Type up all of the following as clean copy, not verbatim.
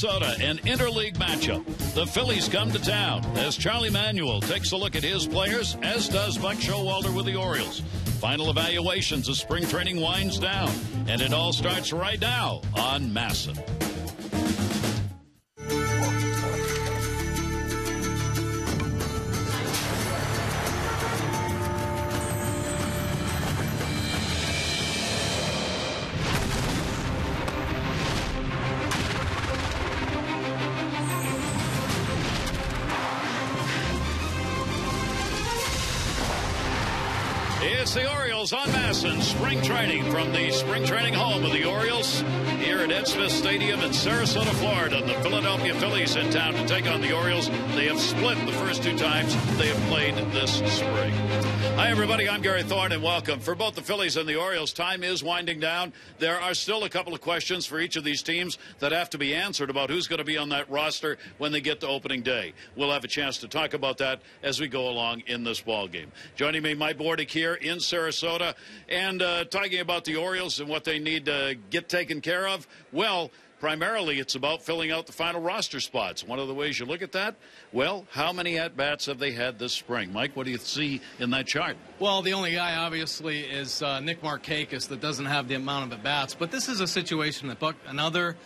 Sarasota, an interleague matchup. The Phillies come to town as Charlie Manuel takes a look at his players, as does Buck Showalter with the Orioles. Final evaluations as spring training winds down, and it all starts right now on Masson. It's the Orioles on Masson. Spring training from the spring training home of the Orioles here at Ed Smith Stadium in Sarasota, Florida. The Philadelphia Phillies in town to take on the Orioles. They have split the first two times they have played this spring. Hi, everybody. I'm Gary Thorne, and welcome. For both the Phillies and the Orioles, time is winding down. There are still a couple of questions for each of these teams that have to be answered about who's going to be on that roster when they get to opening day. We'll have a chance to talk about that as we go along in this ball game. Joining me, Mike Bordick here in Sarasota, and talking about the Orioles and what they need to get taken care of. Well, primarily it's about filling out the final roster spots. One of the ways you look at that, well, how many at-bats have they had this spring? Mike, what do you see in that chart? Well, the only guy, obviously, is Nick Markakis that doesn't have the amount of at-bats. But this is a situation that another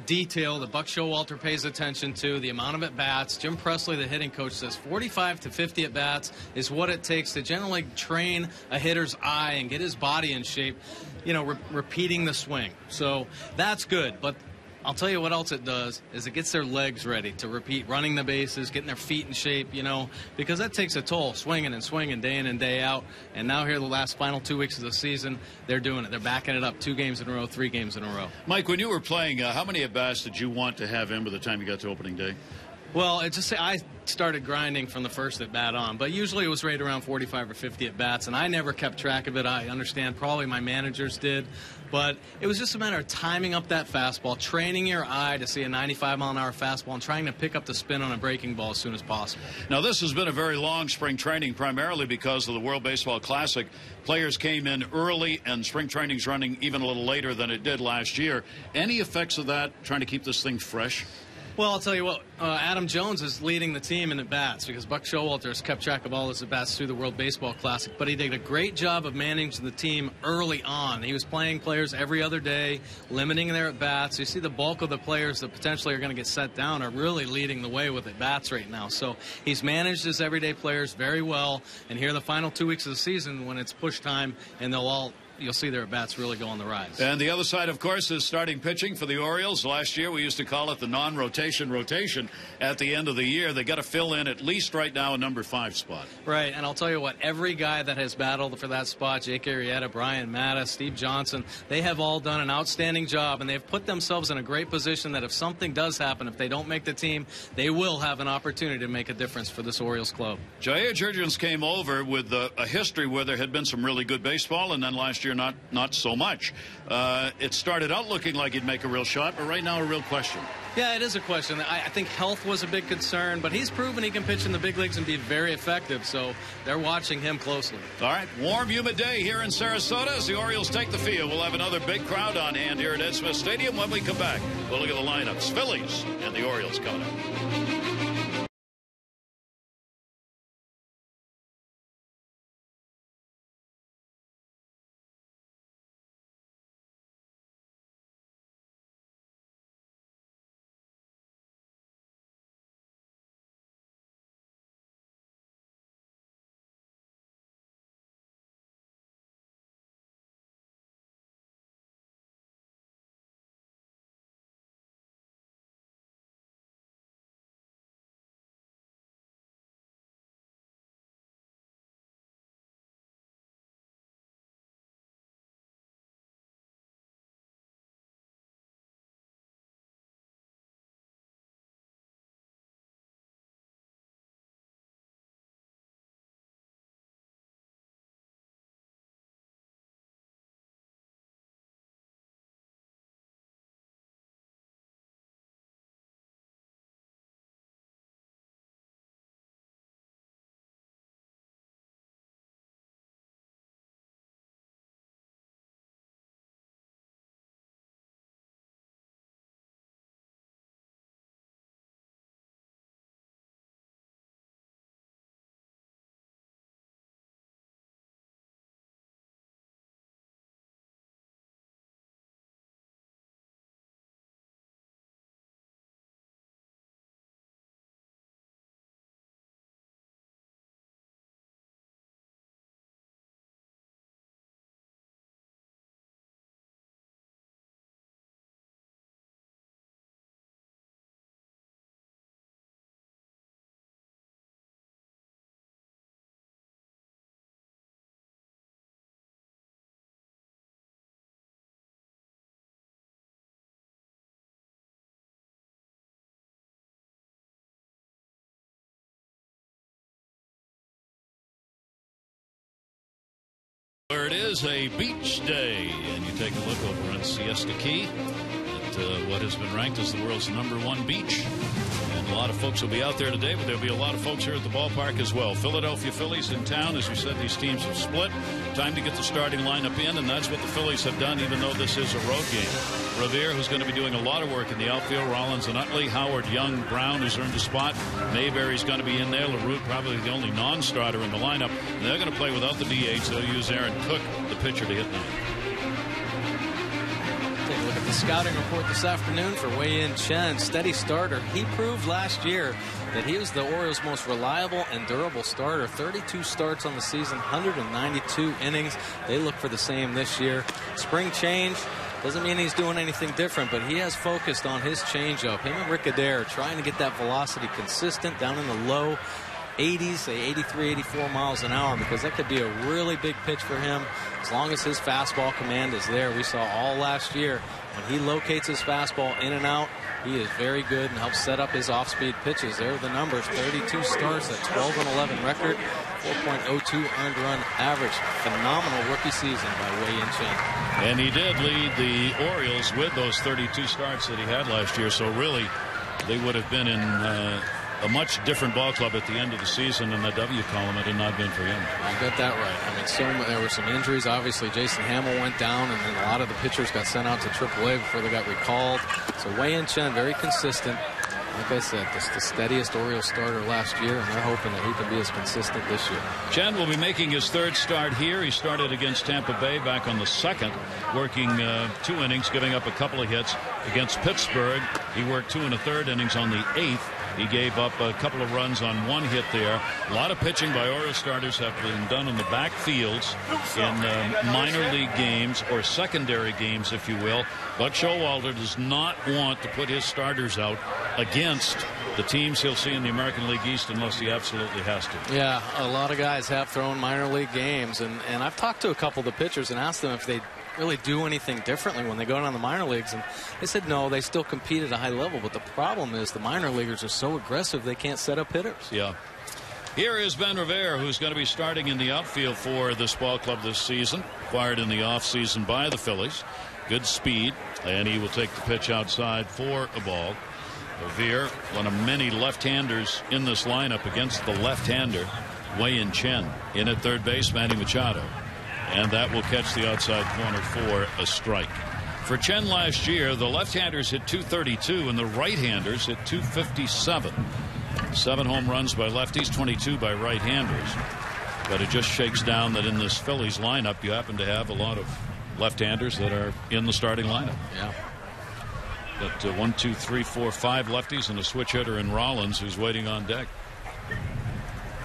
detail that Buck Showalter pays attention to, the amount of at-bats. Jim Presley, the hitting coach, says 45 to 50 at-bats is what it takes to generally train a hitter's eye and get his body in shape, you know, repeating the swing. So that's good. But I'll tell you what else it does is it gets their legs ready to repeat running the bases, getting their feet in shape, you know, because that takes a toll, swinging and swinging day in and day out. And now here the last final 2 weeks of the season, they're doing it. They're backing it up 2 games in a row, 3 games in a row. Mike, when you were playing, how many at-bats did you want to have in by the time you got to opening day? Well, I started grinding from the first at-bat on, but usually it was right around 45 or 50 at-bats, and I never kept track of it. I understand probably my managers did, but it was just a matter of timing up that fastball, training your eye to see a 95-mile-an-hour fastball, and trying to pick up the spin on a breaking ball as soon as possible. Now, this has been a very long spring training, primarily because of the World Baseball Classic. Players came in early, and spring training's running even a little later than it did last year. Any effects of that, trying to keep this thing fresh? Well, I'll tell you what, Adam Jones is leading the team in at-bats because Buck Showalter has kept track of all his at-bats through the World Baseball Classic, but he did a great job of managing the team early on. He was playing players every other day, limiting their at-bats. You see the bulk of the players that potentially are going to get set down are really leading the way with at-bats right now. So he's managed his everyday players very well, and here the final 2 weeks of the season when it's push time, and you'll see their at-bats really go on the rise. And the other side, of course, is starting pitching for the Orioles. Last year, we used to call it the non-rotation rotation at the end of the year. They got to fill in at least right now a number 5 spot. Right, and I'll tell you what, every guy that has battled for that spot, Jake Arrieta, Brian Matta, Steve Johnson, they have all done an outstanding job, and they've put themselves in a great position that if something does happen, if they don't make the team, they will have an opportunity to make a difference for this Orioles club. Jair Jurgens came over with a history where there had been some really good baseball, and then last year not so much. It started out looking like he'd make a real shot, but right now a real question. Yeah, it is a question. I think health was a big concern, but he's proven he can pitch in the big leagues and be very effective, so they're watching him closely. All right, warm, humid day here in Sarasota as the Orioles take the field. We'll have another big crowd on hand here at Ed Smith Stadium. When we come back, we'll look at the lineups. Phillies and the Orioles coming up. is a beach day, and you take a look over on Siesta Key at what has been ranked as the world's #1 beach. And a lot of folks will be out there today, but there'll be a lot of folks here at the ballpark as well. Philadelphia Phillies in town. As we said, these teams have split. Time to get the starting lineup in, and that's what the Phillies have done, even though this is a road game. Revere, who's going to be doing a lot of work in the outfield. Rollins and Utley. Howard, Young, Brown, who's earned a spot. Mayberry's going to be in there. LaRue, probably the only non-starter in the lineup. And they're going to play without the DH. They'll use Aaron Cook, the pitcher, to hit ninth. Take a look at the scouting report this afternoon for Wei-Yin Chen. Steady starter. He proved last year that he was the Orioles' most reliable and durable starter. 32 starts on the season, 192 innings. They look for the same this year. Spring change. Doesn't mean he's doing anything different, but he has focused on his changeup. Him and Rick Adair trying to get that velocity consistent down in the low 80s, say 83, 84 miles an hour, because that could be a really big pitch for him as long as his fastball command is there. We saw all last year when he locates his fastball in and out, he is very good and helps set up his off-speed pitches. There are the numbers. 32 starts, a 12-11 record, 4.02 earned run average. Phenomenal rookie season by Wei-Yin Chen. And he did lead the Orioles with those 32 starts that he had last year. So really, they would have been in a much different ball club at the end of the season in the W column had it not been for him. You got that right. I mean, there were some injuries. Obviously, Jason Hamill went down, and then a lot of the pitchers got sent out to AAA before they got recalled. So Wei-Yin Chen, very consistent. Like I said, just the steadiest Orioles starter last year, and they're hoping that he can be as consistent this year. Chen will be making his third start here. He started against Tampa Bay back on the 2nd, working 2 innings, giving up a couple of hits. Against Pittsburgh, he worked 2 1/3 innings on the 8th. He gave up a couple of runs on 1 hit there. A lot of pitching by Orioles starters have been done on the backfields in minor league games or secondary games, if you will. Buck Showalter does not want to put his starters out against the teams he'll see in the American League East unless he absolutely has to. Yeah, a lot of guys have thrown minor league games, and I've talked to a couple of the pitchers and asked them if they really do anything differently when they go down the minor leagues, and they said no, they still compete at a high level, but the problem is the minor leaguers are so aggressive they can't set up hitters. Yeah. Here is Ben Revere, who's going to be starting in the outfield for this ball club this season, acquired in the offseason by the Phillies. Good speed, and he will take the pitch outside for a ball. Revere, one of many left-handers in this lineup against the left-hander Wei-Yin Chen. In at third base, Manny Machado. And that will catch the outside corner for a strike. For Chen last year, the left-handers hit .232 and the right-handers hit .257. 7 home runs by lefties, 22 by right-handers. But it just shakes down that in this Phillies lineup, you happen to have a lot of left-handers that are in the starting lineup. Yeah. Got 1, 2, 3, 4, 5 lefties and a switch hitter in Rollins, who's waiting on deck.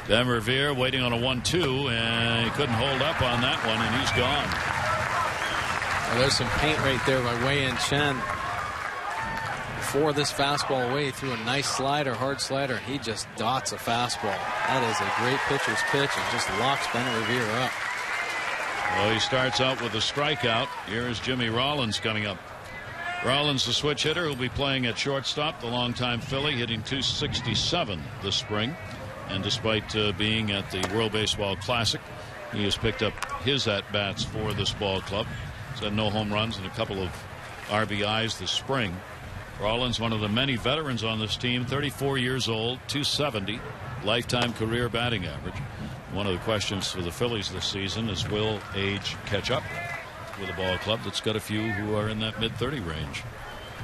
Ben Revere waiting on a 1-2, and he couldn't hold up on that one, and he's gone. Well, there's some paint right there by Wei-Yin Chen. Before this fastball away, threw a nice slider, hard slider, and he just dots a fastball. That is a great pitcher's pitch and just locks Ben Revere up. Well, he starts out with a strikeout. Here is Jimmy Rollins coming up. Rollins, the switch hitter, will be playing at shortstop, the longtime Philly, hitting .267 this spring. And despite being at the World Baseball Classic, he has picked up his at-bats for this ball club. He's had no home runs and a couple of RBIs this spring. Rollins, one of the many veterans on this team, 34 years old, .270, lifetime career batting average. One of the questions for the Phillies this season is, will age catch up with a ball club that's got a few who are in that mid-30 range?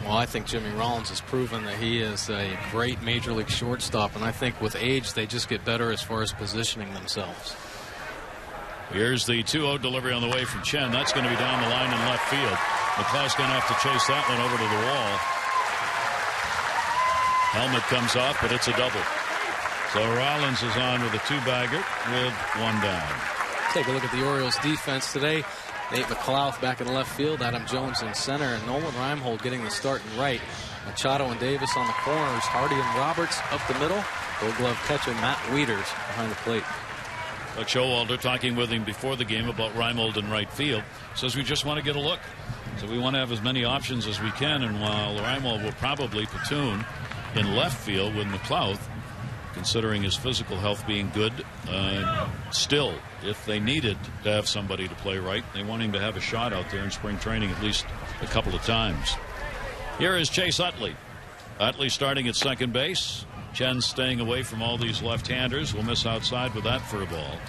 Well, I think Jimmy Rollins has proven that he is a great major league shortstop, and I think with age they just get better as far as positioning themselves. Here's the 2-0 delivery on the way from Chen. That's going to be down the line in left field. McCloud's going to have to chase that one over to the wall. Helmet comes off, but it's a double. So Rollins is on with a 2-bagger with 1 down. Take a look at the Orioles defense today. Nate McCloud back in left field, Adam Jones in center, and Nolan Reimhold getting the start in right. Machado and Davis on the corners, Hardy and Roberts up the middle. Gold Glove catcher Matt Wieters behind the plate. Buck Showalter, talking with him before the game about Reimhold in right field, says we just want to get a look. So we want to have as many options as we can, and while Reimhold will probably platoon in left field with McCloud, considering his physical health being good. Still, if they needed to have somebody to play right, they want him to have a shot out there in spring training at least a couple of times. Here is Chase Utley. Utley starting at second base. Chen staying away from all these left-handers. Will miss outside with that for a ball.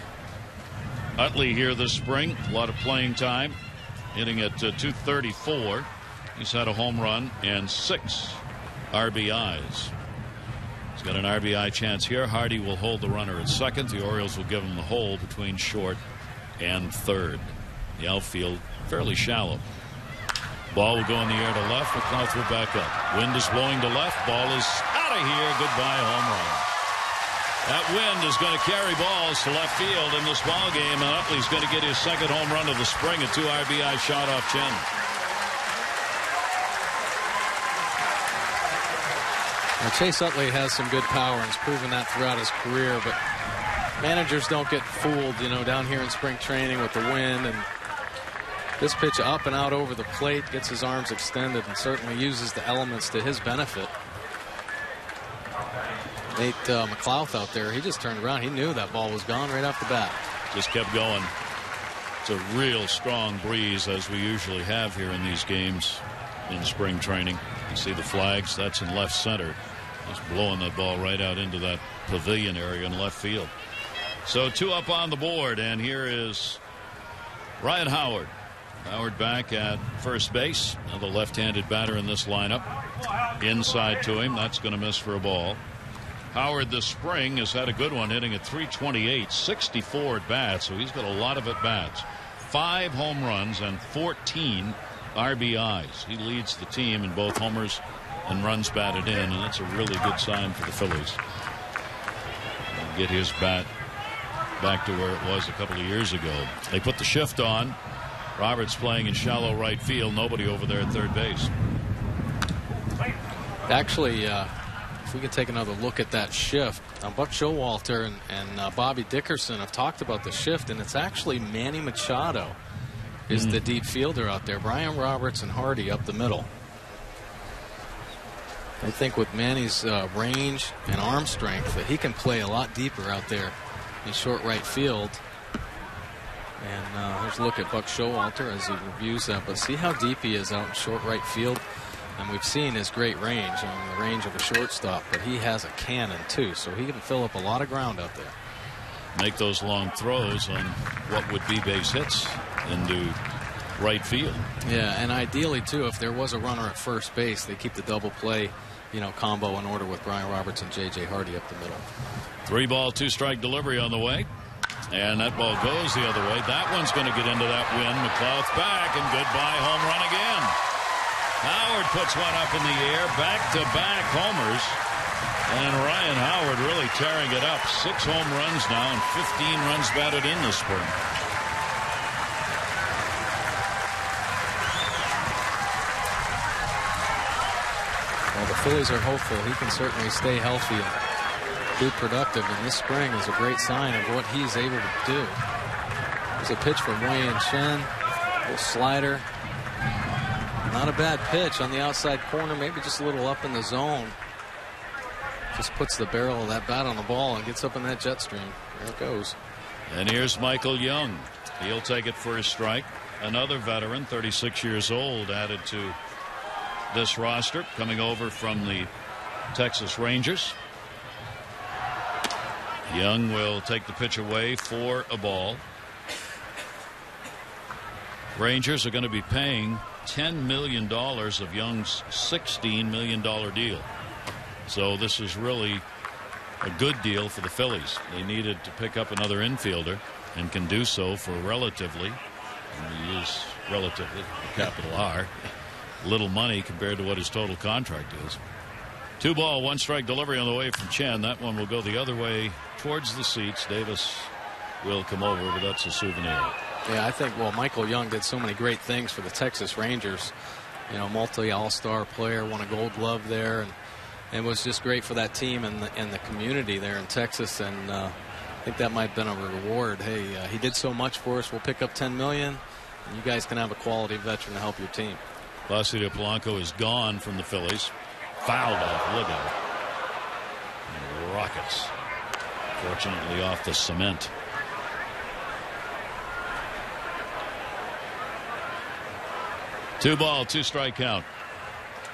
Utley here this spring, a lot of playing time, hitting at .234. He's had a home run and 6 RBIs. He's got an RBI chance here. Hardy will hold the runner at second. The Orioles will give him the hole between short and third. The outfield fairly shallow. Ball will go in the air to left. McLeod will back up. Wind is blowing to left. Ball is out of here. Goodbye home run. That wind is going to carry balls to left field in this ball game, and Utley's going to get his second home run of the spring, a 2 RBI shot off Chen. Now, Chase Utley has some good power and has proven that throughout his career, but managers don't get fooled, down here in spring training with the wind. And this pitch up and out over the plate, gets his arms extended, and certainly uses the elements to his benefit. Nate McLeod out there, he just turned around. He knew that ball was gone right off the bat. Just kept going. It's a real strong breeze, as we usually have here in these games in spring training. You see the flags. That's in left center. Just blowing that ball right out into that pavilion area in left field. So 2 up on the board, and here is Ryan Howard. Howard back at first base. Another left-handed batter in this lineup. Inside to him. That's going to miss for a ball. Howard this spring has had a good one, hitting at .328, 64 at bats, so he's got a lot of at bats. 5 home runs and 14 RBIs. He leads the team in both homers and runs batted in, and that's a really good sign for the Phillies. He'll get his bat back to where it was a couple of years ago. They put the shift on. Roberts playing in shallow right field. Nobody over there at third base. Actually, if we could take another look at that shift. Now, Buck Showalter and Bobby Dickerson have talked about the shift, and it's actually Manny Machado is the deep fielder out there. Brian Roberts and Hardy up the middle. I think with Manny's range and arm strength that he can play a lot deeper out there in short right field. And here's a look at Buck Showalter as he reviews that. But see how deep he is out in short right field. And we've seen his great range on the range of a shortstop. But he has a cannon, too. So he can fill up a lot of ground out there. Make those long throws on what would be base hits into right field. Yeah, and ideally, too, if there was a runner at first base, they keep the double play, combo in order with Brian Roberts and J.J. Hardy up the middle. 3-ball, 2-strike delivery on the way. And that ball goes the other way. That one's going to get into that wind. McLeod's back, and goodbye home run again. Howard puts one up in the air. Back-to-back homers. And Ryan Howard really tearing it up. 6 home runs now and 15 runs batted in this spring. Well, the Phillies are hopeful he can certainly stay healthy and be productive, and this spring is a great sign of what he's able to do. There's a pitch from Wei-Yin Chen, a little slider. Not a bad pitch on the outside corner, maybe just a little up in the zone. Just puts the barrel of that bat on the ball and gets up in that jet stream. There it goes. And here's Michael Young. He'll take it for a strike. Another veteran, 36 years old, added to this roster, coming over from the Texas Rangers. Young will take the pitch away for a ball. Rangers are going to be paying $10 million of Young's $16 million deal. So this is really a good deal for the Phillies. They needed to pick up another infielder and can do so for relatively, and we use relatively, capital R, little money compared to what his total contract is. 2-ball, 1-strike delivery on the way from Chen. That one will go the other way towards the seats. Davis will come over, but that's a souvenir. Yeah, I think, Michael Young did so many great things for the Texas Rangers. Multi-all-star player, won a Gold Glove there, and it was just great for that team and the community there in Texas. And I think that might have been a reward. Hey, he did so much for us. We'll pick up $10 million, and you guys can have a quality veteran to help your team. Placido Polanco is gone from the Phillies. Fouled off. Look at it. Rockets. Fortunately off the cement. Two ball, two strike count.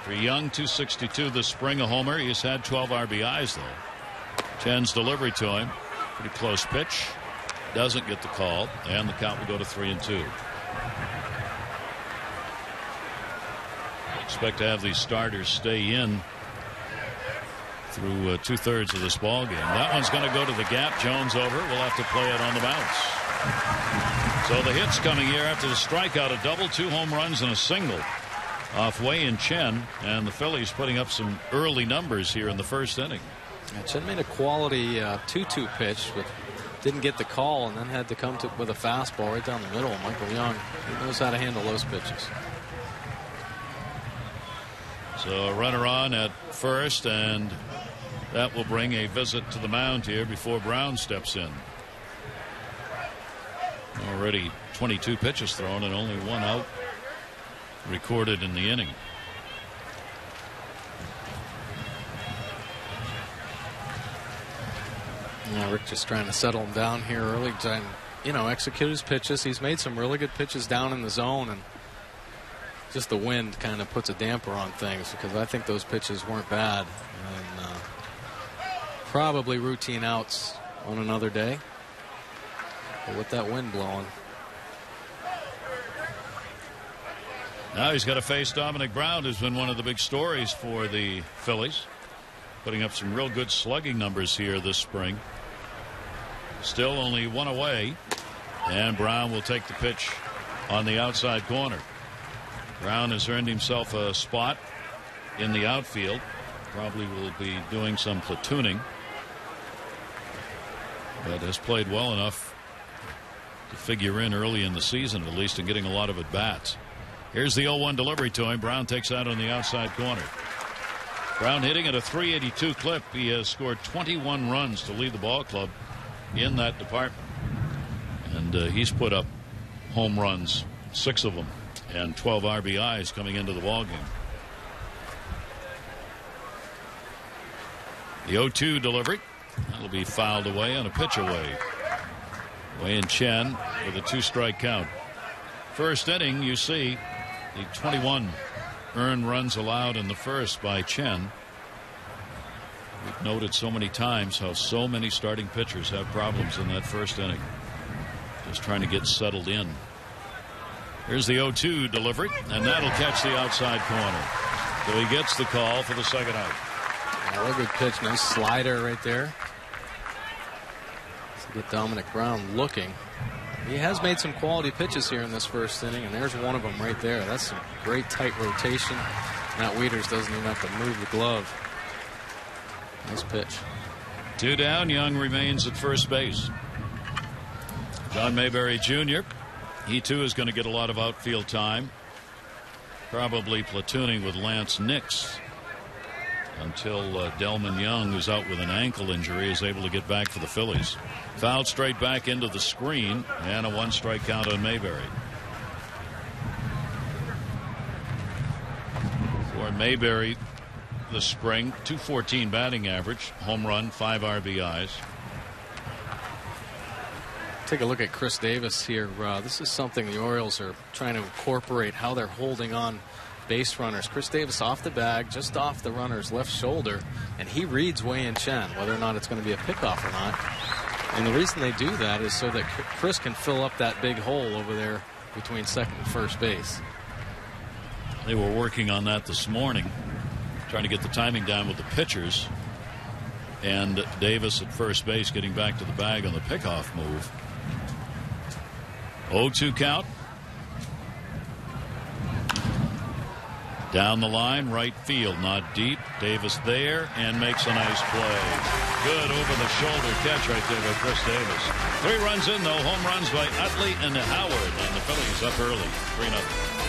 For Young, 262 this spring, a homer. He's had 12 RBIs, though. Chen's delivery to him. Pretty close pitch. Doesn't get the call, and the count will go to 3-2. Expect to have these starters stay in through 2/3 of this ball game. That one's going to go to the gap. Jones over. We'll have to play it on the bounce. So the hits coming here after the strikeout, a double, 2 home runs, and a single off Wei-Yin Chen, and the Phillies putting up some early numbers here in the first inning. Yeah, Chen made a quality 2-2 pitch, but didn't get the call, and then had to come with a fastball right down the middle. Michael Young, he knows how to handle those pitches. So a runner on at first, and that will bring a visit to the mound here before Brown steps in. Already 22 pitches thrown and only 1 out recorded in the inning. Yeah, Rick just trying to settle him down here early, trying, execute his pitches. He's made some really good pitches down in the zone, and just the wind kind of puts a damper on things, because I think those pitches weren't bad, and probably routine outs on another day, but with that wind blowing. Now he's got to face Dominic Brown, who's been one of the big stories for the Phillies, putting up some real good slugging numbers here this spring. Still only 1 away, and Brown will take the pitch on the outside corner. Brown has earned himself a spot in the outfield. Probably will be doing some platooning, but has played well enough to figure in early in the season, at least, in getting a lot of at-bats. Here's the 0-1 delivery to him. Brown takes out on the outside corner. Brown hitting at a .382 clip. He has scored 21 runs to lead the ball club in that department, and he's put up home runs, 6 of them, and 12 RBIs coming into the ball game. The 0-2 delivery, that'll be fouled away on a pitch away. Wei-Yin Chen with a 2-strike count. First inning, you see the 21 earned runs allowed in the first by Chen. We've noted so many times how so many starting pitchers have problems in that first inning, just trying to get settled in. Here's the 0-2 delivery, and that'll catch the outside corner. So he gets the call for the second out. What a good pitch. Nice slider right there to get Dominic Brown looking. He has made some quality pitches here in this first inning, and there's one of them right there. That's some great tight rotation. Matt Wieters doesn't even have to move the glove. Nice pitch. 2 down. Young remains at first base. John Mayberry Jr., he too is going to get a lot of outfield time. Probably platooning with Lance Nix until Delman Young, who's out with an ankle injury, is able to get back for the Phillies. Fouled straight back into the screen, and a 1-strike count on Mayberry. For Mayberry this spring, .214 batting average, home run, 5 RBIs. Take a look at Chris Davis here. This is something the Orioles are trying to incorporate, how they're holding on base runners. Chris Davis off the bag, just off the runner's left shoulder, and he reads Wei-Yin Chen, whether or not it's going to be a pickoff or not. And the reason they do that is so that Chris can fill up that big hole over there between second and first base. They were working on that this morning, trying to get the timing down with the pitchers, and Davis at first base getting back to the bag on the pickoff move. 0-2 count. Down the line, right field, not deep. Davis there, and makes a nice play. Good over-the-shoulder catch right there by Chris Davis. 3 runs in, though. Home runs by Utley and Howard, and the Phillies up early, 3-0.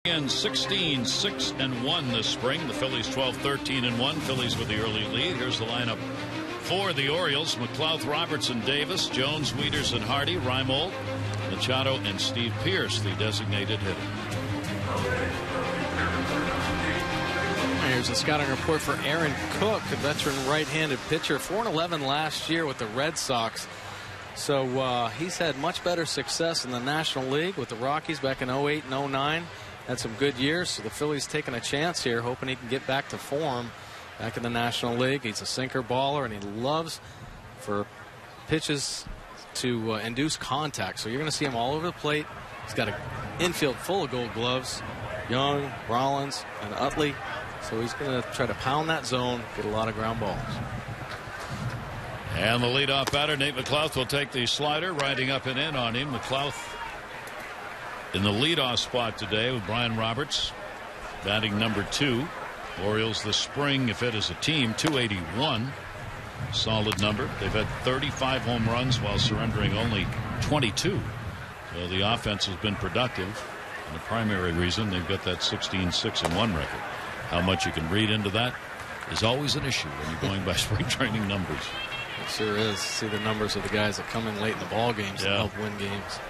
And 16-6-1 this spring. The Phillies 12-13-1. Phillies with the early lead. Here's the lineup for the Orioles: McLouth, Robertson, Davis, Jones, Wieters, and Hardy, Reimold, Machado, and Steve Pearce, the designated hitter. Here's a scouting report for Aaron Cook, a veteran right-handed pitcher, 4-11 last year with the Red Sox. So he's had much better success in the National League with the Rockies back in 08 and 09. Had some good years, so the Phillies taking a chance here, hoping he can get back to form back in the National League. He's a sinker baller, and he loves for pitches to induce contact. So you're going to see him all over the plate. He's got an infield full of Gold Gloves. Young, Rollins, and Utley. So he's going to try to pound that zone, get a lot of ground balls. And the leadoff batter, Nate McLouth, will take the slider, riding up and in on him. McLouth in the leadoff spot today with Brian Roberts, batting number 2. Orioles this spring, if it is a team, 281. Solid number. They've had 35 home runs while surrendering only 22. So the offense has been productive. And the primary reason they've got that 16-6-1 record. How much you can read into that is always an issue when you're going by spring training numbers. It sure is. See the numbers of the guys that come in late in the ball games and help win games.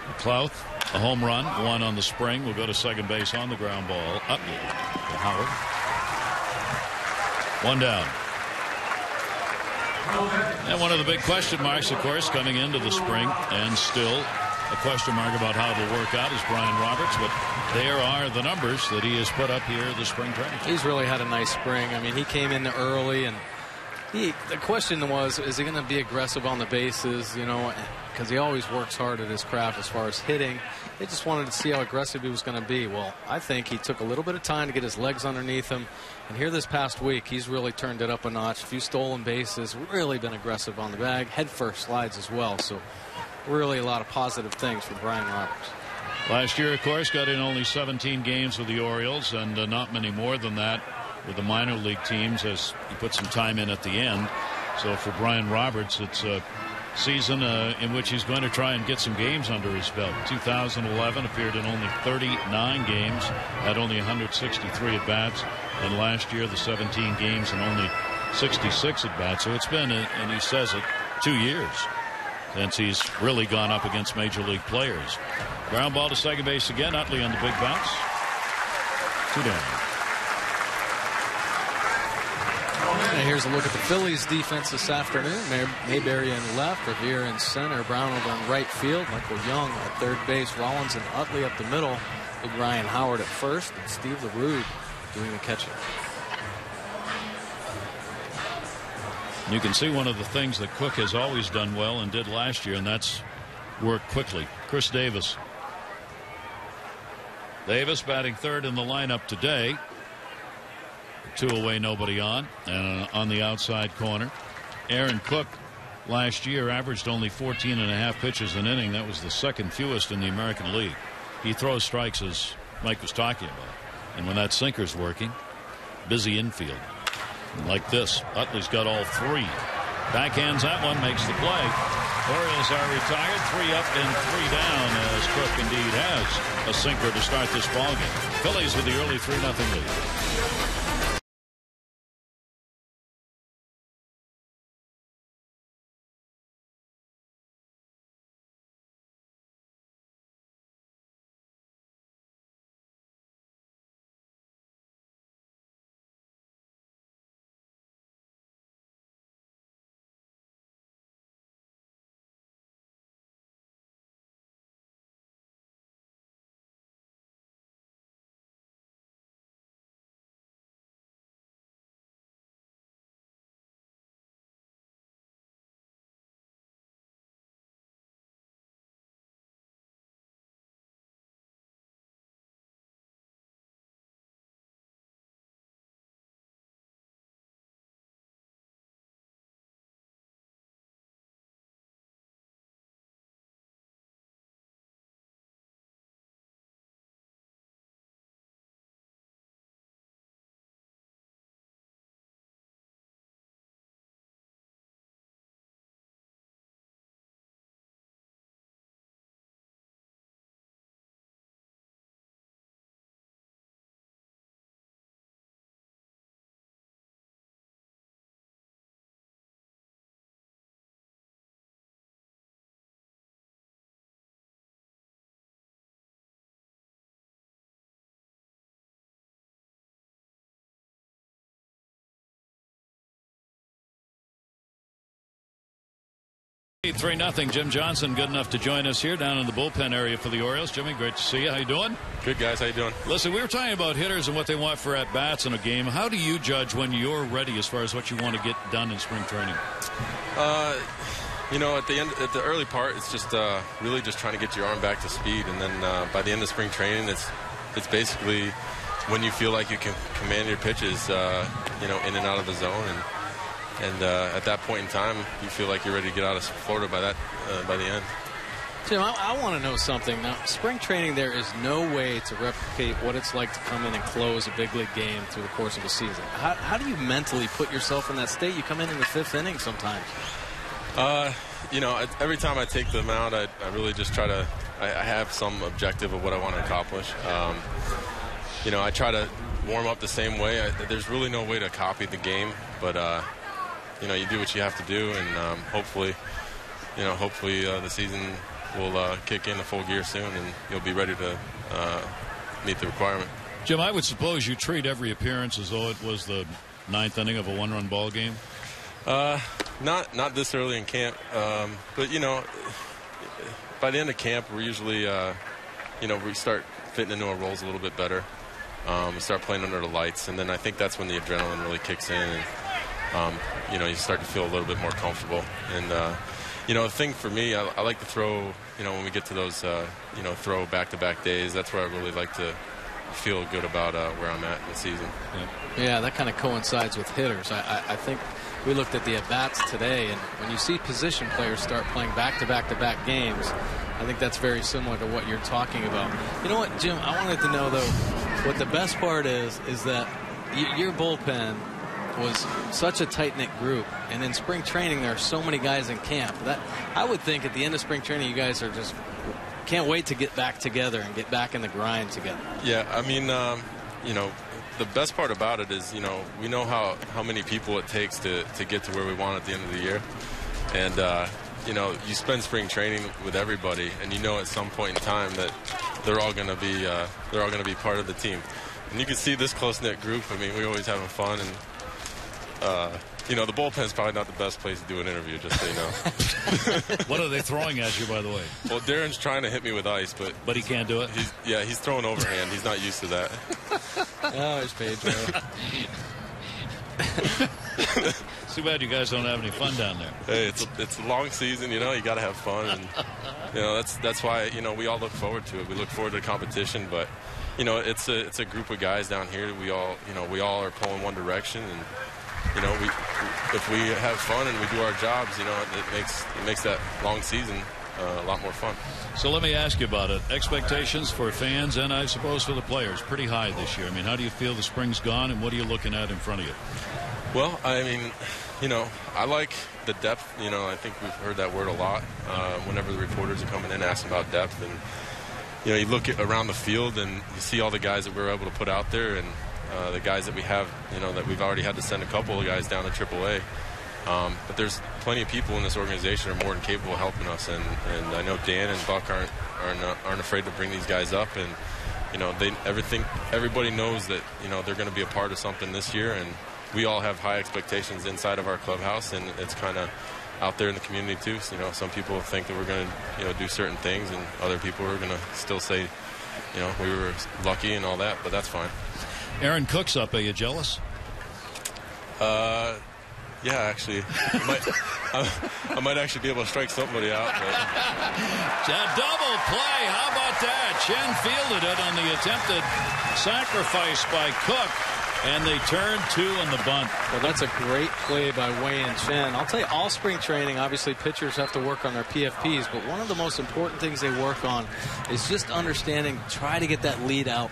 McLouth, a home run, 1 on the spring. Will go to second base on the ground ball. Utley to Howard. 1 down. And one of the big question marks, of course, coming into the spring, and still a question mark about how it'll work out, is Brian Roberts. But there are the numbers that he has put up here this spring training. He's really had a nice spring. I mean, he came in early, and the question was, is he going to be aggressive on the bases, you know, because he always works hard at his craft as far as hitting. They just wanted to see how aggressive he was going to be. Well, I think he took a little bit of time to get his legs underneath him. And here this past week, he's really turned it up a notch. A few stolen bases, really been aggressive on the bag. Head first slides as well. So really a lot of positive things for Brian Roberts. Last year, of course, got in only 17 games with the Orioles, and not many more than that with the minor league teams, as he put some time in at the end. So for Brian Roberts, it's a season in which he's going to try and get some games under his belt. 2011 appeared in only 39 games, had only 163 at bats, and last year the 17 games and only 66 at bats. So it's been, and he says it, 2 years since he's really gone up against major league players. Ground ball to second base again. Utley on the big bounce. 2 down. And here's a look at the Phillies defense this afternoon. Mayberry in left, Revere in center, Brown over in right field, Michael Young at third base, Rollins and Utley up the middle, Big Ryan Howard at first, and Steve LaRue doing the catching. You can see one of the things that Cook has always done well and did last year, and that's work quickly. Chris Davis. Davis batting third in the lineup today. 2 away, nobody on. And on the outside corner, Aaron Cook last year averaged only 14.5 pitches an inning. That was the second fewest in the American League. He throws strikes, as Mike was talking about. And when that sinker's working, busy infield. Like this, Utley's got all 3. Backhands that one, makes the play. Orioles are retired, 3 up and 3 down, as Cook indeed has a sinker to start this ballgame. Phillies with the early 3-0 lead. 3-0. Jim Johnson good enough to join us here down in the bullpen area for the Orioles. Jimmy, great to see you. How you doing? Good, guys. How you doing? Listen, we were talking about hitters and what they want for at-bats in a game. How do you judge when you're ready as far as what you want to get done in spring training? You know, at the early part, it's just really just trying to get your arm back to speed, and then by the end of spring training, it's basically when you feel like you can command your pitches, you know, in and out of the zone, and at that point in time, you feel like you're ready to get out of Florida by the end. Jim, I want to know something. Now, spring training, there is no way to replicate what it's like to come in and close a big league game through the course of a season. How do you mentally put yourself in that state? You come in the 5th inning sometimes. You know, every time I take the mound, I really just try to. I have some objective of what I want to accomplish. You know, I try to warm up the same way. There's really no way to copy the game, but you know, you do what you have to do, and hopefully the season will kick in full gear soon, and you'll be ready to meet the requirement. Jim, I would suppose you treat every appearance as though it was the 9th inning of a one-run ball game. Not this early in camp, but you know, by the end of camp, we're usually, you know, we start fitting into our roles a little bit better. We start playing under the lights, and then I think that's when the adrenaline really kicks in, and you know, you start to feel a little bit more comfortable. And you know, the thing for me, I like to throw. You know, when we get to those, you know, throw back-to-back days, that's where I really like to feel good about where I'm at in the season. Yeah, that kind of coincides with hitters. I think we looked at the at-bats today, and when you see position players start playing back-to-back-to-back games, I think that's very similar to what you're talking about. You know what, Jim, I wanted to know, though, what the best part is that your bullpen was such a tight-knit group, and in spring training there are so many guys in camp. That I would think at the end of spring training you guys are just can't wait to get back together and get back in the grind together. Yeah, I mean, you know, the best part about it is, you know, we know how many people it takes to get to where we want at the end of the year. And, you know, you spend spring training with everybody, and you know at some point in time that they're all going to be part of the team. And you can see this close-knit group. I mean, we're always having fun. And, you know, the bullpen's probably not the best place to do an interview, just so you know. What are they throwing at you, by the way? Well, Darren's trying to hit me with ice, but he can't do it? He's throwing overhand. He's not used to that. Oh, it's Pedro. It's too bad you guys don't have any fun down there. Hey, it's a long season, you know. You got to have fun, and you know that's why, you know, we all look forward to it. We look forward to the competition, but you know, it's a group of guys down here. We all are pulling one direction, and you know, if we have fun and we do our jobs, you know, it makes that long season a lot more fun. So let me ask you about it. Expectations for fans and I suppose for the players, pretty high this year. I mean, how do you feel the spring's gone, and what are you looking at in front of you? Well, I mean, you know, I like the depth. You know, I think we've heard that word a lot whenever the reporters are coming in asking about depth. And, you know, you look around the field and you see all the guys that we're able to put out there, and the guys that we have, you know, that we've already had to send a couple of guys down to AAA. But there's plenty of people in this organization who are more than capable of helping us. And I know Dan and Buck aren't afraid to bring these guys up. And, you know, everybody knows that, you know, they're going to be a part of something this year. And we all have high expectations inside of our clubhouse, and it's kind of out there in the community too. So, you know, some people think that we're going to, you know, do certain things, and other people are going to still say, you know, we were lucky and all that, but that's fine. Aaron Cook's up. Are you jealous? Yeah, actually, I might actually be able to strike somebody out. But. A double play. How about that? Chen fielded it on the attempted sacrifice by Cook. And they turn 2 on the bunt. Well, that's a great play by Wei and Chen. I'll tell you, all spring training, obviously pitchers have to work on their PFPs, but one of the most important things they work on is just understanding, try to get that lead out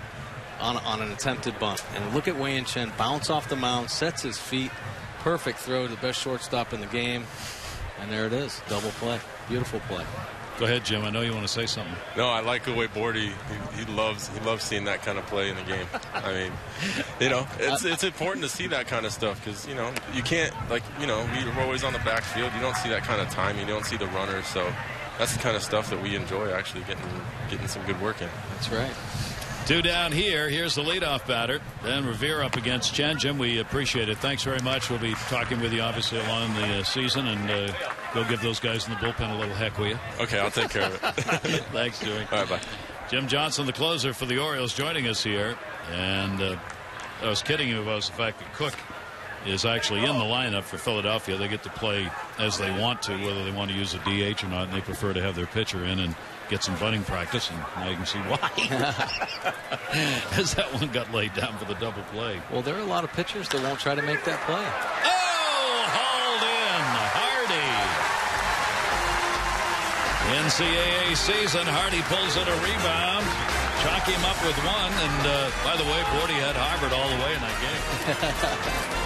on an attempted bunt. And look at Wei and Chen bounce off the mound, sets his feet, perfect throw to the best shortstop in the game. And there it is, double play. Beautiful play. Go ahead, Jim. I know you want to say something. No, I like the way Bordy, he loves seeing that kind of play in the game. I mean, you know, it's important to see that kind of stuff because, you know, you can't, like, you know, we're always on the backfield. You don't see that kind of time. You don't see the runners. So that's the kind of stuff that we enjoy, actually getting some good work in. That's right. 2 down here. Here's the leadoff batter. Then Revere up against Chen. Jim, we appreciate it. Thanks very much. We'll be talking with you, obviously, along the season. And Go give those guys in the bullpen a little heck, will you? Okay, I'll take care of it. Thanks, Joey. All right, bye. Jim Johnson, the closer for the Orioles, joining us here. And I was kidding you about the fact that Cook is actually in the lineup for Philadelphia. They get to play as they want to, whether they want to use a DH or not, and they prefer to have their pitcher in and get some bunting practice, and now you can see why. As that one got laid down for the double play. Well, there are a lot of pitchers that won't try to make that play. Oh, hauled in. Hardy. NCAA season, Hardy pulls in a rebound. Chalk him up with one, and by the way, Bordy had Harvard all the way in that game.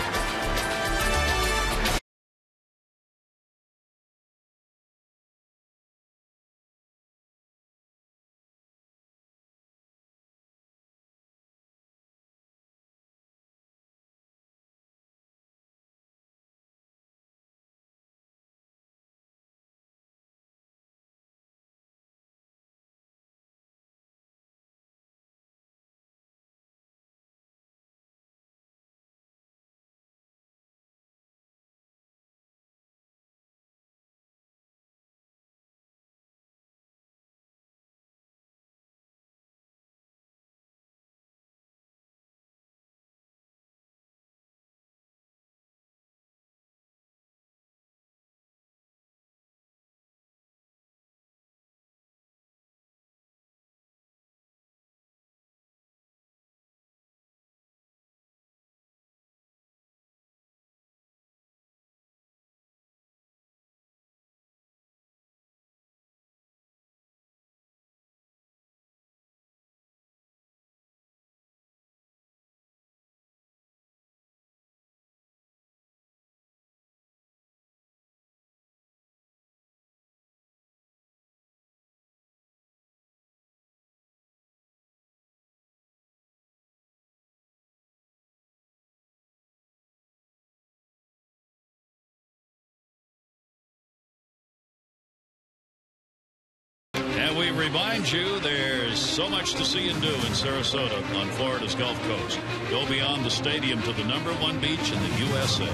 And we remind you there's so much to see and do in Sarasota on Florida's Gulf Coast. Go beyond the stadium to the #1 beach in the USA.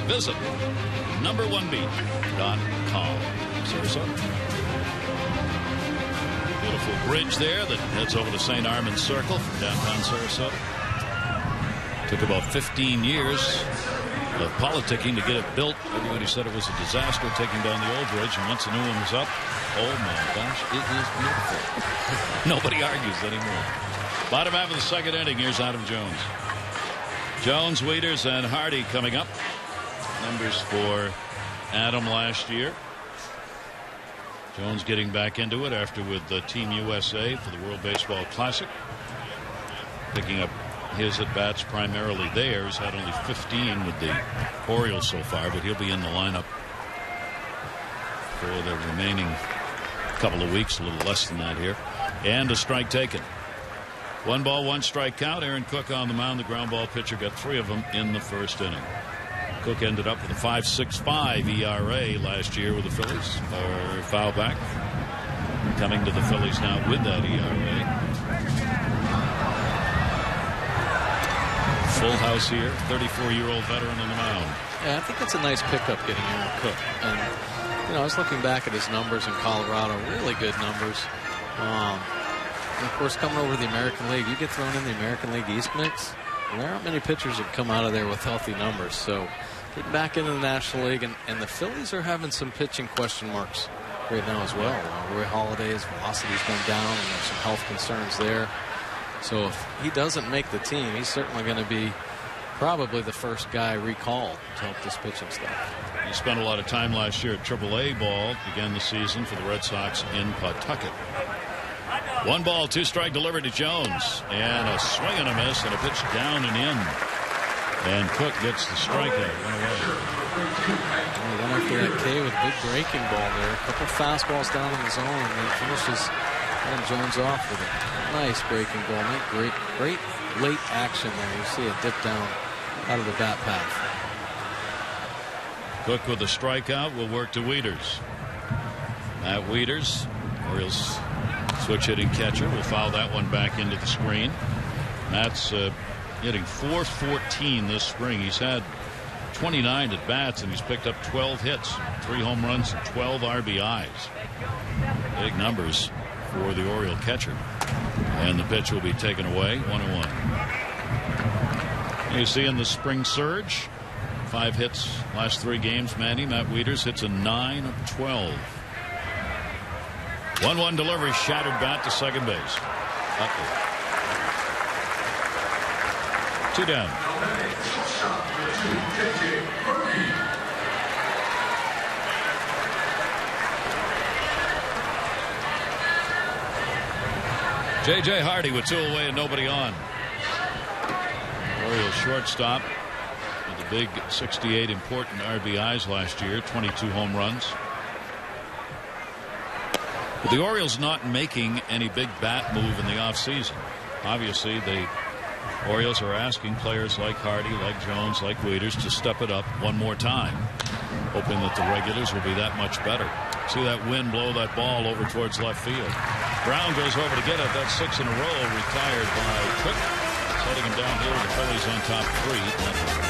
Visit numberonebeach.com. Sarasota. Beautiful bridge there that heads over to St. Armand's Circle from downtown Sarasota. Took about 15 years of politicking to get it built. Everybody said it was a disaster taking down the old bridge, and once the new one was up, oh my gosh, it is beautiful. Nobody argues anymore. Bottom half of the second inning. Here's Adam Jones. Jones, Wieters, and Hardy coming up. Numbers for Adam last year. Jones getting back into it after with Team USA for the World Baseball Classic. Picking up his at-bats primarily there. He's had only 15 with the Orioles so far, but he'll be in the lineup for the remaining couple of weeks, a little less than that here. And a strike taken. 1 ball, 1 strike count. Aaron Cook on the mound. The ground ball pitcher got 3 of them in the first inning. Cook ended up with a 5.65 ERA last year with the Phillies, or foul back. Coming to the Phillies now with that ERA. Full house here. 34-year-old veteran on the mound. Yeah, I think that's a nice pickup getting Aaron Cook. And, you know, I was looking back at his numbers in Colorado. Really good numbers. And of course, coming over to the American League, you get thrown in the American League East mix, and there aren't many pitchers that come out of there with healthy numbers. So getting back into the National League, and the Phillies are having some pitching question marks right now as well. Roy Halladay's velocity's gone down, and there's some health concerns there. So if he doesn't make the team, he's certainly going to be probably the first guy recalled to help this pitching staff. He spent a lot of time last year at AAA ball. Began the season for the Red Sox in Pawtucket. 1 ball, 2 strike delivered to Jones. And a swing and a miss and a pitch down and in. And Cook gets the strikeout. 1 away. One after that K with a big breaking ball there. A couple fastballs down in the zone, and then finishes Jones off with a nice breaking ball. Great late action there. You see it dip down out of the bat path. Cook with a strikeout will work to Wieters. Matt Wieters, Orioles switch hitting catcher, will foul that one back into the screen. Matt's hitting .414 this spring. He's had 29 at bats, and he's picked up 12 hits, 3 home runs, and 12 RBIs. Big numbers for the Oriole catcher. And the pitch will be taken away, 1-1. You see in the spring surge, 5 hits last 3 games. Matt Wieters hits a 9 of 12. 1-1 delivery, shattered bat to second base. Utley. 2 down. J.J. Hardy with 2 away and nobody on. Orioles shortstop with the big 68 important RBIs last year, 22 home runs. But the Orioles not making any big bat move in the offseason. Obviously, the Orioles are asking players like Hardy, like Jones, like Wieters to step it up one more time, hoping that the regulars will be that much better. See that wind blow that ball over towards left field. Brown goes over to get it. That's 6 in a row, retired by Cook. Setting him down here. The Phillies on top 3-0.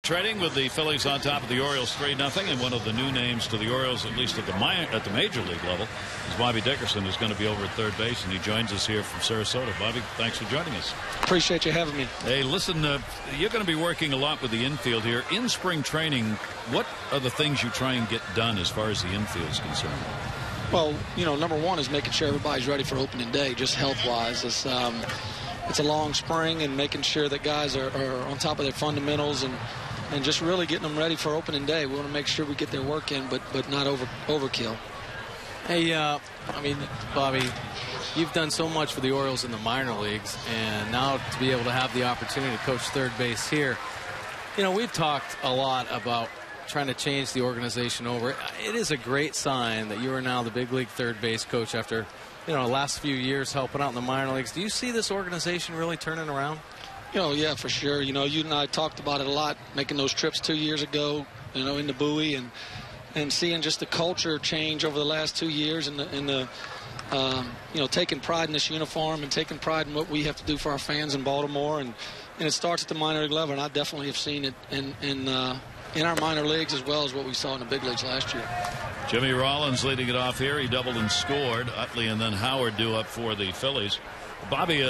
Trading with the Phillies on top of the Orioles 3-0, and one of the new names to the Orioles, at least at the major league level, is Bobby Dickerson, who's going to be over at third base, and he joins us here from Sarasota. Bobby, thanks for joining us. Appreciate you having me. Hey, listen, you're going to be working a lot with the infield here in spring training. What are the things you try and get done as far as the infield is concerned? Well, you know, number one is making sure everybody's ready for opening day, just health-wise. It's a long spring, and making sure that guys are on top of their fundamentals and just really getting them ready for opening day. We want to make sure we get their work in, but not overkill. Hey, I mean, Bobby, you've done so much for the Orioles in the minor leagues, and now to be able to have the opportunity to coach third base here. You know, we've talked a lot about trying to change the organization over. It is a great sign that you are now the big league third base coach after, you know, the last few years helping out in the minor leagues. Do you see this organization really turning around? You know, yeah, for sure. You know, you and I talked about it a lot, making those trips 2 years ago, you know, in the Bowie, and seeing just the culture change over the last 2 years, and the you know, taking pride in this uniform and taking pride in what we have to do for our fans in Baltimore, and it starts at the minor league level, and I definitely have seen it in our minor leagues as well as what we saw in the big leagues last year. Jimmy Rollins leading it off here. He doubled and scored. Utley and then Howard do up for the Phillies. Bobby,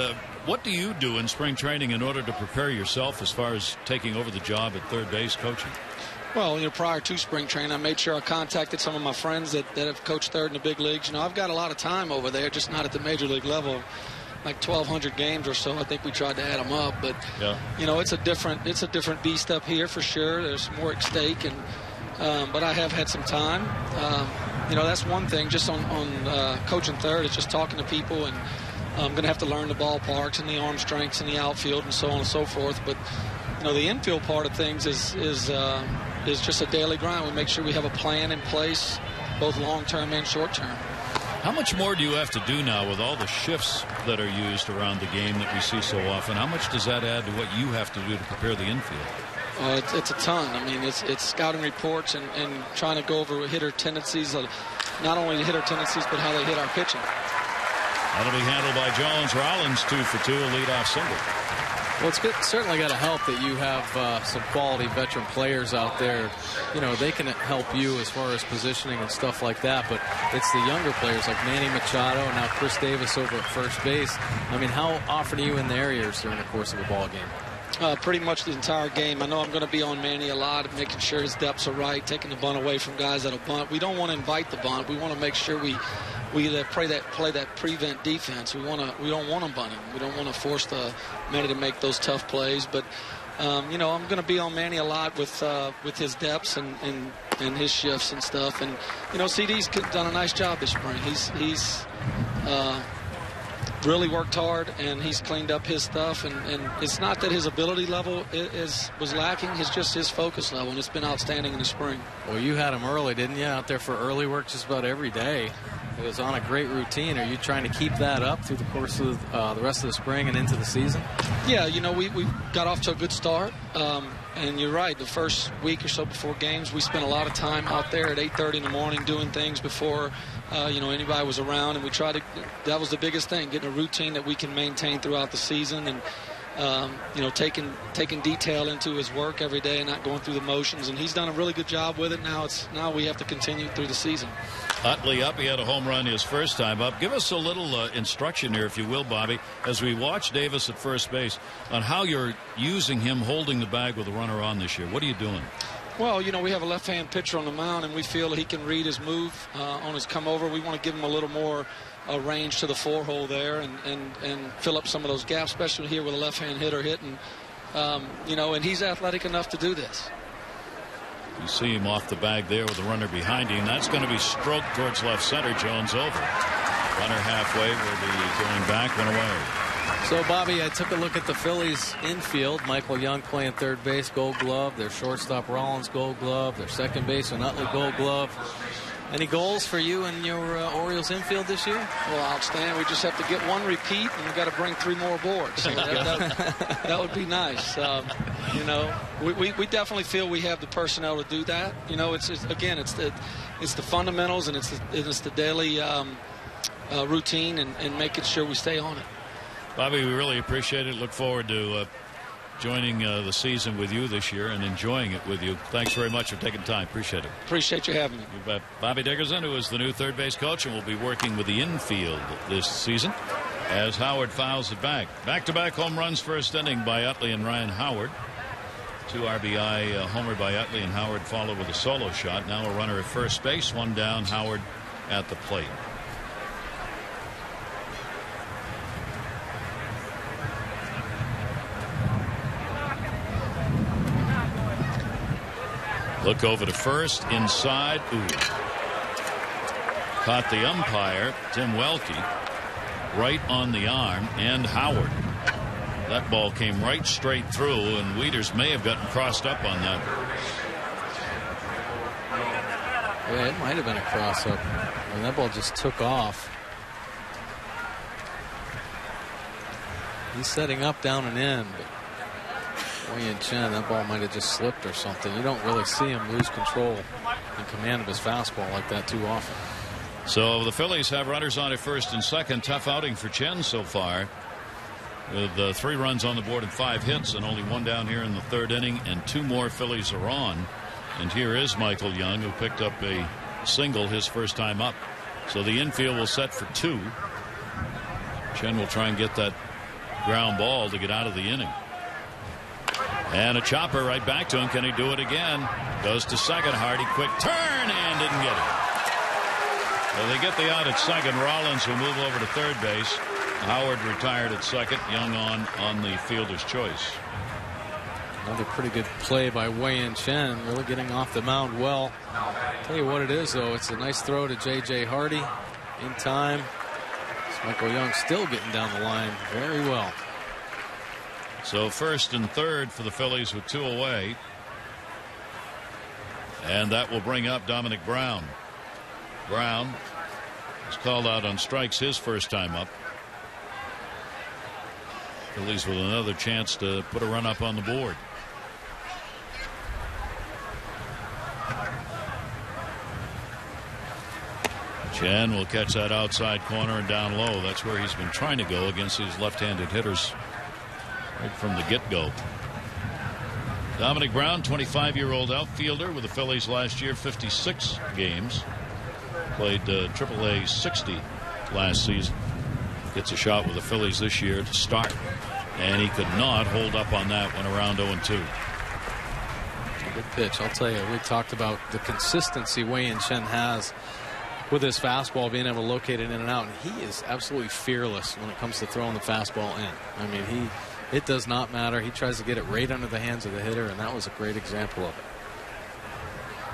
what do you do in spring training in order to prepare yourself as far as taking over the job at third base coaching? Well, you know, prior to spring training, I made sure I contacted some of my friends that have coached third in the big leagues. You know, I've got a lot of time over there, just not at the major league level. Like 1,200 games or so. I think we tried to add them up, but yeah, you know, it's a different beast up here for sure. There's more at stake, and but I have had some time. You know, that's one thing. Just on coaching third, it's just talking to people, and I'm going to have to learn the ballparks and the arm strengths and the outfield and so on and so forth. But you know, the infield part of things is just a daily grind. We make sure we have a plan in place, both long term and short term. How much more do you have to do now with all the shifts that are used around the game that we see so often? How much does that add to what you have to do to prepare the infield? It's a ton. I mean, it's scouting reports and trying to go over hitter tendencies, not only the hitter tendencies, but how they hit our pitching. That'll be handled by Jones. Rollins 2 for 2, a leadoff single. Well, it's certainly got to help that you have some quality veteran players out there. You know, they can help you as far as positioning and stuff like that, but it's the younger players like Manny Machado and now Chris Davis over at first base. I mean, how often are you in the areas during the course of a ball game? Pretty much the entire game. I know I'm going to be on Manny a lot, making sure his depths are right, taking the bunt away from guys that'll bunt. We don't want to invite the bunt. We want to make sure we play that prevent defense. We don't want them bunting. We don't want to force the Manny to make those tough plays. But you know, I'm going to be on Manny a lot with his depths and his shifts and stuff. And you know, CD's done a nice job this spring. He's really worked hard, and he's cleaned up his stuff. And it's not that his ability level was lacking. It's just his focus level, and it's been outstanding in the spring. Well, you had him early, didn't you? Out there for early work just about every day. It was on a great routine. Are you trying to keep that up through the course of the rest of the spring and into the season? Yeah, you know, we got off to a good start. And you're right, the first week or so before games, we spent a lot of time out there at 8:30 in the morning doing things before, you know, anybody was around. And we tried to, that was the biggest thing, getting a routine that we can maintain throughout the season. And, you know, taking detail into his work every day and not going through the motions. And he's done a really good job with it. Now we have to continue through the season. Utley up. He had a home run his first time up. Give us a little instruction here, if you will, Bobby, as we watch Davis at first base, on how you're using him holding the bag with a runner on this year. What are you doing? Well, you know, we have a left-hand pitcher on the mound, and we feel he can read his move on his come over. We want to give him a little more range to the four-hole there and fill up some of those gaps, especially here with a left-hand hitter hitting. You know, and he's athletic enough to do this. You see him off the bag there with the runner behind him. That's going to be stroked towards left center. Jones over. Runner halfway will be going back, one away. So, Bobby, I took a look at the Phillies infield. Michael Young playing third base, Gold Glove. Their shortstop, Rollins, Gold Glove. Their second baseman, Utley, Gold Glove. Any goals for you and your Orioles infield this year? Well, outstanding. We just have to get one repeat, and we've got to bring 3 more aboard. So that would be nice. You know, we definitely feel we have the personnel to do that. You know, it's the fundamentals, and it's the daily routine and making sure we stay on it. Bobby, we really appreciate it. Look forward to joining the season with you this year and enjoying it with you. Thanks very much for taking time. Appreciate it. Appreciate you having me. You bet. Bobby Dickerson, who is the new third base coach and will be working with the infield this season as Howard fouls it back. Back-to-back home runs first inning by Utley and Ryan Howard. 2 RBI homer by Utley, and Howard followed with a solo shot. Now a runner at first base, 1 down, Howard at the plate. Look over to first, inside. Ooh. Caught the umpire, Tim Welke, right on the arm, and Howard. That ball came right straight through, and Wieters may have gotten crossed up on that. Yeah, it might have been a cross-up. I mean, that ball just took off. He's setting up, down, and in, but Wei Yin Chen, that ball might have just slipped or something. You don't really see him lose control and command of his fastball like that too often. So the Phillies have runners on at first and second. Tough outing for Chen so far, with 3 runs on the board and 5 hits, and only 1 down here in the 3rd inning, and 2 more Phillies are on. And here is Michael Young, who picked up a single his first time up. So the infield will set for 2. Chen will try and get that ground ball to get out of the inning. And a chopper right back to him. Can he do it again? Goes to second. Hardy, quick turn, and didn't get it. Well, they get the out at second. Rollins will move over to third base. Howard retired at second. Young on the fielder's choice. Another pretty good play by Wei Yin Chen, really getting off the mound well. Tell you what it is, though, it's a nice throw to J.J. Hardy in time. It's Michael Young still getting down the line very well. So first and third for the Phillies with 2 away. And that will bring up Dominic Brown. Brown He's called out on strikes his first time up. Phillies with another chance to put a run up on the board. Chen will catch that outside corner and down low. That's where he's been trying to go against these left-handed hitters right from the get-go. Dominic Brown, 25-year-old outfielder with the Phillies last year, 56 games. Played AAA 60 last season. Gets a shot with the Phillies this year to start. And he could not hold up on that one around 0-2. Good pitch. I'll tell you, we talked about the consistency Wei-Yin Chen has with his fastball, being able to locate it in and out. And he is absolutely fearless when it comes to throwing the fastball in. I mean, it does not matter. He tries to get it right under the hands of the hitter, and that was a great example of it.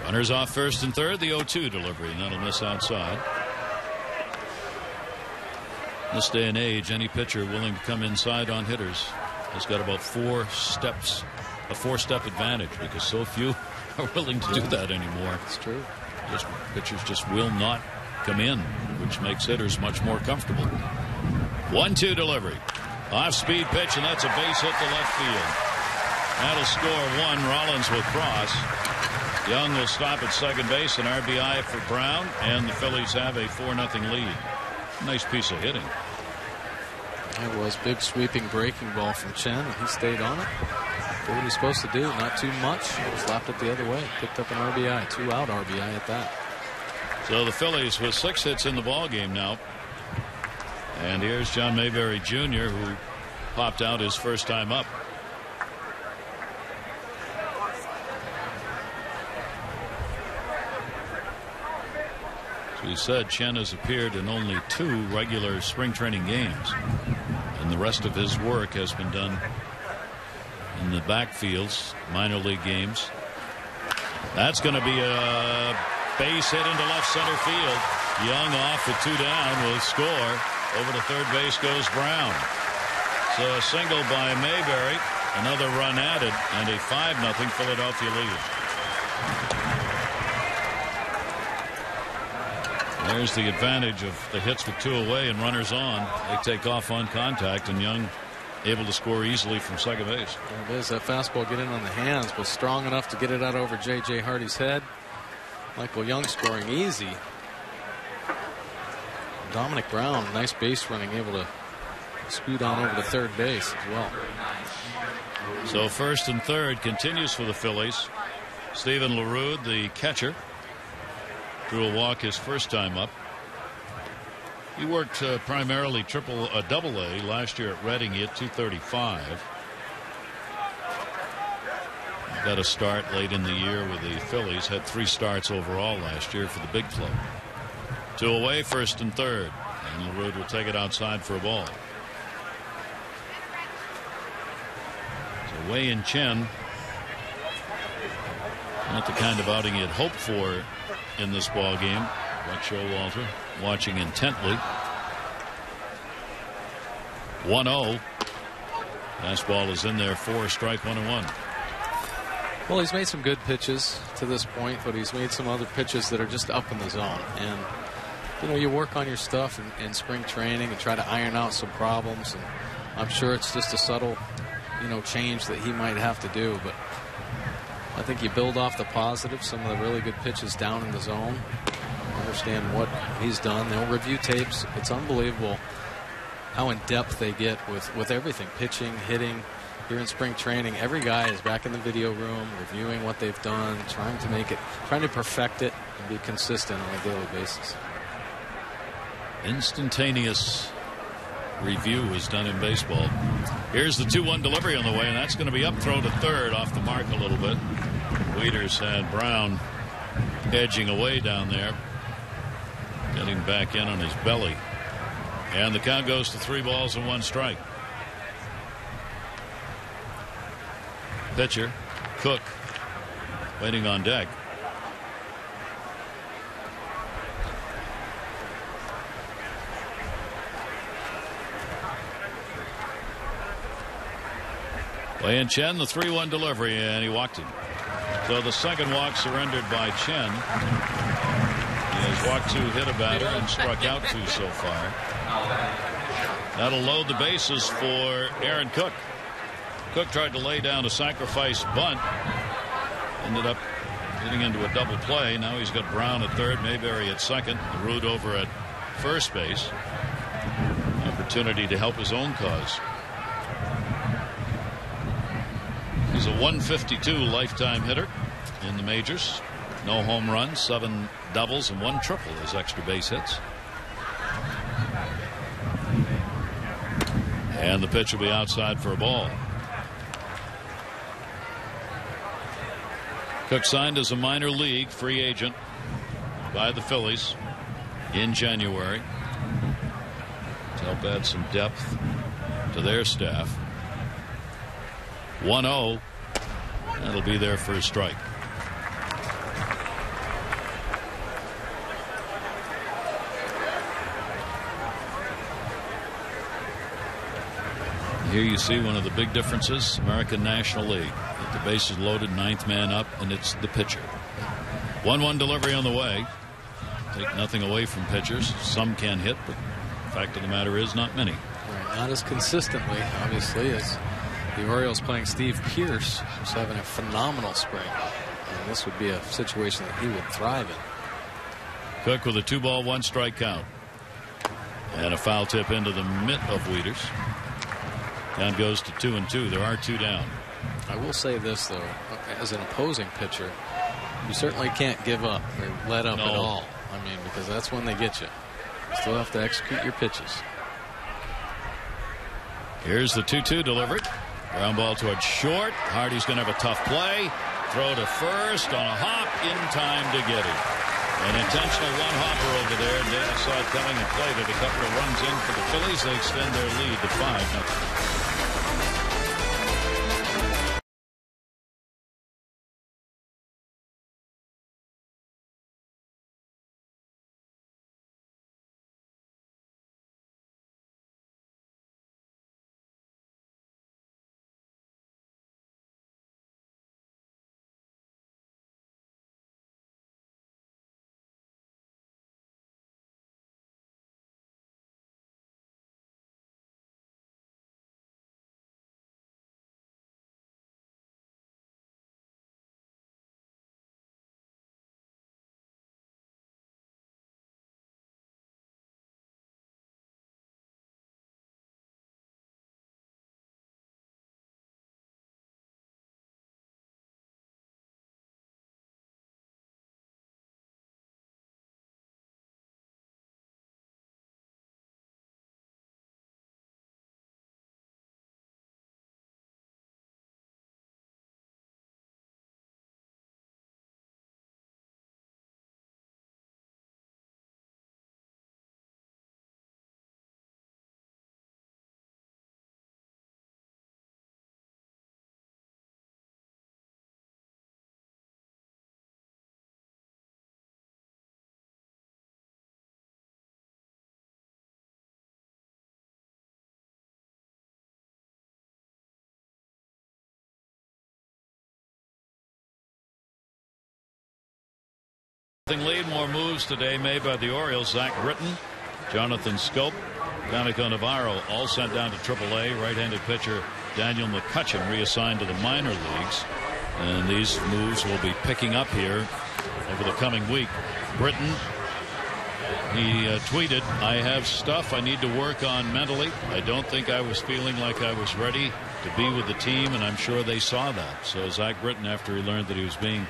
Runners off first and third. The 0-2 delivery, and that'll miss outside. This day and age, any pitcher willing to come inside on hitters has got about 4 steps, a 4-step advantage, because so few are willing to do that anymore. It's true. Pitchers just will not come in, which makes hitters much more comfortable. 1-2 delivery. Off-speed pitch, and that's a base hit to left field. That'll score 1. Rollins will cross. Young will stop at second base, an RBI for Brown, and the Phillies have a 4-0 lead. Nice piece of hitting. It was big sweeping breaking ball from Chen, and he stayed on it. Did what he's supposed to do, not too much. Slapped it the other way, picked up an RBI, 2-out RBI at that. So the Phillies with 6 hits in the ball game now. And here's John Mayberry Jr., who popped out his first time up. As we said, Chen has appeared in only 2 regular spring training games, and the rest of his work has been done in the backfields, minor league games. That's going to be a base hit into left center field. Young off with 2 down will score. Over to third base goes Brown. So a single by Mayberry, another run added, and a 5-0 Philadelphia lead. There's the advantage of the hits with 2 away and runners on. They take off on contact, and Young able to score easily from second base. There it is. That fastball getting on the hands was strong enough to get it out over J.J. Hardy's head. Michael Young scoring easy. Dominic Brown, nice base running, able to scoot on over to third base as well. So first and third continues for the Phillies. Steven LaRue, the catcher, drew a walk his first time up. He worked primarily double-A last year at Reading. He hit .235. Got a start late in the year with the Phillies. Had 3 starts overall last year for the big club. 2 away, first and third. And LaRue will take it outside for a ball. So Wei-Yin Chen, not the kind of outing he had hoped for in this ball game. Buck Showalter watching intently. 1-0. Fastball is in there, 4, strike 1-1. Well, he's made some good pitches to this point, but he's made some other pitches that are just up in the zone. And you know, you work on your stuff in spring training and try to iron out some problems, and I'm sure it's just a subtle, change that he might have to do, but I think you build off the positives, some of the really good pitches down in the zone, understand what he's done. They'll review tapes. It's unbelievable how in depth they get with everything, pitching, hitting. Here in spring training, every guy is back in the video room reviewing what they've done, trying to perfect it and be consistent on a daily basis. Instantaneous review is done in baseball. Here's the 2-1 delivery on the way, and that's going to be up, throw to third, off the mark a little bit. Waiters had Brown edging away down there, getting back in on his belly, and the count goes to 3 balls and 1 strike. Pitcher Cook waiting on deck. Wei-Yin Chen, the 3-1 delivery, and he walked him. So the second walk surrendered by Chen. He has Walked 2, hit a batter, and struck out 2 so far. That'll load the bases for Aaron Cook. Cook tried to lay down a sacrifice bunt. Ended up getting into a double play. Now he's got Brown at third, Mayberry at second, Root over at first base. Opportunity to help his own cause. He's a 152 lifetime hitter in the majors. No home runs, 7 doubles, and 1 triple as extra base hits. And the pitch will be outside for a ball. Cook signed as a minor league free agent by the Phillies in January to help add some depth to their staff. 1-0. That'll be there for a strike. Here you see one of the big differences, American National League. The base is loaded, 9th man up, and it's the pitcher. 1-1 delivery on the way. Take nothing away from pitchers. Some can hit, but the fact of the matter is not many. Right, not as consistently, obviously, as the Orioles playing Steve Pearce, who's having a phenomenal spring. And this would be a situation that he would thrive in. Cook with a 2-ball, 1-strike count. And a foul tip into the mitt of Wieters. Down goes to 2-2. There are 2 down. I will say this, though, as an opposing pitcher, you certainly can't give up or let up at all. I mean, because that's when they get you. You still have to execute your pitches. Here's the 2-2 delivery. Ground ball towards short. Hardy's going to have a tough play. Throw to first on a hop in time to get it. An intentional 1-hopper over there. Davis saw it coming and played it. A couple of runs in for the Phillies. They extend their lead to 5-0. Lead. More moves today made by the Orioles. Zach Britton, Jonathan Scope, Danico Navarro all sent down to AAA. Right-handed pitcher Daniel McCutcheon reassigned to the minor leagues. And these moves will be picking up here over the coming week. Britton, he tweeted, "I have stuff I need to work on mentally. I don't think I was feeling like I was ready to be with the team, and I'm sure they saw that." So Zach Britton, after he learned that he was being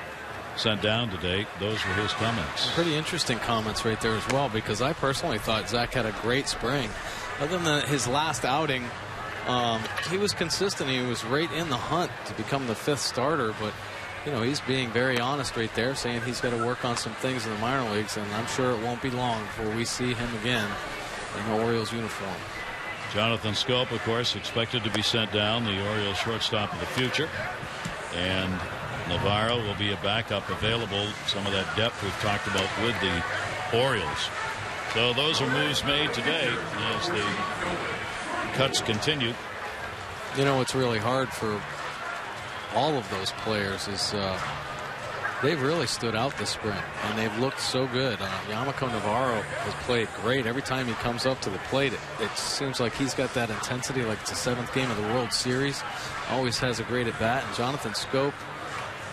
sent down today, those were his comments. Pretty interesting comments right there as well, because I personally thought Zach had a great spring. Other than his last outing, he was consistent. He was right in the hunt to become the 5th starter, but you know, he's being very honest right there, saying he's got to work on some things in the minor leagues, and I'm sure it won't be long before we see him again in the Orioles uniform. Jonathan Scope, of course, expected to be sent down, the Orioles shortstop of the future. And Navarro will be a backup available. Some of that depth we've talked about with the Orioles. So those are moves made today as the cuts continue. You know, it's really hard for all of those players is They've really stood out this spring, and they've looked so good. Yamako Navarro has played great. Every time he comes up to the plate, it seems like he's got that intensity, like it's the 7th game of the World Series. Always has a great at-bat. And Jonathan Scope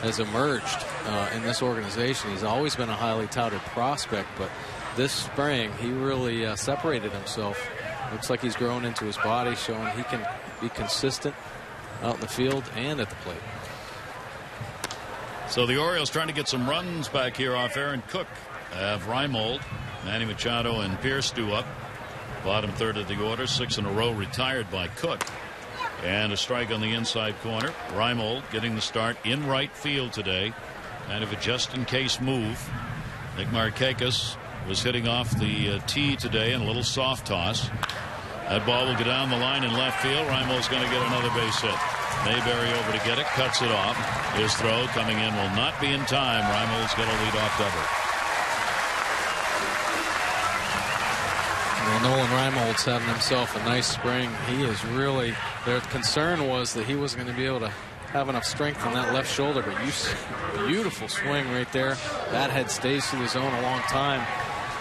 has emerged in this organization. He's always been a highly touted prospect, but this spring he really separated himself. Looks like he's grown into his body, showing he can be consistent out in the field and at the plate. So the Orioles trying to get some runs back here off Aaron Cook. Have Reimold, Manny Machado, and Pierce due up. Bottom third of the order, 6 in a row retired by Cook. And a strike on the inside corner. Reimold getting the start in right field today. Kind of a just-in-case move. Nick Markakis was hitting off the tee today in a little soft toss. That ball will go down the line in left field. Reimold's going to get another base hit. Mayberry over to get it, cuts it off. His throw coming in will not be in time. Reimold's going to lead off double. Well, Nolan Reimold's having himself a nice spring. He is really, their concern was that he wasn't going to be able to have enough strength in that left shoulder, but you see a beautiful swing right there. That head stays through the zone a long time,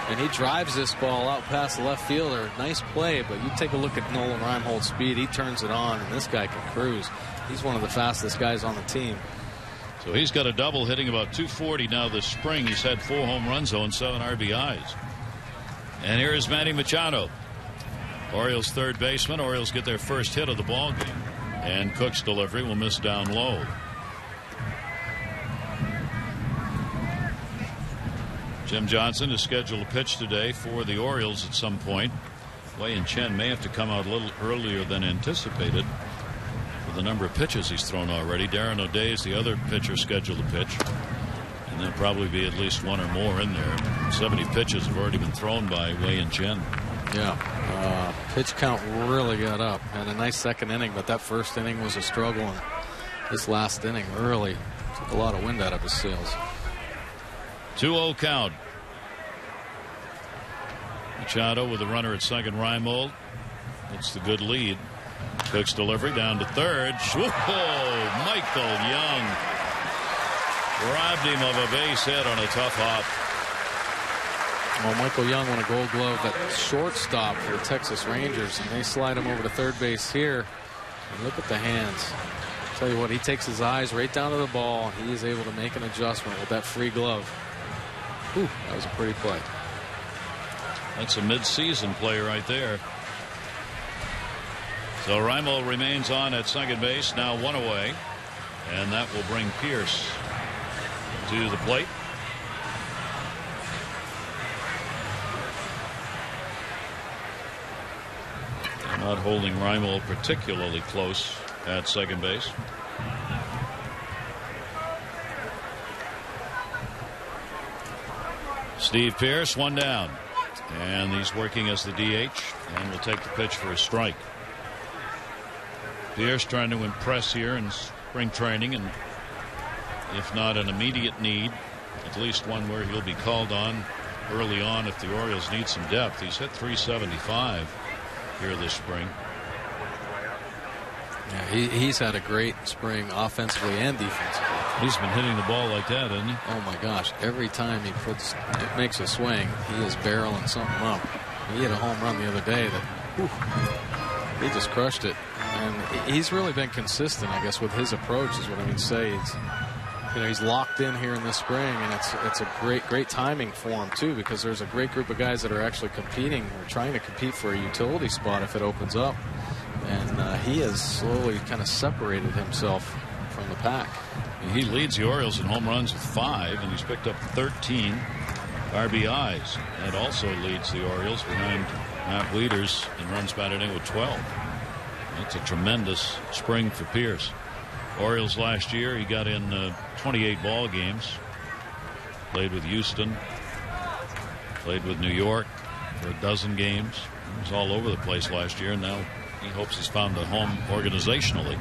and he drives this ball out past the left fielder. Nice play, but you take a look at Nolan Reimold's speed. He turns it on, and this guy can cruise. He's one of the fastest guys on the team. So he's got a double, hitting about 240 now this spring. He's had 4 home runs and 7 RBIs. And here is Manny Machado, Orioles third baseman. Orioles get their first hit of the ball game, and Cook's delivery will miss down low. Jim Johnson is scheduled to pitch today for the Orioles at some point. Wei Chen may have to come out a little earlier than anticipated with the number of pitches he's thrown already. Darren O'Day is the other pitcher scheduled to pitch, and there'll probably be at least 1 or more in there. 70 pitches have already been thrown by Wei Chen. Yeah, pitch count really got up. Had a nice second inning, but that first inning was a struggle, and this last inning really took a lot of wind out of his sails. 2-0 count. Machado with a runner at second. Reimold. That's the good lead. Cook's delivery down to third. Whoa, Michael Young robbed him of a base hit on a tough hop. Well, Michael Young won a Gold Glove at shortstop for the Texas Rangers, and they slide him over to third base here. And look at the hands. I'll tell you what, he takes his eyes right down to the ball, and he is able to make an adjustment with that free glove. Ooh, that was a pretty play. That's a mid-season play right there. So Reimold remains on at second base, now 1 away, and that will bring Pierce to the plate. They're not holding Reimold particularly close at second base. Steve Pierce, 1 down, and he's working as the DH and will take the pitch for a strike. Pierce trying to impress here in spring training, and if not an immediate need, at least one where he'll be called on early on if the Orioles need some depth. He's hit .375 here this spring. Yeah, he's had a great spring offensively and defensively. He's been hitting the ball like that, hasn't he? Oh my gosh, every time he makes a swing, he is barreling something up. He hit a home run the other day that, whew, he just crushed it. And he's really been consistent, I guess, with his approach is what I mean to say. He's locked in here in the spring, and it's a great timing for him too, because there's a great group of guys that are actually competing or trying to compete for a utility spot if it opens up. And he has slowly kind of separated himself from the pack. He leads the Orioles in home runs with 5, and he's picked up 13 RBIs. That also leads the Orioles behind Matt Wieters in runs batted in with 12. That's a tremendous spring for Pierce. Orioles last year, he got in 28 ball games. Played with Houston. Played with New York for a dozen games. He was all over the place last year, and now he hopes he's found a home organizationally.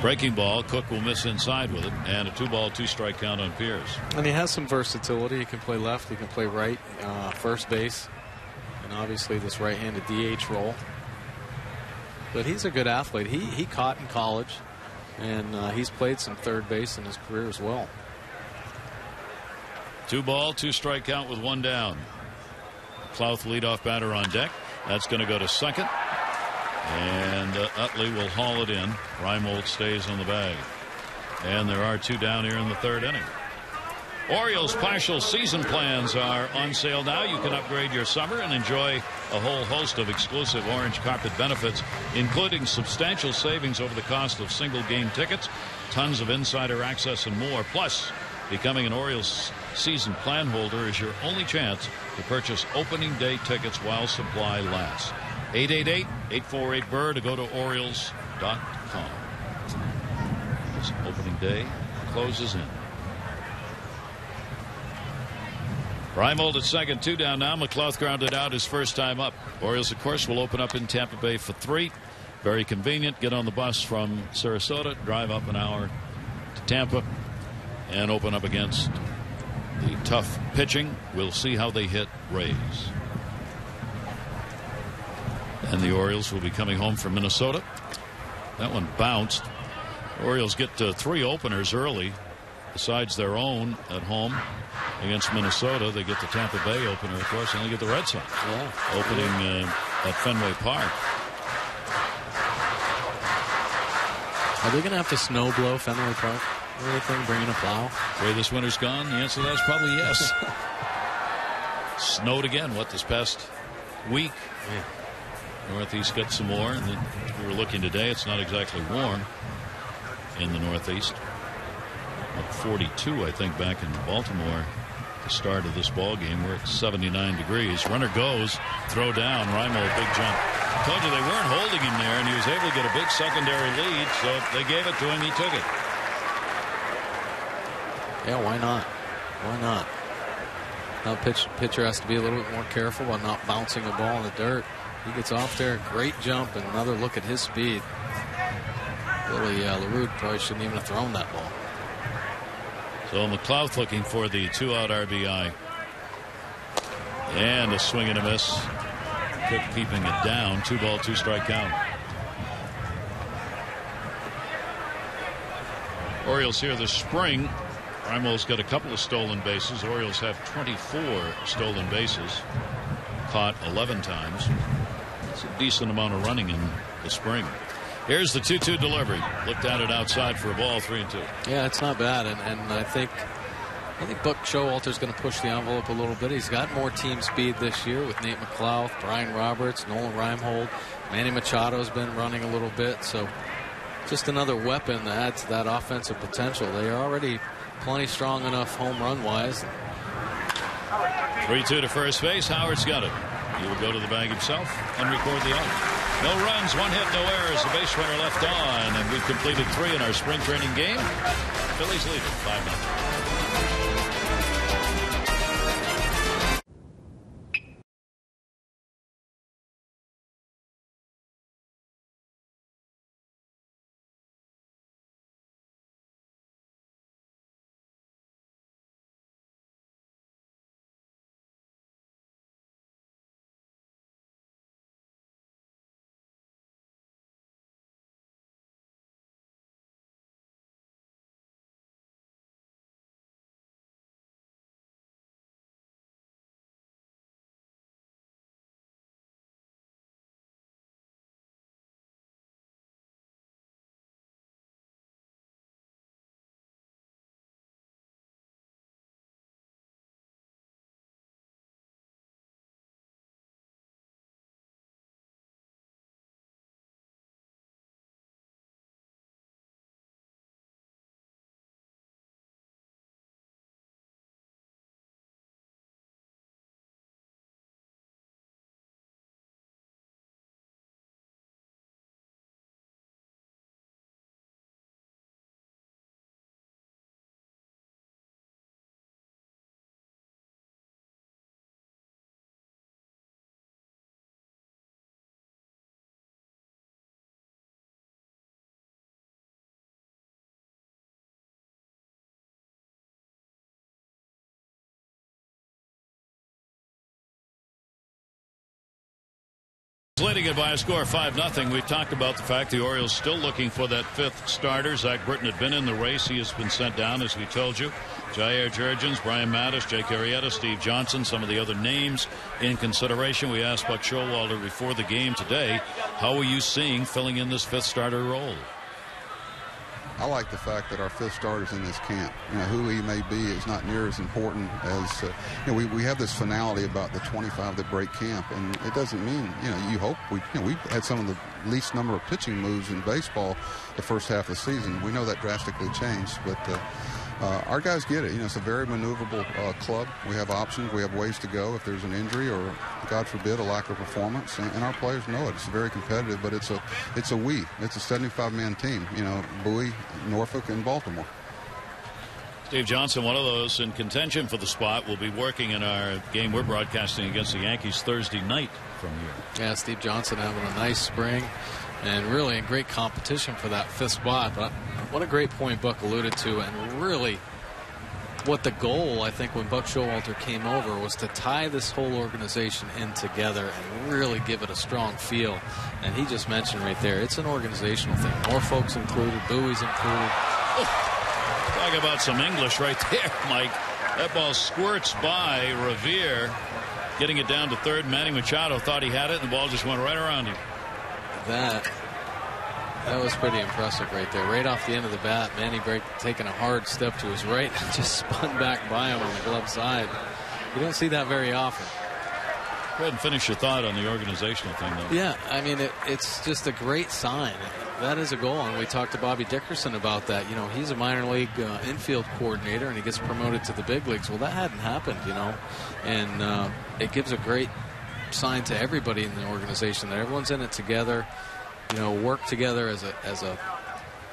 Breaking ball, Cook will miss inside with it, and a 2-ball, 2-strike count on Pierce. And he has some versatility. He can play left, he can play right, first base, and obviously this right-handed DH role. But he's a good athlete. He caught in college, and he's played some third base in his career as well. 2 ball, 2 strike count with 1 down. Clouth leadoff batter on deck. That's going to go to second. And Utley will haul it in. Reimold stays on the bag. And there are 2 down here in the 3rd inning. Orioles partial season plans are on sale now. You can upgrade your summer and enjoy a whole host of exclusive orange carpet benefits, including substantial savings over the cost of single game tickets, tons of insider access, and more. Plus, becoming an Orioles season plan holder is your only chance to purchase opening day tickets while supply lasts. 888-848-BIRD to go to Orioles.com. This opening day closes in. Reimold at second, 2 down now. McLouth grounded out his first time up. Orioles, of course, will open up in Tampa Bay for 3. Very convenient. Get on the bus from Sarasota, drive up an hour to Tampa, and open up against the tough pitching. We'll see how they hit Rays. And the Orioles will be coming home from Minnesota. That one bounced. Orioles get 3 openers early, besides their own at home against Minnesota. They get the Tampa Bay opener, of course, and they get the Red Sox opening at Fenway Park. Are they going to have to snow blow Fenway Park or anything, bring in a plow? The way this winter's gone, the answer to that is probably yes. Snowed again, this past week? Yeah. Northeast got some more, and then we were looking today. It's not exactly warm in the Northeast. 42, I think, back in Baltimore. The start of this ball game, we're at 79 degrees. Runner goes, throw down. Reimold, big jump. Told you they weren't holding him there, and he was able to get a big secondary lead, so they gave it to him. He took it. Yeah, why not? Why not? Now pitcher has to be a little bit more careful about not bouncing the ball in the dirt. He gets off there, great jump, and another look at his speed. Really, LaRue probably shouldn't even have thrown that ball. So McLouth looking for the 2-out RBI. And a swing and a miss. Cook keeping it down. 2 ball, 2 strike count. Orioles here this spring. Reimold's got a couple of stolen bases. Orioles have 24 stolen bases. Caught 11 times. It's a decent amount of running in the spring. Here's the 2-2 delivery. Looked at it outside for a ball, 3-2. Yeah, it's not bad, and I think Buck Showalter's going to push the envelope a little bit. He's got more team speed this year with Nate McLouth, Brian Roberts, Nolan Reimold. Manny Machado's been running a little bit, so just another weapon to add to that offensive potential. They are already plenty strong enough home run wise. 3-2 to first base. Howard's got it. He will go to the bag himself and record the out. No runs, 1 hit, no errors. A base runner left on, and we've completed 3 in our spring training game. Phillies lead it 5-0. Leading it by a score of 5-0. We've talked about the fact the Orioles still looking for that 5th starter. Zach Britton had been in the race. He has been sent down, as we told you. Jair Jurgens, Brian Mattis, Jake Arrieta, Steve Johnson, some of the other names in consideration. We asked Buck Showalter before the game today, how are you seeing filling in this fifth starter role? I like the fact that our fifth starter's in this camp. You know, who he may be is not near as important as, you know, we have this finality about the 25 that break camp, and it doesn't mean, you know, you hope we had some of the least number of pitching moves in baseball the first half of the season. We know that drastically changed, but our guys get it. You know, it's a very maneuverable club. We have options. We have ways to go if there's an injury or, God forbid, a lack of performance. And our players know it. It's very competitive, but it's a 75-man team. You know, Bowie, Norfolk, and Baltimore. Steve Johnson, one of those in contention for the spot, will be working in our game we're broadcasting against the Yankees Thursday night from here. Yeah, Steve Johnson having a nice spring and really in great competition for that fifth spot. But what a great point Buck alluded to, and really what the goal, I think, when Buck Showalter came over was to tie this whole organization in together and really give it a strong feel. And he just mentioned right there, it's an organizational thing. Norfolk's included, Bowie's included. Talk about some English right there, Mike. That ball squirts by Revere, getting it down to third. Manny Machado thought he had it, and the ball just went right around him. That was pretty impressive right there. Right off the end of the bat, Manny taking a hard step to his right and just spun back by him on the glove side. You don't see that very often. Go ahead and finish your thought on the organizational thing, though. Yeah, I mean, it's just a great sign. That is a goal, and we talked to Bobby Dickerson about that. You know, he's a minor league infield coordinator, and he gets promoted to the big leagues. Well, that hadn't happened, you know, and it gives a great sign to everybody in the organization that everyone's in it together. You know, work together as a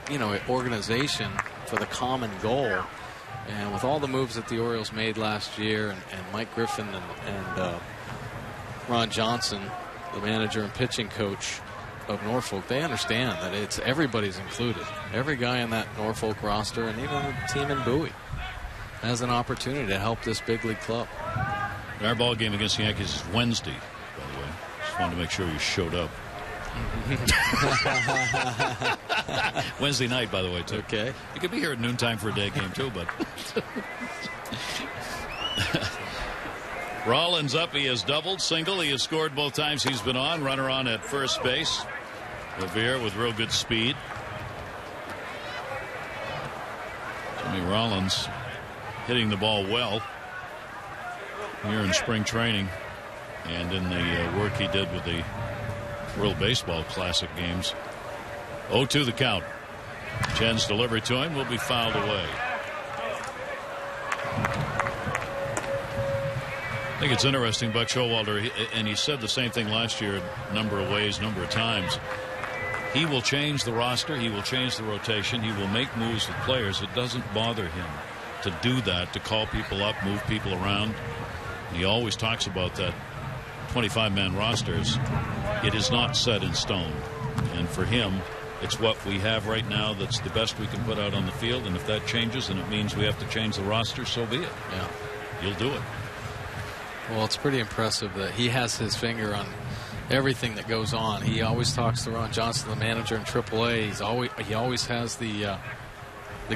you know, organization for the common goal. And with all the moves that the Orioles made last year, and Mike Griffin and Ron Johnson, the manager and pitching coach of Norfolk, they understand that it's everybody's included. Every guy on that Norfolk roster, and even the team in Bowie, has an opportunity to help this big league club. And our ball game against the Yankees is Wednesday, by the way. Just wanted to make sure you showed up. Wednesday night, by the way, too. Okay. You could be here at noontime for a day game, too, but... Rollins up. He has doubled, single. He has scored both times he's been on. Runner on at first base. Revere with real good speed. Jimmy Rollins hitting the ball well here in spring training and in the work he did with the World Baseball Classic games. 0-2 the count. Chen's delivery to him will be fouled away. I think it's interesting, Buck Showalter, and he said the same thing last year a number of ways, number of times. He will change the roster. He will change the rotation. He will make moves with players. It doesn't bother him to do that, to call people up, move people around. And he always talks about that 25-man rosters. It is not set in stone. And for him, it's what we have right now that's the best we can put out on the field. And if that changes and it means we have to change the roster, so be it. Yeah. You'll do it. Well, it's pretty impressive that he has his finger on everything that goes on. He always talks to Ron Johnson, the manager in AAA. He always has the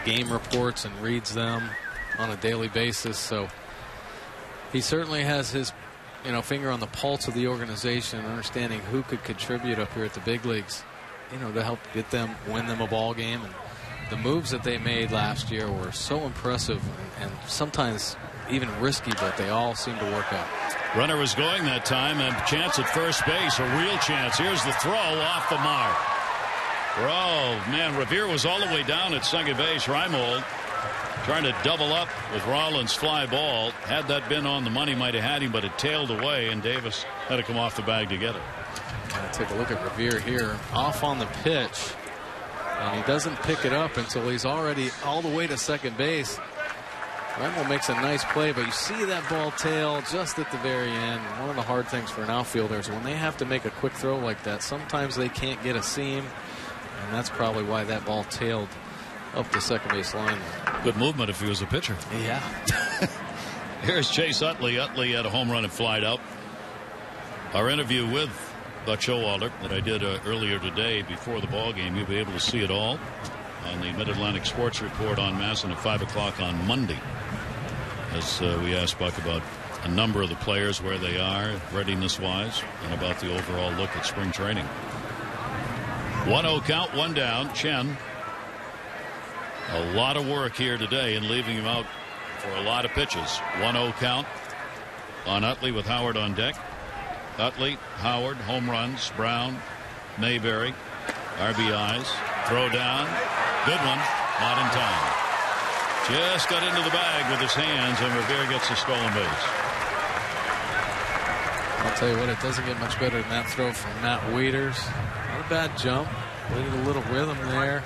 game reports and reads them on a daily basis. So he certainly has his finger on the pulse of the organization, understanding who could contribute up here at the big leagues, to help get them, win them a ball game. And the moves that they made last year were so impressive and sometimes even risky, but they all seem to work out. Runner was going that time, and chance at first base, a real chance. Here's the throw off the mark. Oh, man, Revere was all the way down at second base. Reimold trying to double up with Rollins' fly ball. Had that been on the money, might have had him, but it tailed away, and Davis had to come off the bag to get it. Take a look at Revere here, off on the pitch, and he doesn't pick it up until he's already all the way to second base. Reimold makes a nice play, but you see that ball tail just at the very end. One of the hard things for an outfielder is when they have to make a quick throw like that, sometimes they can't get a seam, and that's probably why that ball tailed up the second base line. Good movement if he was a pitcher. Yeah. Here's Chase Utley. Utley had a home run and flied out. Our interview with Buck Showalter that I did earlier today before the ball game, you'll be able to see it all on the Mid-Atlantic Sports Report on Masson at 5 o'clock on Monday, as we asked Buck about a number of the players, where they are readiness-wise, and about the overall look at spring training. 1-0 count, one down. Chen, a lot of work here today and leaving him out for a lot of pitches. 1-0 count on Utley with Howard on deck. Utley, Howard, home runs. Brown, Mayberry, RBIs. Throw down. Good one. Not in time. Just got into the bag with his hands, and Revere gets a stolen base. I'll tell you what, it doesn't get much better than that throw from Matt Wieters. Not a bad jump. Waited a little rhythm there.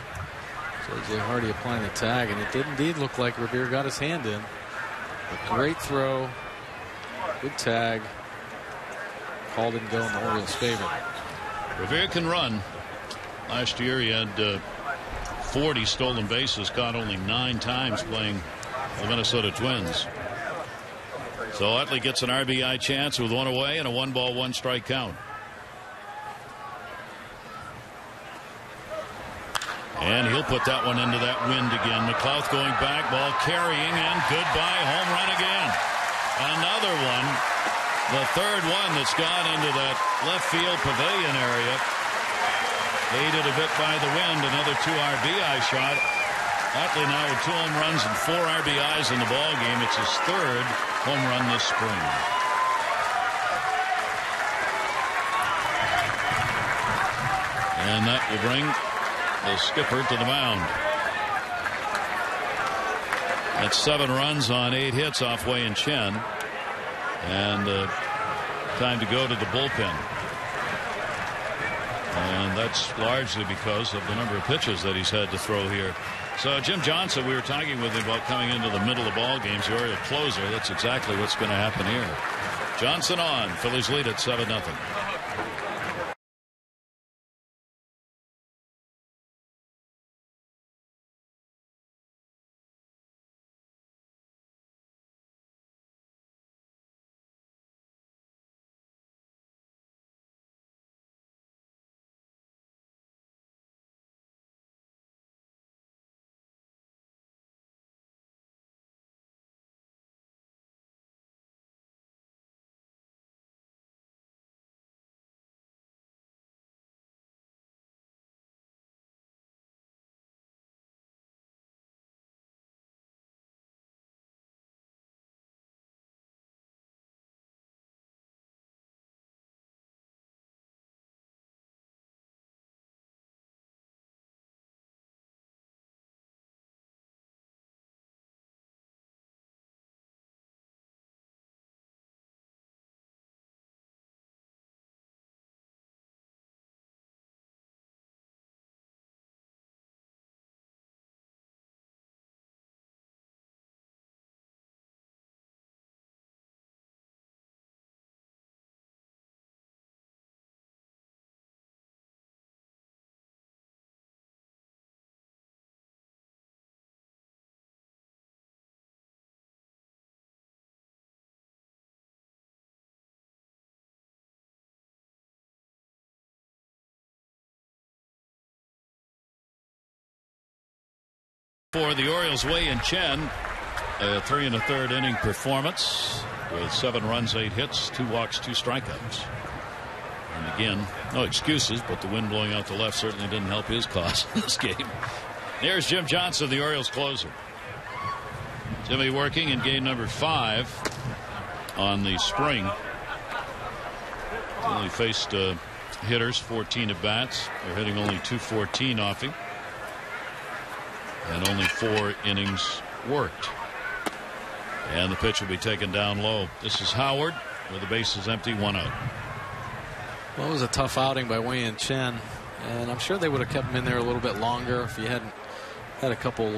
J.J. Hardy applying the tag, and it did indeed look like Revere got his hand in. A great throw. Good tag. Call didn't go in the Orioles' favor. Revere can run. Last year he had 40 stolen bases, caught only 9 times playing the Minnesota Twins. So Utley gets an RBI chance with 1 away and a 1-ball, 1-strike count. And he'll put that one into that wind again. McLeod going back, ball carrying, and goodbye, home run again. Another one, the third one that's gone into that left field pavilion area. Aided a bit by the wind, another 2 RBI shot. Utley now with 2 home runs and 4 RBIs in the ball game. It's his 3rd home run this spring. And that will bring the skipper to the mound. That's 7 runs on 8 hits off Wei Chen. And time to go to the bullpen. And that's largely because of the number of pitches that he's had to throw here. So Jim Johnson, we were talking with him about coming into the middle of ball games. The Oriole closer. That's exactly what's going to happen here. Johnson on. Phillies lead at 7-0. For the Orioles, Wei Chen, a 3 1/3 inning performance with 7 runs, 8 hits, 2 walks, 2 strikeouts. And again, no excuses, but the wind blowing out the left certainly didn't help his cause in this game. There's Jim Johnson, the Orioles closer. Jimmy working in game number 5 on the spring. Only faced hitters, 14 at bats. They're hitting only .214 off him. And only 4 innings worked. And the pitch will be taken down low. This is Howard with the bases empty, 1 out. Well, it was a tough outing by Wei Chen, and I'm sure they would have kept him in there a little bit longer if he hadn't had a couple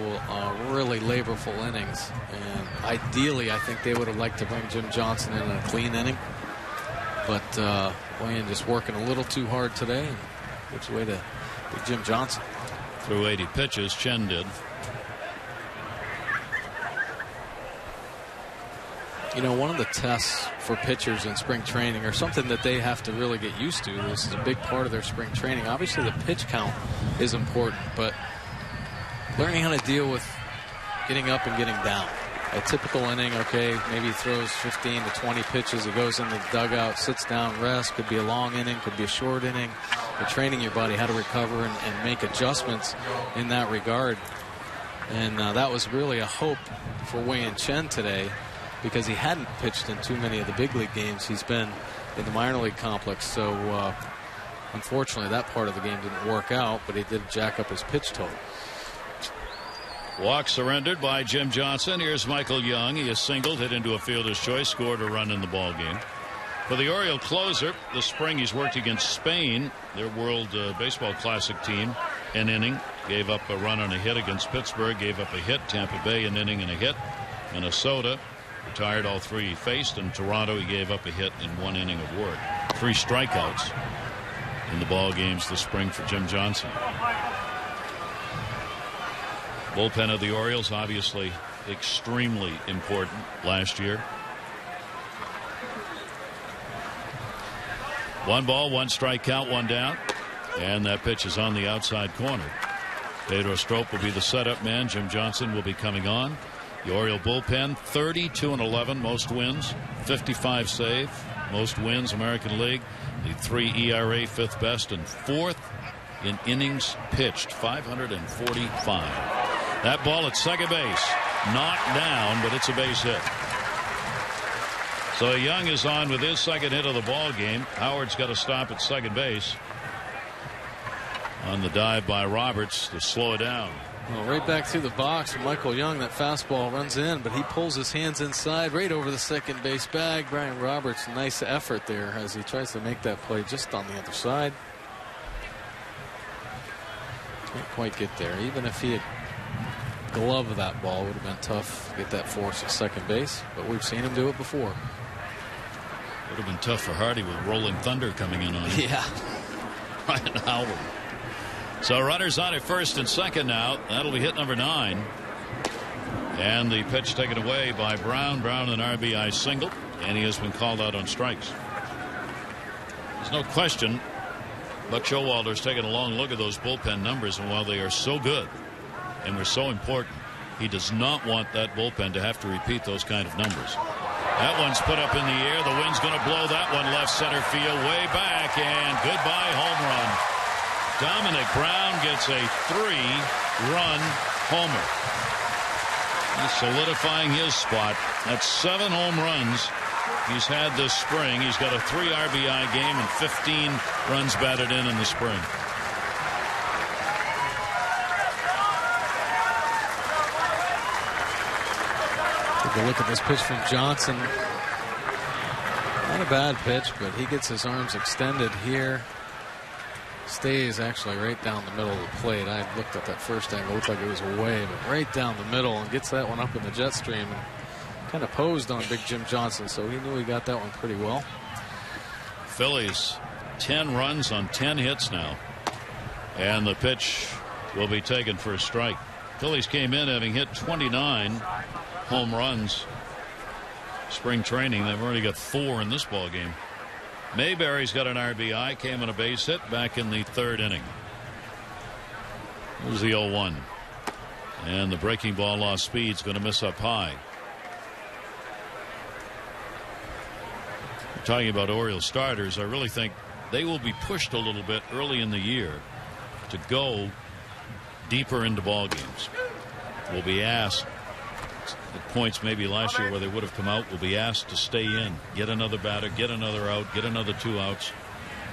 really laborful innings. And ideally, I think they would have liked to bring Jim Johnson in a clean inning. But Wei just working a little too hard today. And gives way to Big Jim Johnson. Through 80 pitches, Chen did. You know, one of the tests for pitchers in spring training, or something that they have to really get used to, this is a big part of their spring training. Obviously, the pitch count is important, but learning how to deal with getting up and getting down. A typical inning, okay, maybe he throws 15 to 20 pitches. He goes into the dugout, sits down, rests. Could be a long inning, could be a short inning. You're training your body how to recover and make adjustments in that regard. And that was really a hope for Wei-Yin Chen today, because he hadn't pitched in too many of the big league games. He's been in the minor league complex. So unfortunately, that part of the game didn't work out, but he did jack up his pitch total. Walk surrendered by Jim Johnson. Here's Michael Young. He is singled, hit into a fielder's choice, scored a run in the ball game. For the Oriole closer, this spring he's worked against Spain, their World Baseball Classic team, an inning. Gave up a run and a hit against Pittsburgh. Gave up a hit. Tampa Bay, an inning and a hit. Minnesota, retired all three he faced. In Toronto, he gave up a hit in 1 inning of work. 3 strikeouts in the ball games this spring for Jim Johnson. Bullpen of the Orioles, obviously extremely important last year. 1 ball, 1 strike count, 1 down. And that pitch is on the outside corner. Pedro Strop will be the setup man. Jim Johnson will be coming on. The Oriole bullpen, 32-11, most wins, 55 save, most wins American League. The 3 ERA, 5th best, and 4th in innings pitched, 545. That ball at second base, knocked down, but it's a base hit. So Young is on with his second hit of the ball game. Howard's got to stop at second base on the dive by Roberts to slow it down. Well, right back through the box, Michael Young. That fastball runs in, but he pulls his hands inside right over the second base bag. Brian Roberts, nice effort there as he tries to make that play just on the other side. Can't quite get there. Even if he had gloved that ball, it would have been tough to get that force at second base, but we've seen him do it before. Would have been tough for Hardy with rolling thunder coming in on him. Yeah. Ryan Howard. So runners on at first and second now. That'll be hit number 9. And the pitch taken away by Brown. Brown, an RBI single, and he has been called out on strikes. There's no question Buck Showalter's taken a long look at those bullpen numbers, and while they are so good and were so important, he does not want that bullpen to have to repeat those kind of numbers. That one's put up in the air. The wind's going to blow that one left center field way back, and goodbye home run. Dominic Brown gets a 3-run homer. He's solidifying his spot. That's 7 home runs he's had this spring. He's got a 3 RBI game and 15 runs batted in the spring. Take a look at this pitch from Johnson. Not a bad pitch, but he gets his arms extended here. Stays actually right down the middle of the plate. I looked at that first angle. Looked like it was away, but right down the middle, and gets that one up in the jet stream. And kind of posed on Big Jim Johnson, so he knew he got that one pretty well. Phillies 10 runs on 10 hits now, and the pitch will be taken for a strike. Phillies came in having hit 29 home runs spring training. They've already got 4 in this ball game. Mayberry's got an RBI, came on a base hit back in the 3rd inning. Here's the 0-1, and the breaking ball lost speed's going to miss up high. We're talking about Orioles starters. I really think they will be pushed a little bit early in the year to go deeper into ball games. Will be asked at points maybe last year where they would have come out, will be asked to stay in, get another batter, get another out, get another 2 outs,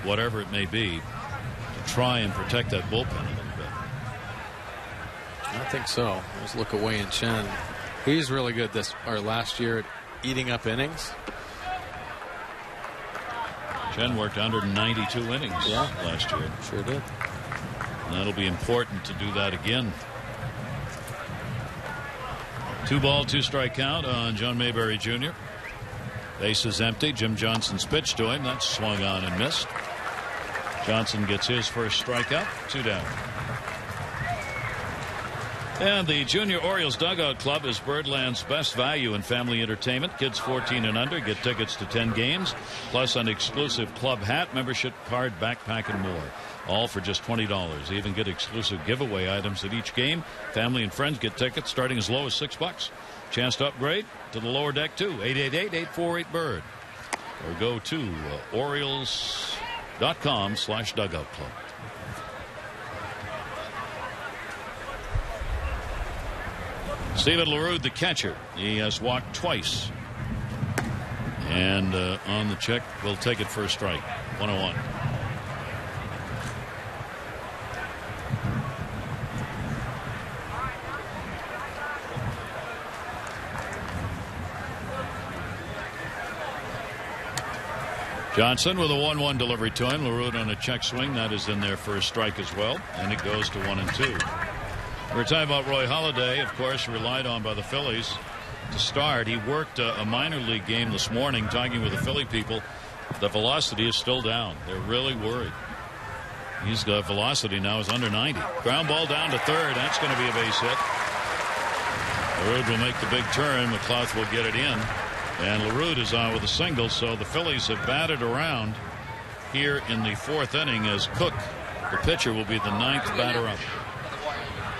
whatever it may be, to try and protect that bullpen a little bit. I think so. Let's look at Wei-Yin Chen. He's really good last year at eating up innings. Chen worked 192 innings last year. Sure did. And that'll be important to do that again. 2-ball, 2-strike count on John Mayberry Jr. Base is empty. Jim Johnson's pitch to him. That's swung on and missed. Johnson gets his first strikeout. 2 down. And the Junior Orioles Dugout Club is Birdland's best value in family entertainment. Kids 14 and under get tickets to 10 games, plus an exclusive club hat, membership card, backpack, and more. all for just $20. Even get exclusive giveaway items at each game. Family and friends get tickets starting as low as $6. Chance to upgrade to the lower deck too. 888-848-BIRD. Or go to Orioles.com/dugout club. Steven LaRue, the catcher. He has walked twice. And on the check, we'll take it for a strike. 101. Johnson with a 1-1 delivery to him. LaRue on a check swing. That is in there for a strike as well. And it goes to 1-2. We're talking about Roy Halladay, of course, relied on by the Phillies to start. He worked a minor league game this morning, talking with the Philly people. The velocity is still down. They're really worried. His velocity now is under 90. Ground ball down to third. That's going to be a base hit. LaRue will make the big turn. McLouth will get it in. And LaRue is on with a single. So the Phillies have batted around here in the fourth inning as Cook, the pitcher, will be the ninth batter up.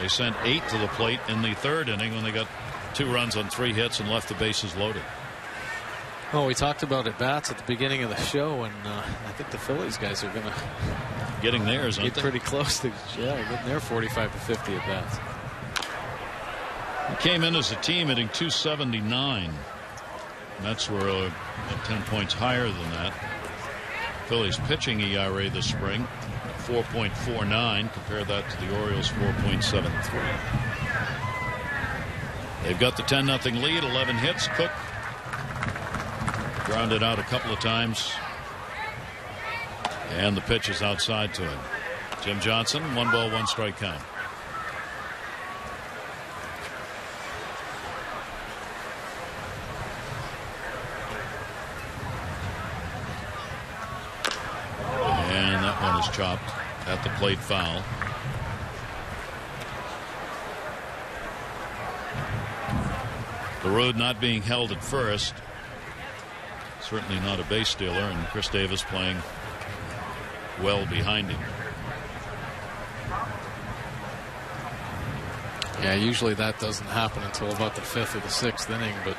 They sent 8 to the plate in the third inning when they got 2 runs on 3 hits and left the bases loaded. Oh, we talked about at bats at the beginning of the show, and I think the Phillies guys are going to getting theirs, aren't they? Pretty close to getting their 45 to 50 at bats. He came in as a team hitting .279. Mets were 10 points higher than that. Phillies pitching ERA this spring 4.49. Compare that to the Orioles 4.73. They've got the 10-0 lead. 11 hits. Cook grounded out a couple of times, and the pitch is outside to him. Jim Johnson, 1 ball, 1 strike count. And that one is chopped at the plate, foul. LaRue not being held at first. Certainly not a base stealer, and Chris Davis playing well behind him. Yeah, usually that doesn't happen until about the 5th or the 6th inning, but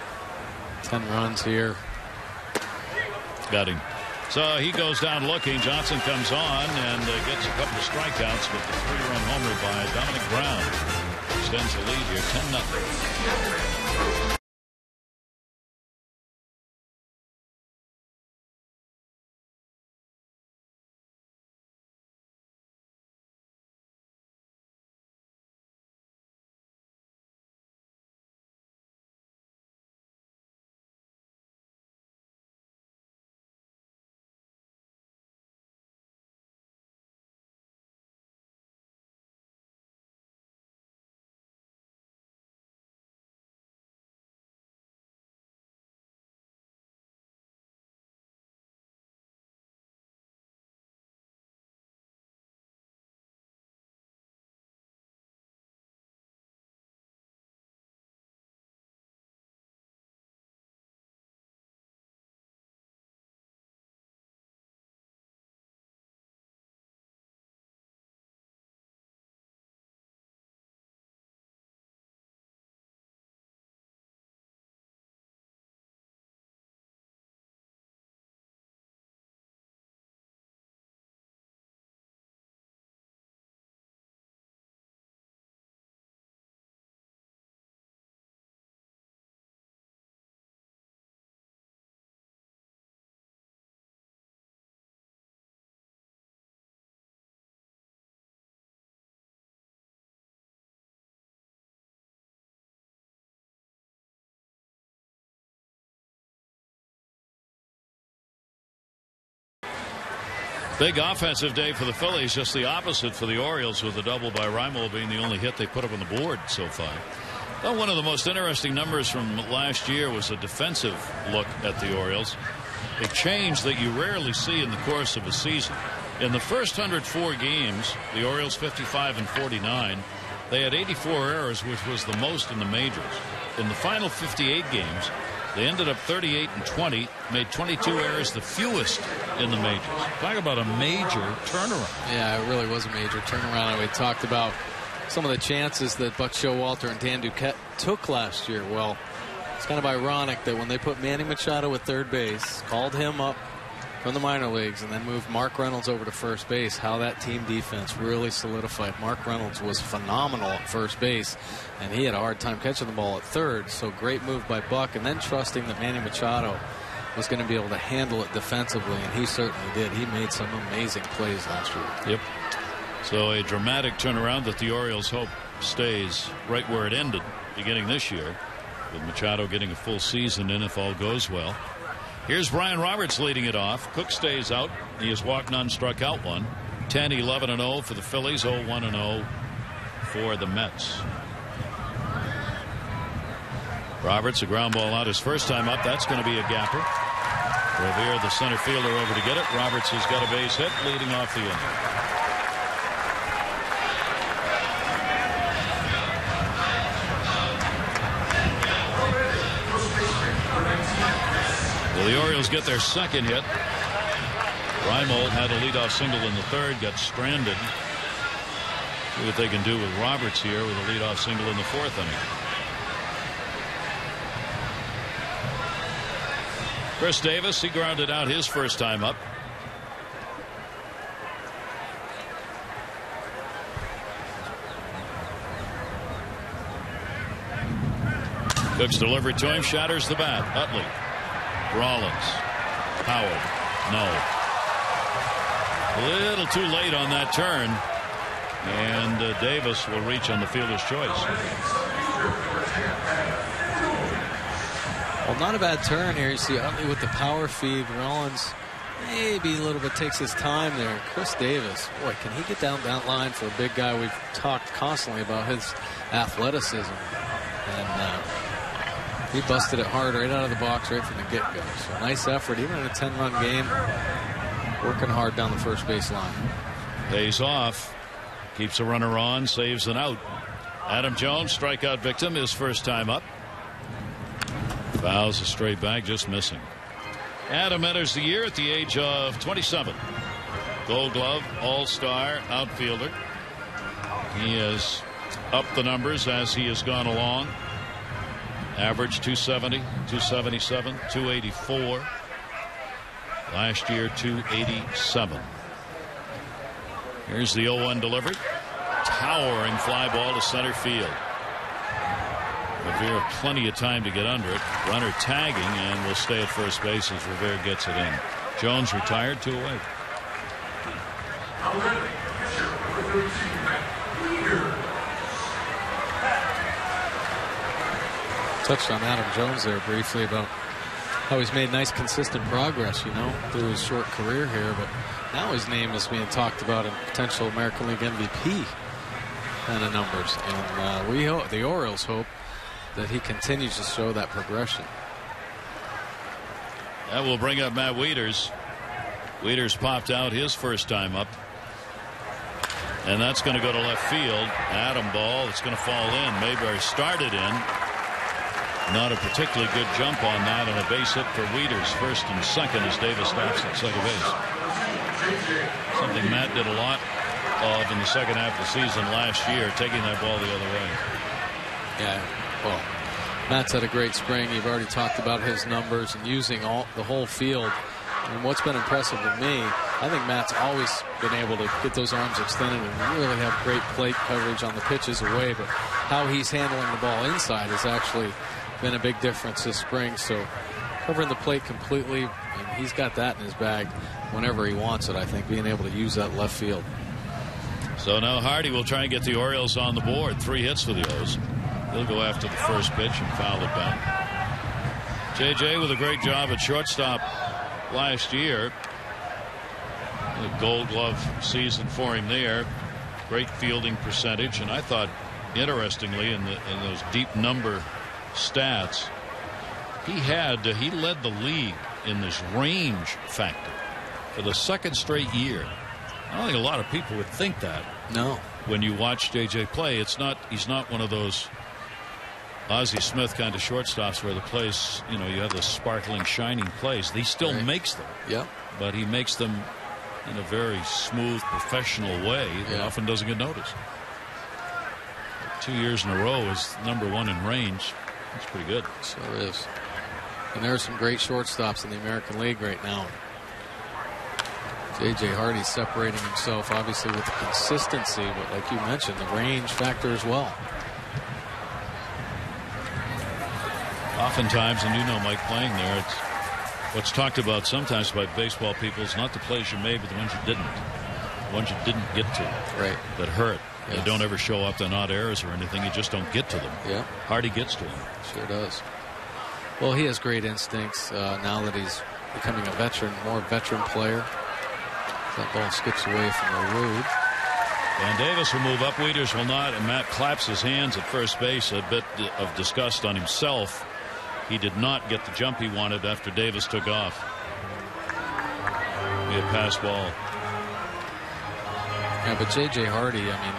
10 runs here. Got him. So he goes down looking. Johnson comes on and gets a couple of strikeouts with the 3-run homer by Dominic Brown. Extends the lead here, 10-0. Big offensive day for the Phillies, just the opposite for the Orioles, with a double by Reimold being the only hit they put up on the board so far. Well, one of the most interesting numbers from last year was a defensive look at the Orioles, a change that you rarely see in the course of a season. In the first 104 games, the Orioles 55-49, they had 84 errors, which was the most in the majors. In the final 58 games, They ended up 38-20, made 22 errors, the fewest in the majors. Talk about a major turnaround. Yeah, it really was a major turnaround. We talked about some of the chances that Buck Showalter and Dan Duquette took last year. Well, it's kind of ironic that when they put Manny Machado at third base, called him up from the minor leagues, and then moved Mark Reynolds over to first base, how that team defense really solidified. Mark Reynolds was phenomenal at first base, and he had a hard time catching the ball at third. So great move by Buck, and then trusting that Manny Machado was going to be able to handle it defensively, and he certainly did. He made some amazing plays last year. Yep. So a dramatic turnaround that the Orioles hope stays right where it ended beginning this year, with Machado getting a full season in if all goes well. Here's Brian Roberts leading it off. Cook stays out. He has walked none, struck out one. 10-11-0 for the Phillies, 0-1-0 for the Mets. Roberts, a ground ball out his first time up. That's going to be a gapper. Revere, the center fielder, over to get it. Roberts has got a base hit, leading off the inning. Well, the Orioles get their second hit. Reimold had a leadoff single in the third, got stranded. See what they can do with Roberts here with a leadoff single in the fourth inning. Chris Davis, he grounded out his first time up. Cook's delivery to him, shatters the bat. Utley. Rollins. Howard. No. A little too late on that turn. And Davis will reach on the fielder's choice. Well, not a bad turn here. You see Utley with the power feed. Rollins maybe a little bit takes his time there. Chris Davis, boy, can he get down that line for a big guy? We've talked constantly about his athleticism. And he busted it hard right out of the box right from the get-go. So nice effort, even in a 10-run game. Working hard down the first base line. Pays off. Keeps a runner on, saves an out. Adam Jones, strikeout victim, his first time up. Fouls a straight back, just missing. Adam enters the year at the age of 27. Gold Glove, All-Star, outfielder. He has upped the numbers as he has gone along. Average 270, 277, 284. Last year, 287. Here's the 0-1 delivery. Towering fly ball to center field. Revere plenty of time to get under it. Runner tagging and will stay at first base as Revere gets it in. Jones retired, 2 away. Touched on Adam Jones there briefly about how he's made nice consistent progress, you know, through his short career here, but now his name is being talked about in potential American League MVP kind of numbers, and we hope, the Orioles hope, that he continues to show that progression. That will bring up Matt Wieters. Wieters popped out his first time up, and that's going to go to left field. Adam ball, it's going to fall in. Mayberry started in. Not a particularly good jump on that, and a base hit for Wieters. First and second as Davis stops at second base. Something Matt did a lot of in the second half of the season last year, taking that ball the other way. Yeah, well, Matt's had a great spring. You've already talked about his numbers and using the whole field. And what's been impressive to me, I think Matt's always been able to get those arms extended and really have great plate coverage on the pitches away. But how he's handling the ball inside has actually been a big difference this spring. So covering the plate completely, and he's got that in his bag whenever he wants it, I think, being able to use that left field. So now Hardy will try and get the Orioles on the board. 3 hits for the O's. He'll go after the first pitch and foul it back. JJ with a great job at shortstop last year. A Gold Glove season for him there. Great fielding percentage, and I thought, interestingly, in those deep number stats, he led the league in this range factor for the second straight year. I don't think a lot of people would think that. No. When you watch JJ play, he's not one of those Ozzie Smith kind of shortstops where the place, you have the sparkling, shining plays. He still makes them. Yep. But he makes them in a very smooth, professional way that often doesn't get noticed. 2 years in a row is #1 in range. That's pretty good. Sure is. And there are some great shortstops in the American League right now. J.J. Hardy separating himself obviously with the consistency, but like you mentioned, the range factor as well. Oftentimes, and Mike, playing there, it's what's talked about sometimes by baseball people is not the plays you made, but the ones you didn't. The ones you didn't get to. Right. That hurt. Yes. They don't ever show up. They're not errors or anything. You just don't get to them. Yeah. Hardy gets to them. Sure does. Well, he has great instincts now that he's becoming a veteran, more veteran player. That ball skips away from the road. And Davis will move up. Wieters will not. And Matt claps his hands at first base, a bit of disgust on himself. He did not get the jump he wanted after Davis took off. Be a pass ball. Yeah, but J.J. Hardy, I mean,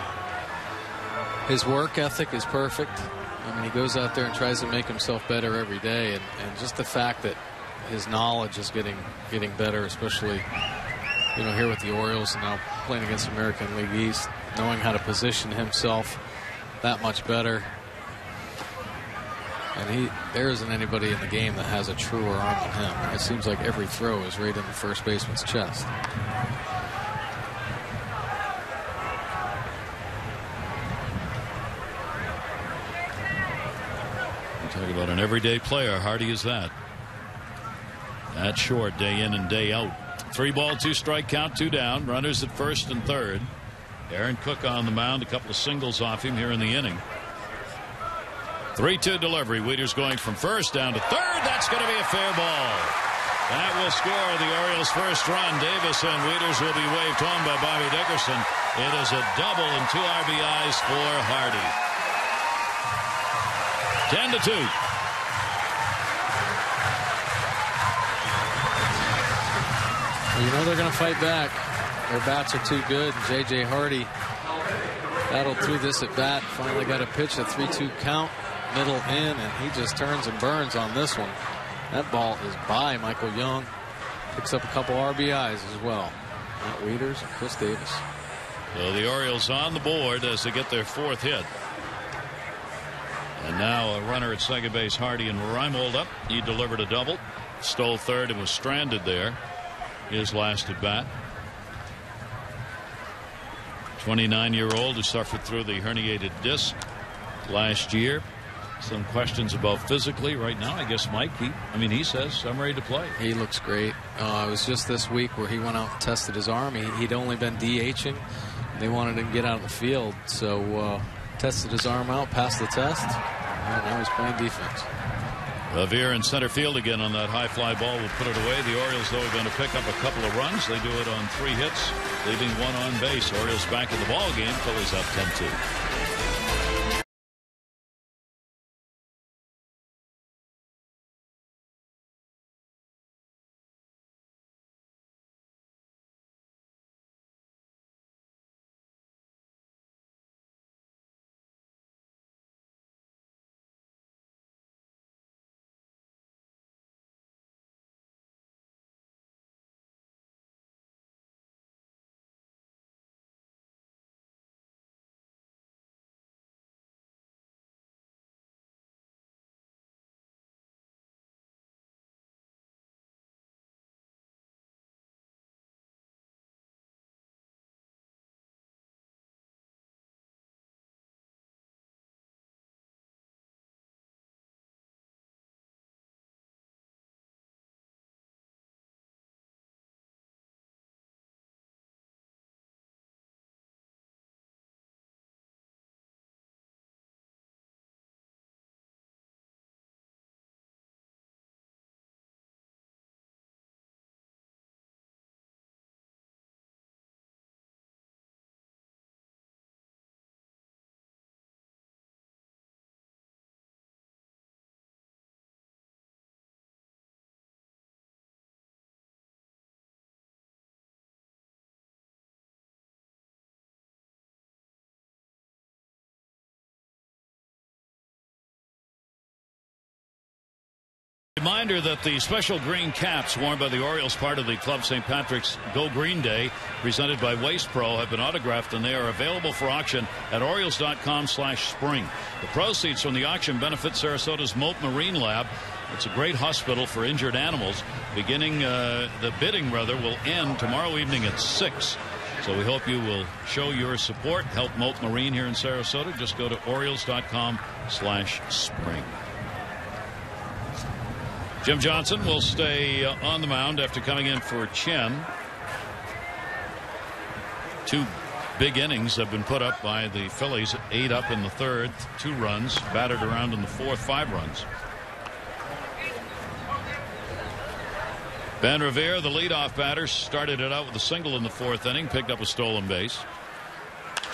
his work ethic is perfect. I mean, he goes out there and tries to make himself better every day, and just the fact that his knowledge is getting better, especially here with the Orioles and now playing against American League East, knowing how to position himself that much better. And there isn't anybody in the game that has a truer arm than him. It seems like every throw is right in the first baseman's chest. Talk about an everyday player. Hardy is that. That's short, day in and day out. 3-ball, 2-strike count, 2 down. Runners at first and third. Aaron Cook on the mound. A couple of singles off him here in the inning. 3-2 delivery. Wieters going from first down to third. That's going to be a fair ball. That will score the Orioles' first run. Davis and Wieters will be waved home by Bobby Dickerson. It is a double and 2 RBIs for Hardy. 10-2. Well, they're going to fight back. Their bats are too good. J.J. Hardy battled through this at bat. Finally got a pitch, a 3-2 count, middle in, and he just turns and burns on this one. That ball is by Michael Young. Picks up a couple RBIs as well. Matt Wieters and Chris Davis. So the Orioles on the board as they get their 4th hit. And now a runner at second base, Hardy, and Reimold up. He delivered a double, stole third, and was stranded there. His last at bat. 29-year-old who suffered through the herniated disc last year. Some questions about physically right now. I guess Mike, he says I'm ready to play. He looks great. It was just this week where he went out and tested his arm. He'd only been DHing. They wanted him to get out of the field, so tested his arm out, passed the test, and now he's playing defense. Veer in center field again on that high fly ball will put it away. The Orioles, though, are going to pick up a couple of runs. They do it on 3 hits, leaving 1 on base. Orioles back in the ball game. Phillies up 10-2. Reminder that the special green caps worn by the Orioles, part of the Club St. Patrick's Go Green Day, presented by Waste Pro, have been autographed, and they are available for auction at Orioles.com/spring. The proceeds from the auction benefit Sarasota's Moat Marine Lab. It's a great hospital for injured animals. The bidding will end tomorrow evening at 6. So we hope you will show your support. Help Moat Marine here in Sarasota. Just go to Orioles.com/spring. Jim Johnson will stay on the mound after coming in for Chen. 2 big innings have been put up by the Phillies. 8 up in the third, 2 runs. Battered around in the fourth, 5 runs. Ben Revere, the leadoff batter, started it out with a single in the 4th inning, picked up a stolen base.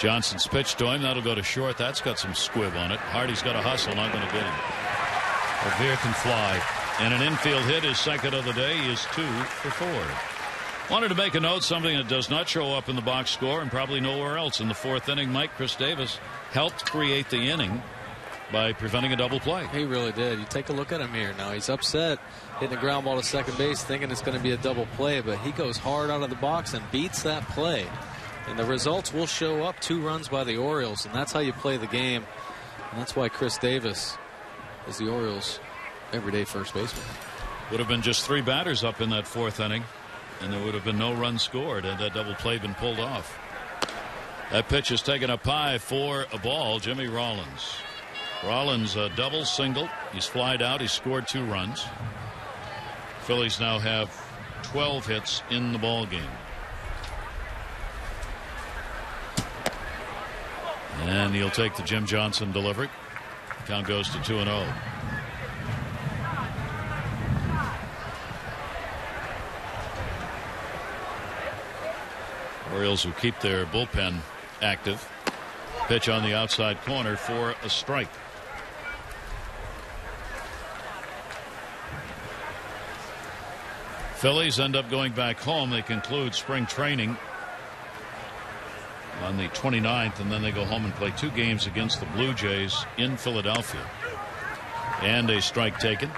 Johnson's pitch to him. That'll go to short. That's got some squib on it. Hardy's got a hustle, not going to get him. Revere can fly. And an infield hit, his second of the day, is 2 for 4. Wanted to make a note, something that does not show up in the box score and probably nowhere else. In the 4th inning, Chris Davis helped create the inning by preventing a double play. He really did. You take a look at him here. Now he's upset, hitting a ground ball to second base, thinking it's going to be a double play, but he goes hard out of the box and beats that play. And the results will show up. 2 runs by the Orioles, and that's how you play the game. And that's why Chris Davis is the Orioles' everyday first baseman. Would have been just 3 batters up in that 4th inning, and there would have been no run scored had that double play been pulled off. That pitch is taken up high for a ball. Jimmy Rollins. Rollins a double, single. He's flied out. He's scored 2 runs. Phillies now have 12 hits in the ball game. And he'll take the Jim Johnson delivery. Count goes to 2-0. Orioles who keep their bullpen active. Pitch on the outside corner for a strike. Phillies end up going back home. They conclude spring training on the 29th, and then they go home and play 2 games against the Blue Jays in Philadelphia. And a strike taken.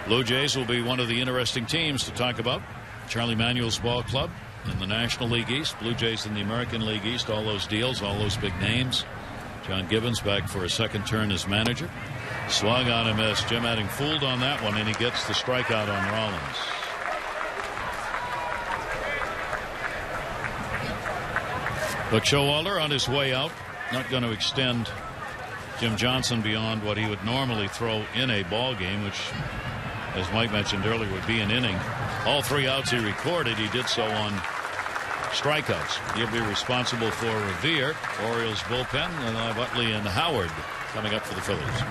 Blue Jays will be one of the interesting teams to talk about. Charlie Manuel's ball club in the National League East. Blue Jays in the American League East. All those deals, all those big names. John Gibbons back for a second turn as manager. Swung on a miss. Jim Adding fooled on that one, and he gets the strikeout on Rollins. But Showalter on his way out, not going to extend Jim Johnson beyond what he would normally throw in a ball game, which, as Mike mentioned earlier, would be an inning. All 3 outs he recorded, he did so on strikeouts. He'll be responsible for Revere, Orioles bullpen, and Utley and Howard coming up for the Phillies.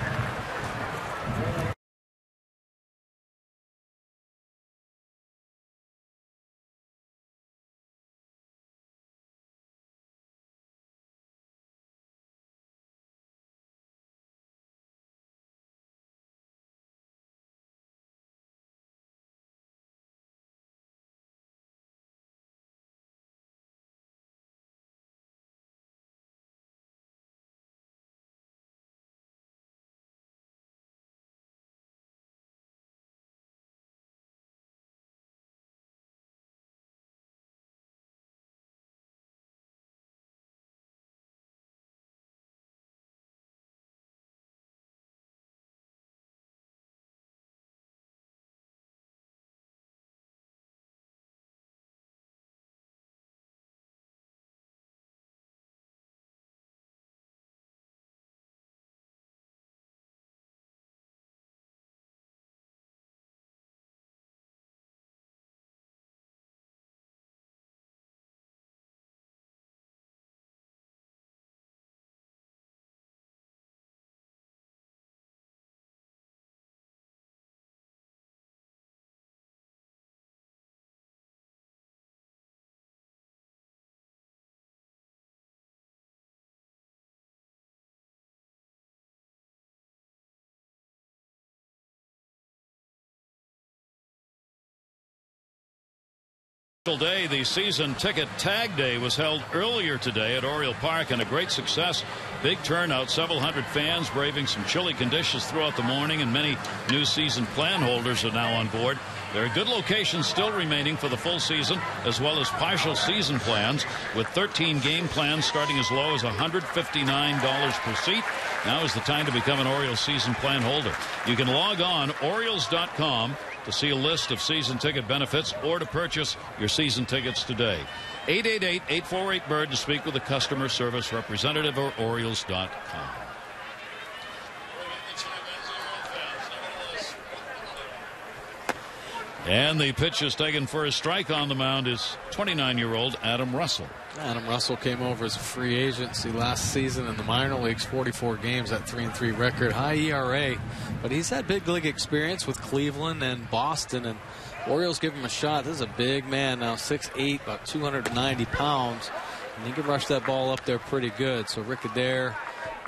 Day, the season ticket tag day was held earlier today at Oriole Park, and a great success. Big turnout, several hundred fans braving some chilly conditions throughout the morning, and many new season plan holders are now on board. There are good locations still remaining for the full season, as well as partial season plans, with 13 game plans starting as low as $159 per seat. Now is the time to become an Orioles season plan holder. You can log on Orioles.com to see a list of season ticket benefits or to purchase your season tickets today. 888-848-BIRD to speak with a customer service representative or Orioles.com. And the pitch is taken for a strike. On the mound is 29-year-old Adam Russell. Adam Russell came over as a free agency last season in the minor leagues, 44 games, that 3-3 record, high ERA. But he's had big league experience with Cleveland and Boston, and Orioles give him a shot. This is a big man now, 6'8", about 290 pounds, and he can rush that ball up there pretty good. So Rick Adair,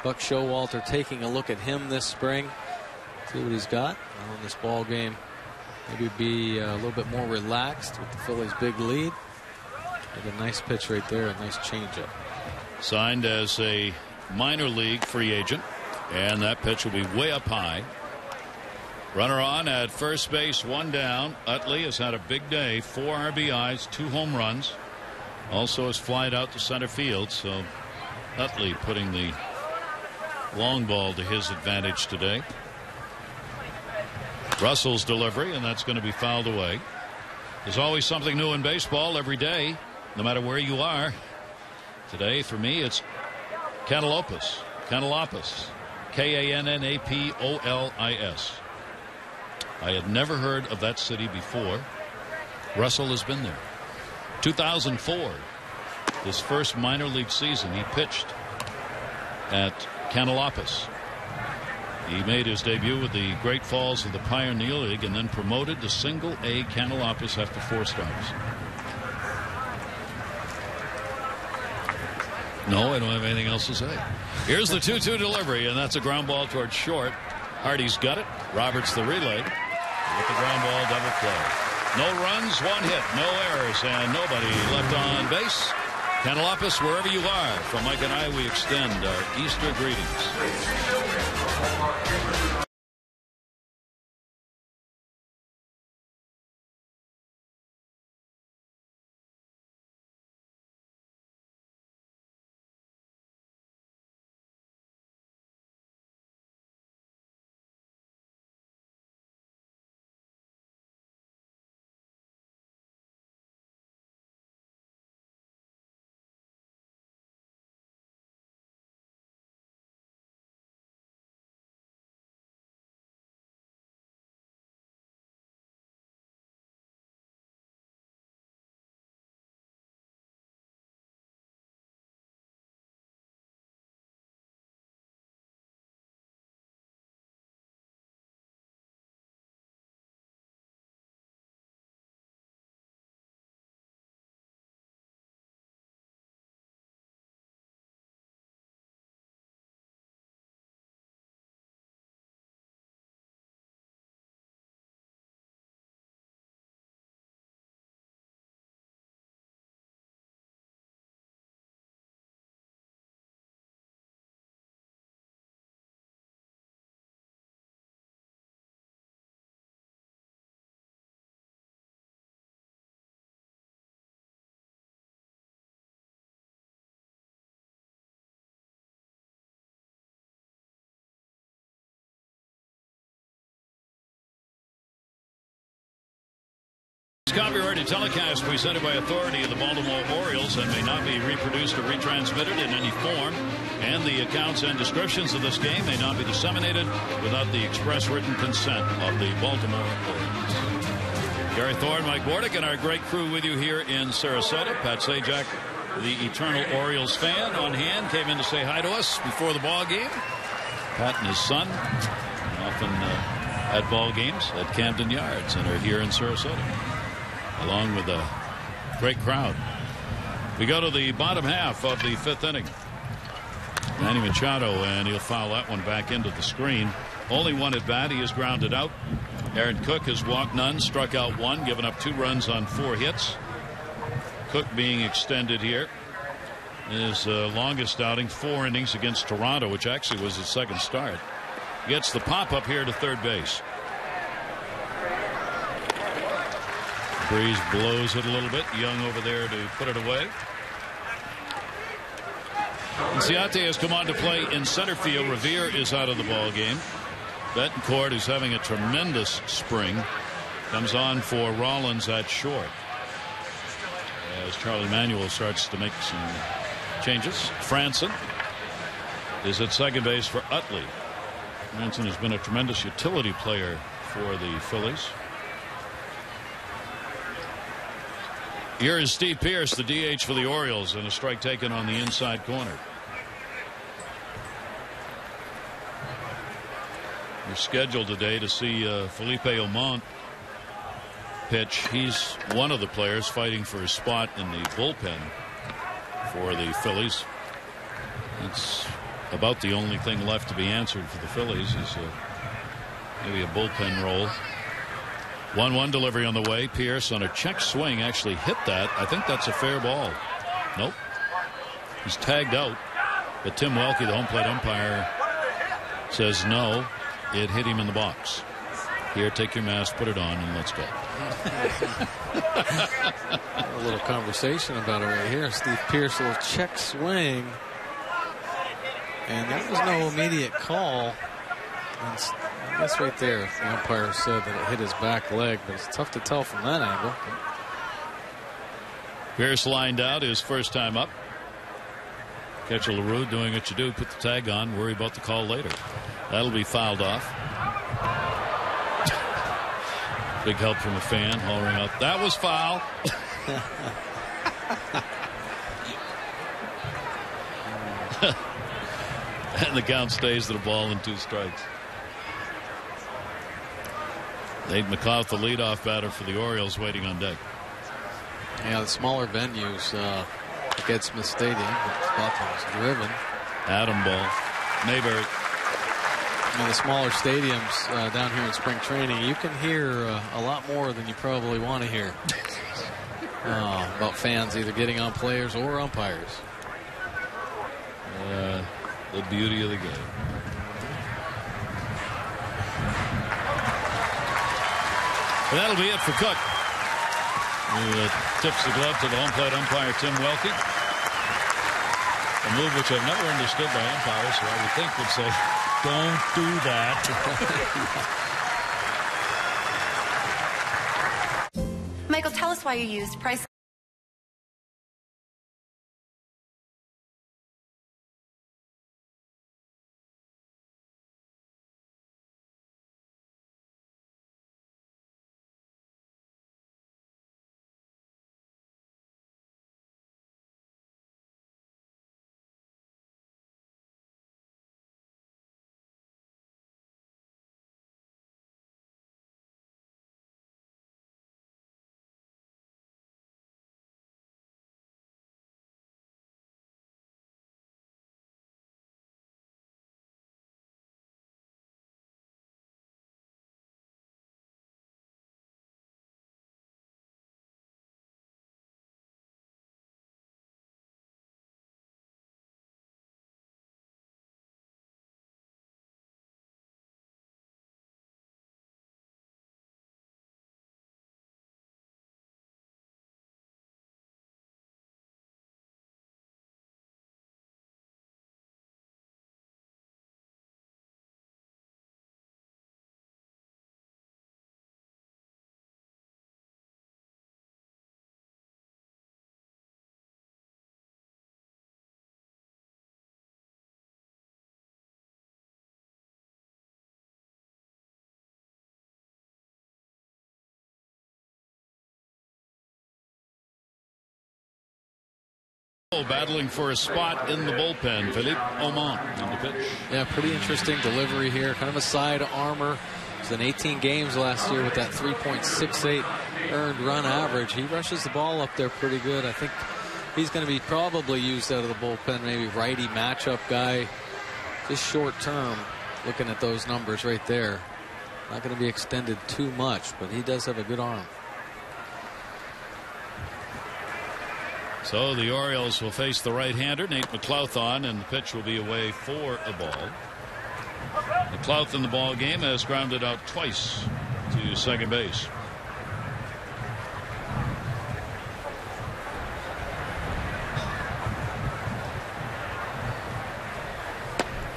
Buck Showalter taking a look at him this spring, see what he's got on this ball game. Maybe be a little bit more relaxed with the Phillies' big lead. But a nice pitch right there, a nice changeup. Signed as a minor league free agent, and that pitch will be way up high. Runner on at first base, one down. Utley has had a big day, 4 RBIs, 2 home runs. Also has flied out to center field, so Utley putting the long ball to his advantage today. Russell's delivery, and that's going to be fouled away. There's always something new in baseball every day, no matter where you are. Today, for me, it's Cantalopis. K-A-N-N-A-P-O-L-I-S. I had never heard of that city before. Russell has been there. 2004, his first minor league season, he pitched at Cantalopis. He made his debut with the Great Falls of the Pioneer League and then promoted to Single-A Cantalopis after 4 starts. No, I don't have anything else to say. Here's the 2-2 delivery, and that's a ground ball towards short. Hardy's got it. Roberts the relay. With the ground ball, double play. No runs, 1 hit, no errors, and nobody left on base. Cantalopis, wherever you are, from Mike and I, we extend our Easter greetings. Copyrighted telecast presented by authority of the Baltimore Orioles and may not be reproduced or retransmitted in any form. And the accounts and descriptions of this game may not be disseminated without the express written consent of the Baltimore Orioles. Gary Thorne, Mike Bordick, and our great crew with you here in Sarasota. Pat Sajak, the eternal Orioles fan, on hand, came in to say hi to us before the ball game. Pat and his son often at ball games at Camden Yards and are here in Sarasota, along with a great crowd. We go to the bottom half of the 5th inning. Manny Machado, and he'll foul that one back into the screen. Only 1 at bat. He is grounded out. Aaron Cook has walked none, struck out 1, given up 2 runs on 4 hits. Cook being extended here. His longest outing, 4 innings against Toronto, which actually was his second start. Gets the pop up here to third base. Breeze blows it a little bit. Young over there to put it away. Ciate has come on to play in center field. Revere is out of the ball game. Betancourt, who's having a tremendous spring, comes on for Rollins at short. As Charlie Manuel starts to make some changes. Franson is at second base for Utley. Franson has been a tremendous utility player for the Phillies. Here is Steve Pearce, the DH for the Orioles, and a strike taken on the inside corner. We're scheduled today to see Felipe Almonte pitch. He's one of the players fighting for a spot in the bullpen for the Phillies. It's about the only thing left to be answered for the Phillies is maybe a bullpen role. 1-1 delivery on the way. Pierce on a check swing actually hit that. I think that's a fair ball. Nope. He's tagged out. But Tim Welke, the home plate umpire, says no. It hit him in the box. Here, take your mask, put it on, and let's go. A little conversation about it right here. Steve Pearce, a little check swing. And there was no immediate call. And I guess right there, the umpire said that it hit his back leg, but it's tough to tell from that angle. Pierce lined out his first time up. Catcher LaRue doing what you do, put the tag on, worry about the call later. That'll be fouled off. Big help from a fan hollering out, that was foul. And the count stays to the ball and 2 strikes. Nate McLeod, the leadoff batter for the Orioles, waiting on deck. Yeah, the smaller venues, like Ed Smith Stadium, was driven. Adam ball. Mayberry. In the smaller stadiums down here in spring training, you can hear a lot more than you probably want to hear about fans either getting on players or umpires. The beauty of the game. And that'll be it for Cook. Who tips the glove to the home plate umpire, Tim Welke. A move which I've never understood by umpires, so I would think would say, don't do that. Michael, tell us why you used price. Battling for a spot in the bullpen. Philippe Aumont in the pitch. Yeah, pretty interesting delivery here. Kind of a side armor. He's in 18 games last year with that 3.68 earned run average. He rushes the ball up there pretty good. I think he's going to be probably used out of the bullpen. Maybe righty matchup guy. Just short term, looking at those numbers right there. Not going to be extended too much, but he does have a good arm. So the Orioles will face the right-hander, Nate McLouth, and the pitch will be away for a ball. McLouth in the ball game has grounded out twice to second base.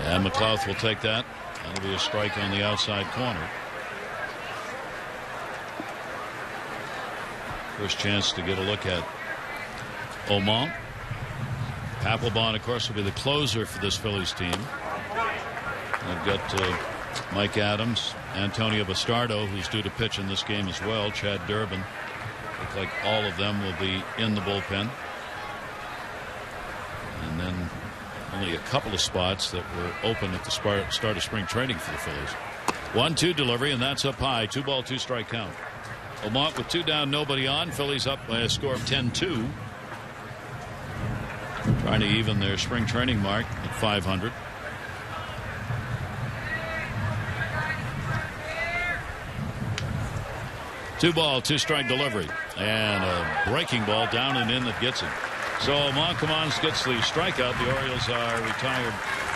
And McLouth will take that. That'll be a strike on the outside corner. First chance to get a look at Omont. Papelbon, of course, will be the closer for this Phillies team. They've got Mike Adams, Antonio Bastardo, who's due to pitch in this game as well. Chad Durbin. Look like all of them will be in the bullpen. And then only a couple of spots that were open at the start of spring training for the Phillies. 1-2 delivery, and that's up high. 2-ball, 2-strike count. Omont with 2 down, nobody on. Phillies up by a score of 10-2. Trying to even their spring training mark at 500. Two-ball, 2-strike delivery. And a breaking ball down and in that gets him. So Monkomans gets the strikeout. The Orioles are retired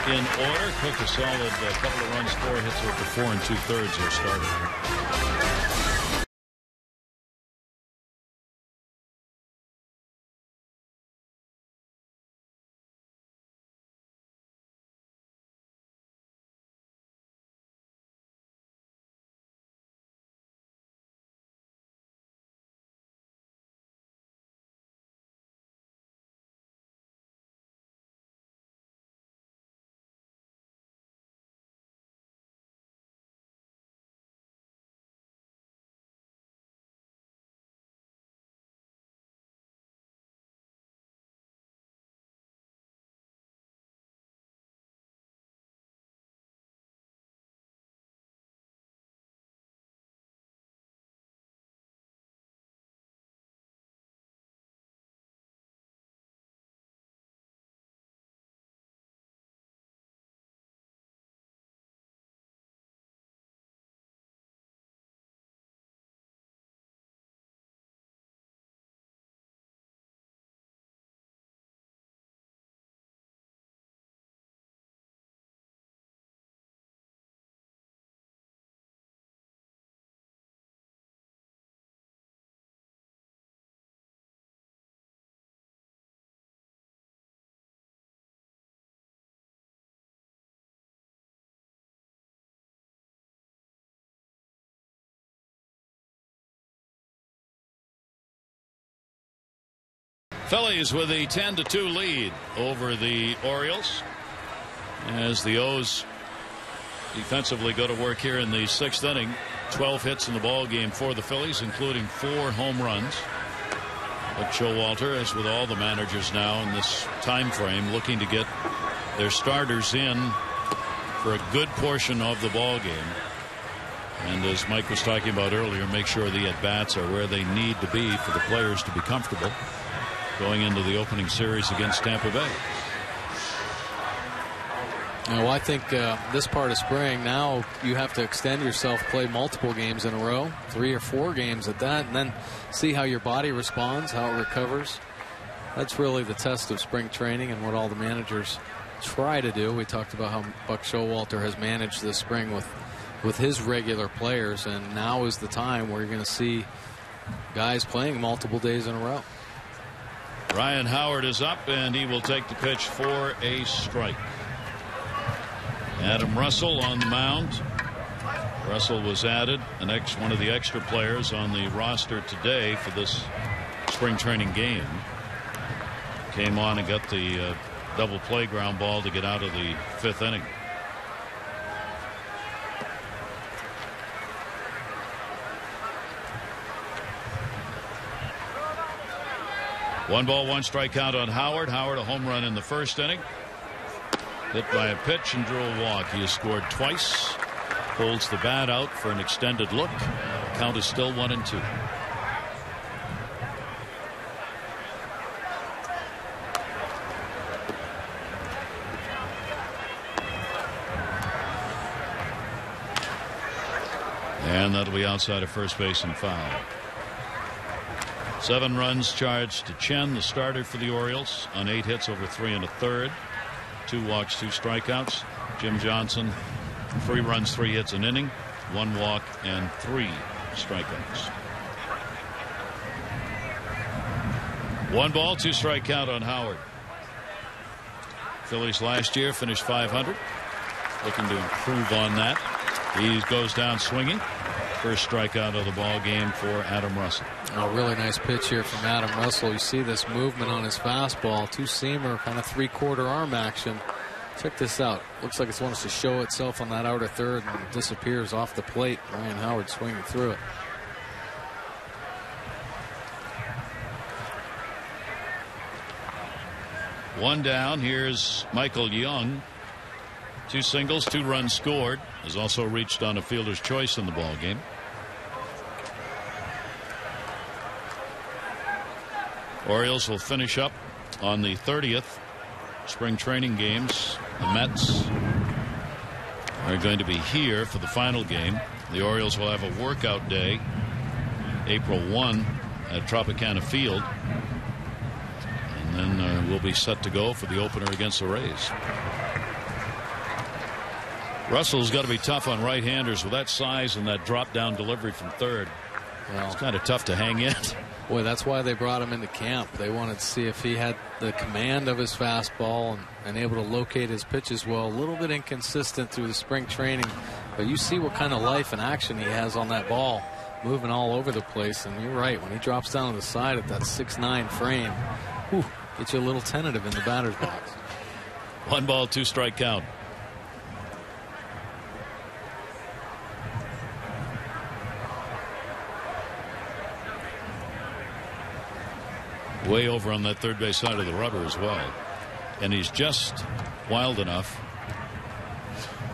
in order. Cook a solid couple of runs, 4 hits over 4 2/3 their starter. Phillies with a 10-2 lead over the Orioles as the O's defensively go to work here in the 6th inning. 12 hits in the ball game for the Phillies, including 4 home runs. But Showalter, as with all the managers now in this time frame, looking to get their starters in for a good portion of the ball game. And as Mike was talking about earlier, make sure the at-bats are where they need to be for the players to be comfortable going into the opening series against Tampa Bay. Well, I think this part of spring, now you have to extend yourself, play multiple games in a row, 3 or 4 games at that, and then see how your body responds, how it recovers. That's really the test of spring training and what all the managers try to do. We talked about how Buck Showalter has managed this spring with his regular players, and now is the time where you're going to see guys playing multiple days in a row. Ryan Howard is up, and he will take the pitch for a strike. Adam Russell on the mound. Russell was added, one of the extra players on the roster today for this spring training game. Came on and got the double play ground ball to get out of the 5th inning. One ball, 1 strike count on Howard. Howard, a home run in the 1st inning. Hit by a pitch and drew a walk. He has scored twice. Holds the bat out for an extended look. Count is still 1-2. And that'll be outside of first base and foul. 7 runs charged to Chen, the starter for the Orioles, on 8 hits over 3 1/3. 2 walks, 2 strikeouts. Jim Johnson, 3 runs, 3 hits an inning, 1 walk, and 3 strikeouts. 1 ball, 2 strike count on Howard. Phillies last year finished .500. Looking to improve on that. He goes down swinging. First strikeout of the ball game for Adam Russell. A really nice pitch here from Adam Russell. You see this movement on his fastball, 2-seamer, kind of 3/4 arm action. Check this out. Looks like it wants to show itself on that outer third and disappears off the plate. Ryan Howard swinging through it. One down. Here's Michael Young. 2 singles, 2 runs scored. Has also reached on a fielder's choice in the ball game. Orioles will finish up on the 30th spring training games. The Mets are going to be here for the final game. The Orioles will have a workout day April 1 at Tropicana Field. And then we'll be set to go for the opener against the Rays. Russell's got to be tough on right-handers with that size and that drop-down delivery from third. Well, it's kind of tough to hang in. Boy, that's why they brought him into camp. They wanted to see if he had the command of his fastball and able to locate his pitches well. A little bit inconsistent through the spring training, but you see what kind of life and action he has on that ball, moving all over the place. And you're right, when he drops down to the side at that 6'9" frame, whew, gets you a little tentative in the batter's box. 1 ball, 2 strike count. Way over on that third base side of the rubber as well. And he's just wild enough.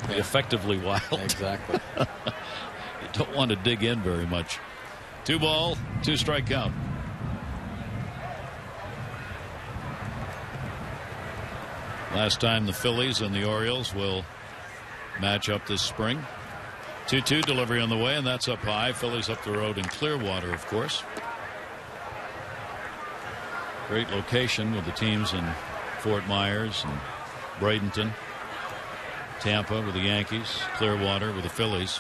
Yeah. Effectively wild. Exactly. You don't want to dig in very much. 2 ball, 2 strike count. Last time the Phillies and the Orioles will match up this spring. 2-2 delivery on the way, and that's up high. Phillies up the road in Clearwater, of course. Great location with the teams in Fort Myers and Bradenton, Tampa with the Yankees, Clearwater with the Phillies.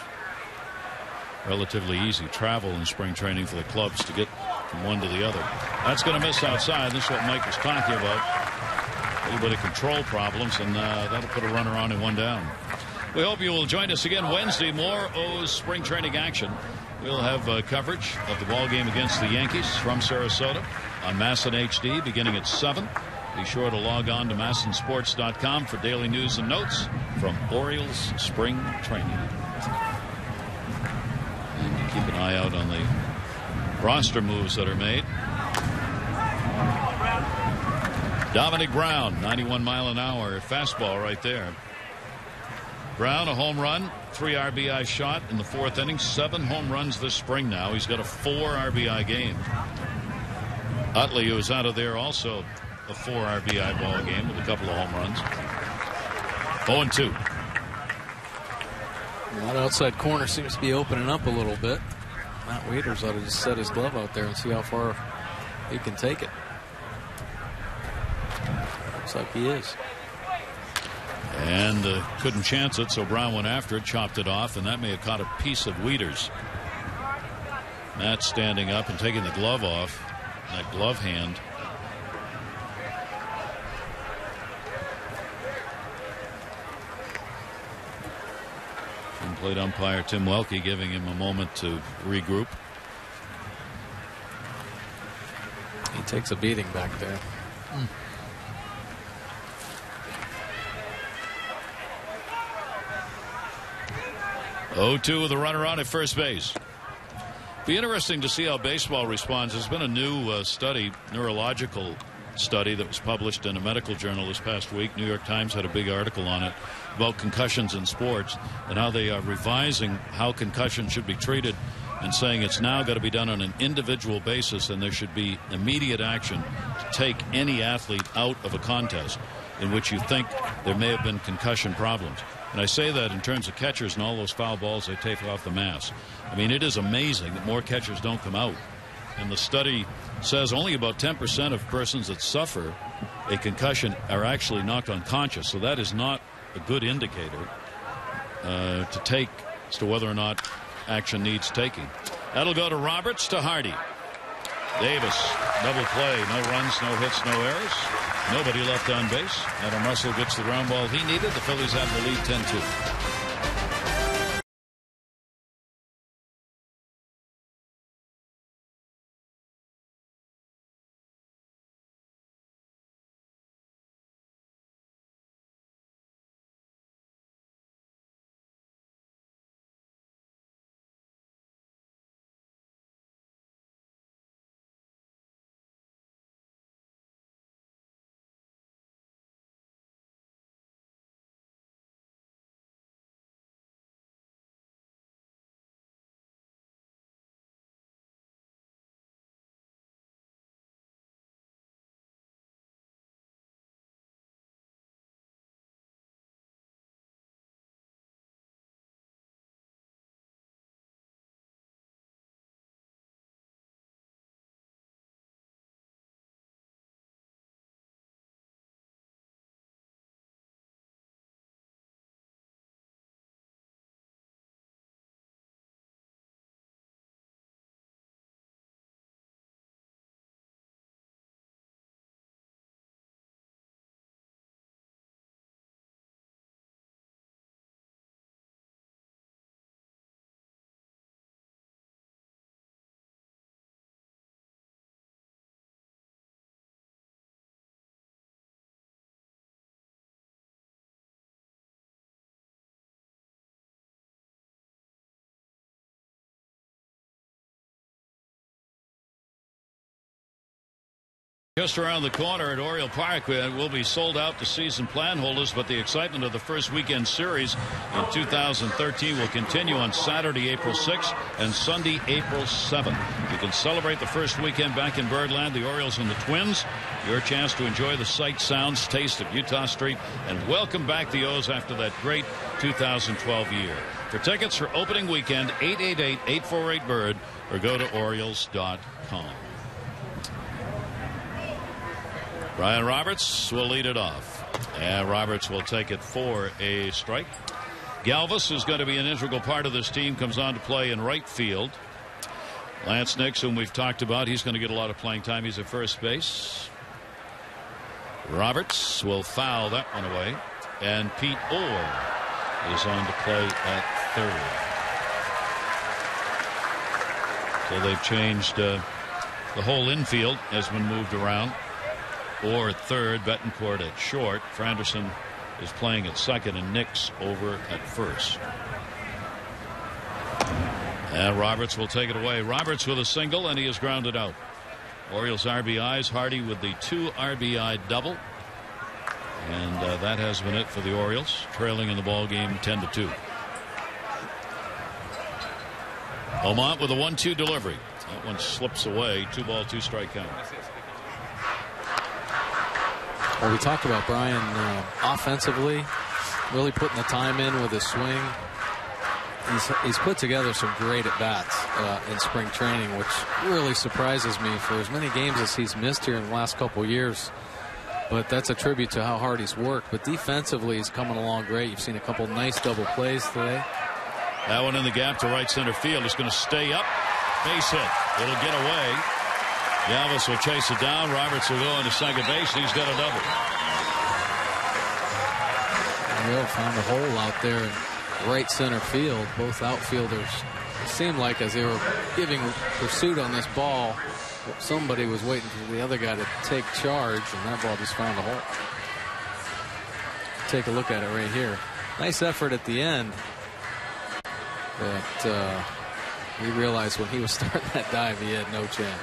Relatively easy travel in spring training for the clubs to get from one to the other. That's going to miss outside. This is what Mike was talking about. A little bit of control problems, and that'll put a runner on and 1 down. We hope you will join us again Wednesday. More O's spring training action. We'll have coverage of the ball game against the Yankees from Sarasota on MASN HD beginning at 7. Be sure to log on to MASNsports.com for daily news and notes from Orioles spring training. And keep an eye out on the roster moves that are made. Dominic Brown, 91 mile an hour fastball right there. Brown, a home run, 3 RBI shot in the 4th inning, 7 home runs this spring now. He's got a 4 RBI game. Utley, who was out of there, also a 4 RBI ball game with a couple of home runs. 0-2. That outside corner seems to be opening up a little bit. Matt Waiters ought to just set his glove out there and see how far he can take it. Looks like he is. And couldn't chance it, so Brown went after it, chopped it off, and that may have caught a piece of Wieters. Matt standing up and taking the glove off, that glove hand. And plate umpire Tim Welke giving him a moment to regroup. He takes a beating back there. 0-2 with a runner on at first base. Be interesting to see how baseball responds. There's been a new study, neurological study, that was published in a medical journal this past week. New York Times had a big article on it about concussions in sports and how they are revising how concussions should be treated and saying it's now got to be done on an individual basis, and there should be immediate action to take any athlete out of a contest in which you think there may have been concussion problems. And I say that in terms of catchers and all those foul balls they take off the mask. I mean, it is amazing that more catchers don't come out. And the study says only about 10% of persons that suffer a concussion are actually knocked unconscious. So that is not a good indicator to take as to whether or not action needs taking. That'll go to Roberts, to Hardy. Davis, double play, no runs, no hits, no errors. Nobody left on base. Adam Russell gets the ground ball he needed. The Phillies have the lead 10-2. Just around the corner at Oriole Park will be sold out to season plan holders, but the excitement of the first weekend series in 2013 will continue on Saturday, April 6th and Sunday, April 7th. You can celebrate the first weekend back in Birdland, the Orioles and the Twins. Your chance to enjoy the sight, sounds, taste of Utah Street, and welcome back the O's after that great 2012 year. For tickets for opening weekend, 888-848-BIRD or go to Orioles.com. Brian Roberts will lead it off. And Roberts will take it for a strike. Galvis, who's going to be an integral part of this team, comes on to play in right field. Lance Nix, whom we've talked about, he's going to get a lot of playing time. He's at first base. Roberts will foul that one away. And Pete Orr is on to play at third. So they've changed the whole infield has been moved around. Orr at third, Betancourt at short. Franderson is playing at second, and Nix over at first. And Roberts will take it away. Roberts with a single, and he is grounded out. Orioles RBIs. Hardy with the 2 RBI double. And that has been it for the Orioles, trailing in the ball game 10-2. Omont with a 1-2 delivery. That one slips away. 2-ball, 2-strike count. Well, we talked about Brian offensively, really putting the time in with his swing. He's put together some great at-bats in spring training, which really surprises me for as many games as he's missed here in the last couple of years. But that's a tribute to how hard he's worked. But defensively, he's coming along great. You've seen a couple nice double plays today. That one in the gap to right center field is going to stay up. Base hit. It'll get away. Galvis will chase it down. Roberts will go into second base. He's got a double. Will found a hole out there in right center field. Both outfielders, it seemed like as they were giving pursuit on this ball, somebody was waiting for the other guy to take charge, and that ball just found a hole. Take a look at it right here. Nice effort at the end. But he realized when he was starting that dive, he had no chance.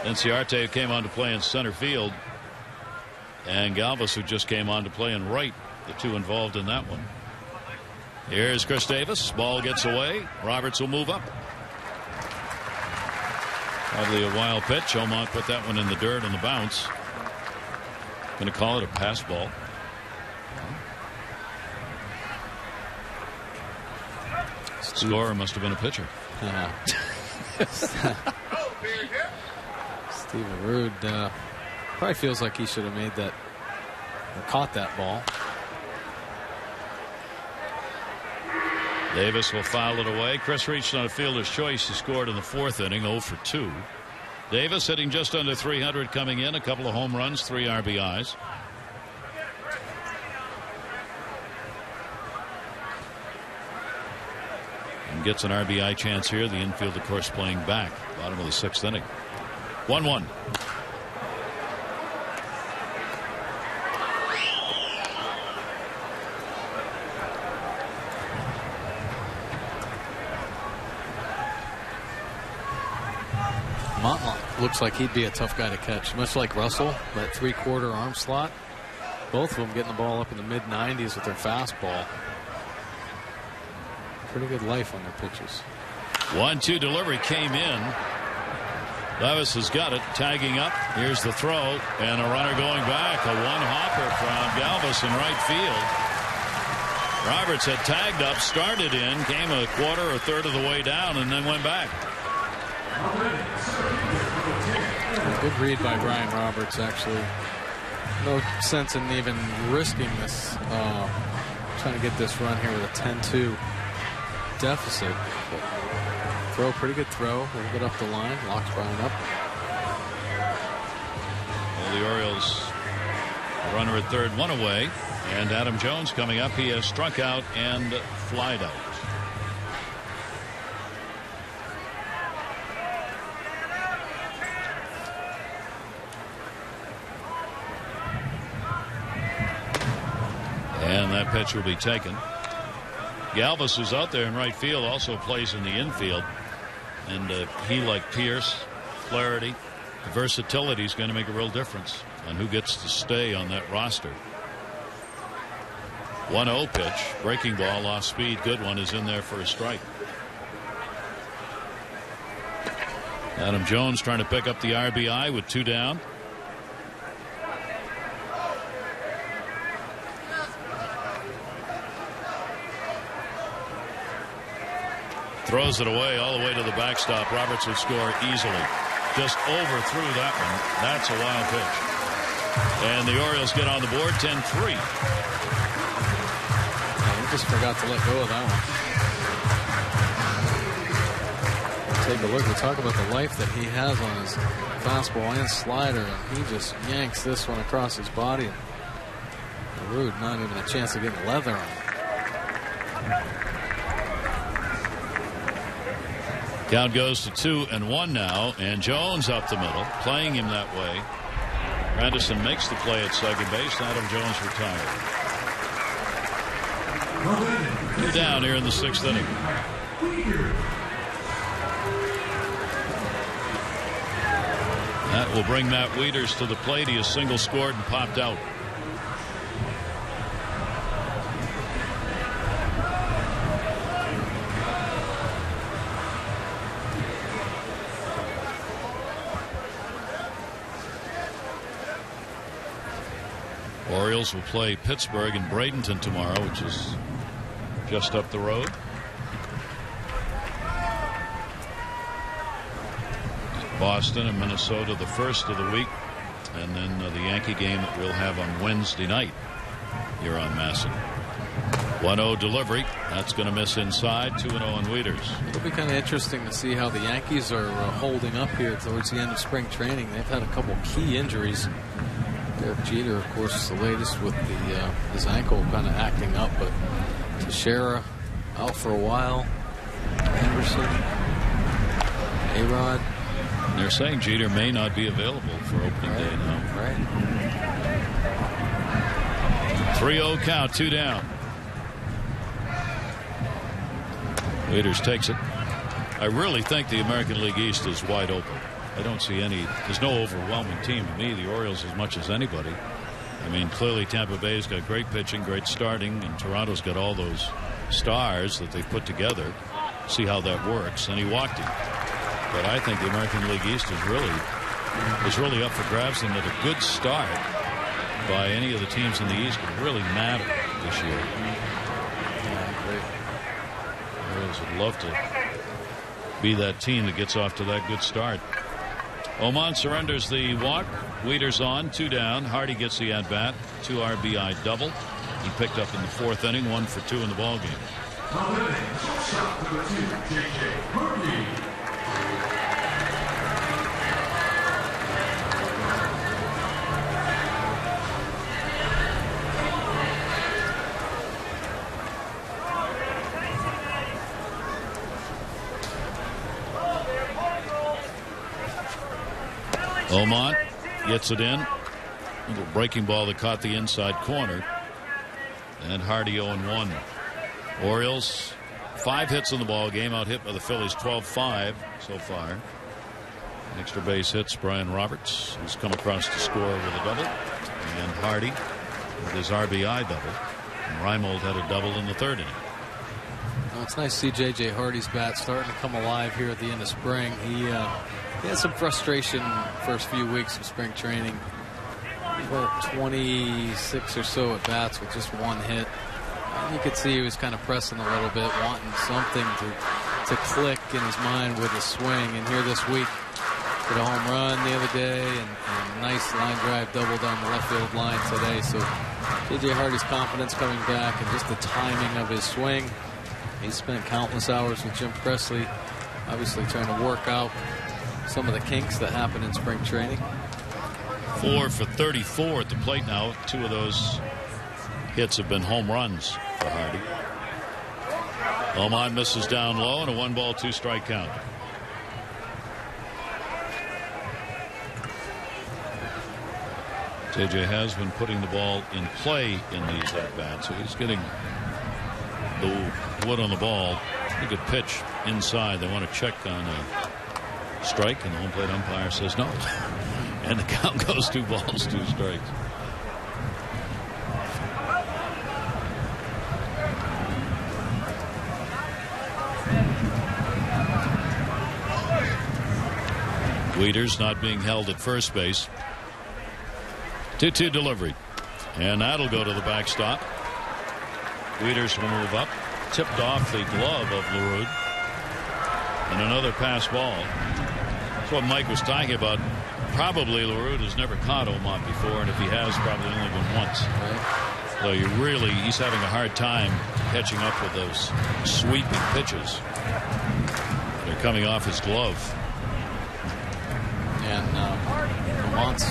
Enciarte came on to play in center field, and Galvis, who just came on to play in right, the two involved in that one. Here's Chris Davis. Ball gets away. Roberts will move up. Probably a wild pitch. Omont put that one in the dirt on the bounce. Going to call it a pass ball. Scorer must have been a pitcher. Steven Rude probably feels like he should have made that or caught that ball. Davis will foul it away. Chris reached on a fielder's choice. He scored in the 4th inning, 0 for 2. Davis hitting just under 300 coming in. A couple of home runs, 3 RBIs. And gets an RBI chance here. The infield, of course, playing back. Bottom of the 6th inning. 1-1. Montlock looks like he'd be a tough guy to catch, much like Russell, that 3/4 arm slot. Both of them getting the ball up in the mid-90s with their fastball. Pretty good life on their pitches. 1-2 delivery came in. Levis has got it, tagging up. Here's the throw, and a runner going back. A one-hopper from Galvis in right field. Roberts had tagged up, started in, came a quarter or third of the way down, and then went back. Good read by Brian Roberts, actually. No sense in even risking this, trying to get this run here with a 10-2 deficit. But throw, pretty good throw. A little bit up the line, locks Brian up. Well, the Orioles runner at third, 1 away. And Adam Jones coming up. He has struck out and flied out. And that pitch will be taken. Galvis, who's out there in right field, also plays in the infield. And he, like Pierce, Flaherty, the versatility is going to make a real difference on who gets to stay on that roster. 1-0 pitch. Breaking ball, off speed. Good one, is in there for a strike. Adam Jones trying to pick up the RBI with 2 down. Throws it away all the way to the backstop. Roberts would score easily. Just overthrew that one. That's a wild pitch. And the Orioles get on the board, 10-3. He just forgot to let go of that one. Take a look. We talk about the life that he has on his fastball and slider, and he just yanks this one across his body. Rude, not even a chance of getting leather on it. Count goes to 2-1 now, and Jones up the middle, playing him that way. Randerson makes the play at second base. Adam Jones retired. 2 down here in the 6th inning. That will bring Matt Wieters to the plate. He has single scored and popped out. Orioles will play Pittsburgh and Bradenton tomorrow, which is just up the road. Boston and Minnesota the first of the week, and then the Yankee game that we'll have on Wednesday night here on Masson. 1-0 delivery. That's going to miss inside. 2-0 on Wieters. It'll be kind of interesting to see how the Yankees are holding up here towards the end of spring training. They've had a couple key injuries. Derek Jeter, of course, is the latest with his ankle kind of acting up, but Teixeira out for a while. Henderson, A-Rod. They're saying Jeter may not be available for opening day now. Right. 3-0 count, 2 down. Wieters takes it. I really think the American League East is wide open. I don't see there's no overwhelming team to me. The Orioles as much as anybody. I mean, clearly Tampa Bay's got great pitching, great starting, and Toronto's got all those stars that they've put together. See how that works. And he walked him. But I think the American League East is really up for grabs, and that a good start by any of the teams in the East would really matter this year. Yeah, great. The Orioles would love to be that team that gets off to that good start. Oman surrenders the walk. Wieters on, 2 down. Hardy gets the at bat, 2 RBI double. He picked up in the 4th inning, 1 for 2 in the ball game. Oman gets it in. Little breaking ball that caught the inside corner. And Hardy 0-1. Orioles 5 hits in the ball game, out hit by the Phillies 12-5 so far. Extra base hits Brian Roberts, who's come across to score with a double, and Hardy with his RBI double. And Reimold had a double in the 3rd inning. Well, it's nice to see J.J. Hardy's bat starting to come alive here at the end of spring. He had some frustration first few weeks of spring training. He worked 26 or so at bats with just 1 hit. And you could see he was kind of pressing a little bit, wanting something to click in his mind with his swing. And here this week, hit a home run the other day and a nice line drive double down the left field line today. So J.J. Hardy's confidence coming back and just the timing of his swing. He spent countless hours with Jim Presley, obviously trying to work out some of the kinks that happen in spring training. 4 for 34 at the plate now. 2 of those hits have been home runs for Hardy. Oman misses down low and a 1-ball 2-strike count. JJ has been putting the ball in play in these at-bats, so he's getting the wood on the ball. He could pitch inside. They want to check on a strike, and the home plate umpire says no. And the count goes 2 balls, 2 strikes. Wieters not being held at first base. 2-2 delivery. And that'll go to the backstop. Wieters will move up. Tipped off the glove of LaRue. And another pass ball. That's what Mike was talking about. Probably LaRue has never caught Oman before, and if he has, probably only been once. So he's having a hard time catching up with those sweeping pitches. They're coming off his glove. And Oman's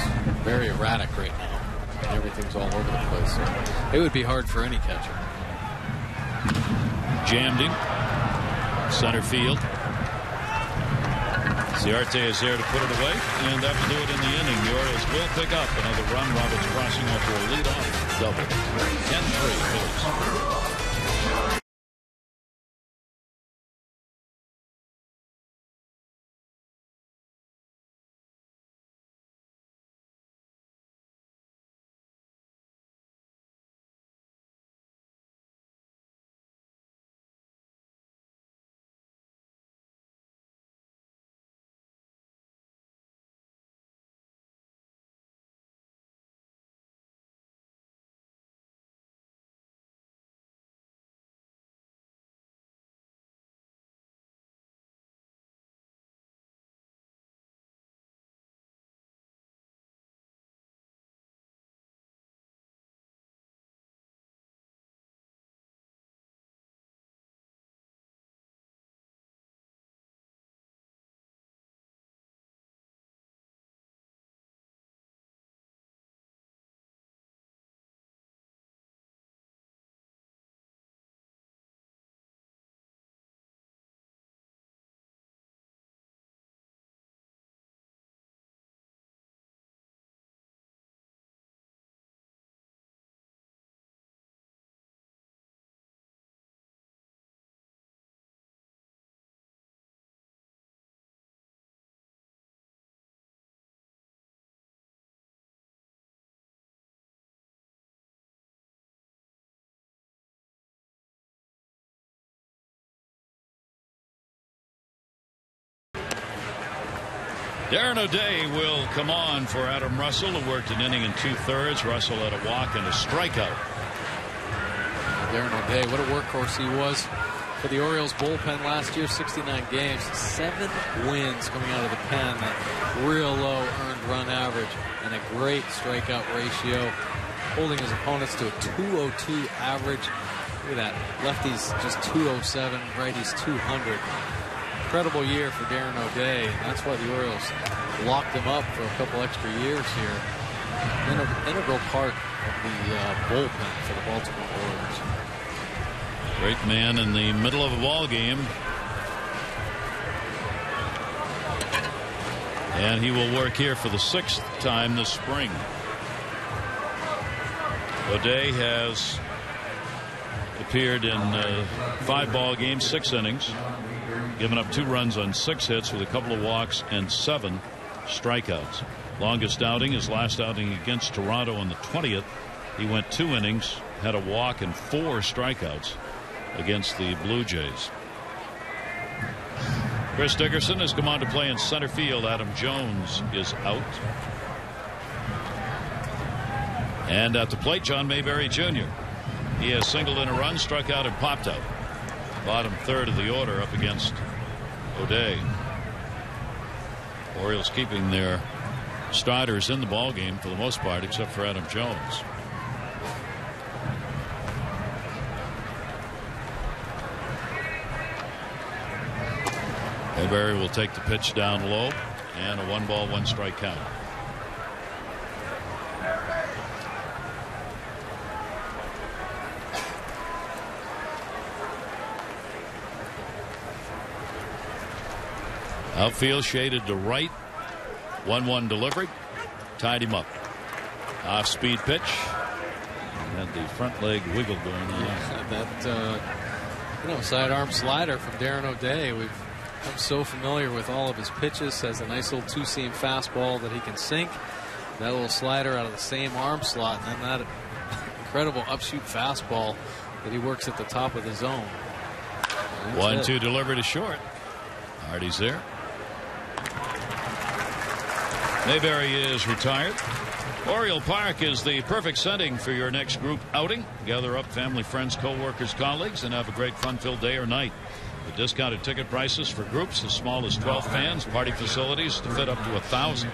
very erratic right now. And everything's all over the place. So it would be hard for any catcher. Jammed him. Center field. Ciarte is there to put it away, and that will do it in the inning. The Orioles will pick up another run. Roberts crossing up for a leadoff double. 10-3 Phillies. Darren O'Day will come on for Adam Russell, who worked an inning and 2/3. Russell had a walk and a strikeout. Darren O'Day, what a workhorse he was for the Orioles bullpen last year, 69 games, 7 wins coming out of the pen, that real low earned run average, and a great strikeout ratio, holding his opponents to a 202 average. Look at that. Lefties just 207, righties 200. Incredible year for Darren O'Day, and that's why the Orioles locked him up for a couple extra years here. Integral part of the bullpen for the Baltimore Orioles. Great man in the middle of a ball game. And he will work here for the 6th time this spring. O'Day has appeared in 5 ball games, 6 innings, given up 2 runs on 6 hits with a couple of walks and 7 strikeouts. Longest outing, his last outing against Toronto on the 20th. He went 2 innings, had a walk and 4 strikeouts against the Blue Jays. Chris Dickerson has come on to play in center field. Adam Jones is out. And at the plate, John Mayberry Jr. He has singled in a run, struck out, and popped out. Bottom third of the order up against O'Day. Orioles keeping their starters in the ball game for the most part, except for Adam Jones. Mayberry will take the pitch down low, and a 1-ball, 1-strike count. Outfield shaded to right. 1-1 delivery. Tied him up. Off-speed pitch. And had the front leg wiggle going on. That sidearm slider from Darren O'Day. We've become so familiar with all of his pitches. Has a nice little 2-seam fastball that he can sink. That little slider out of the same arm slot, and then that incredible upshoot fastball that he works at the top of the zone. 1-2 delivery to short. Hardy's there. Mayberry is retired. Oriole Park is the perfect setting for your next group outing. Gather up family, friends, co-workers, colleagues, and have a great fun-filled day or night. With discounted ticket prices for groups as small as 12 fans, party facilities to fit up to 1,000.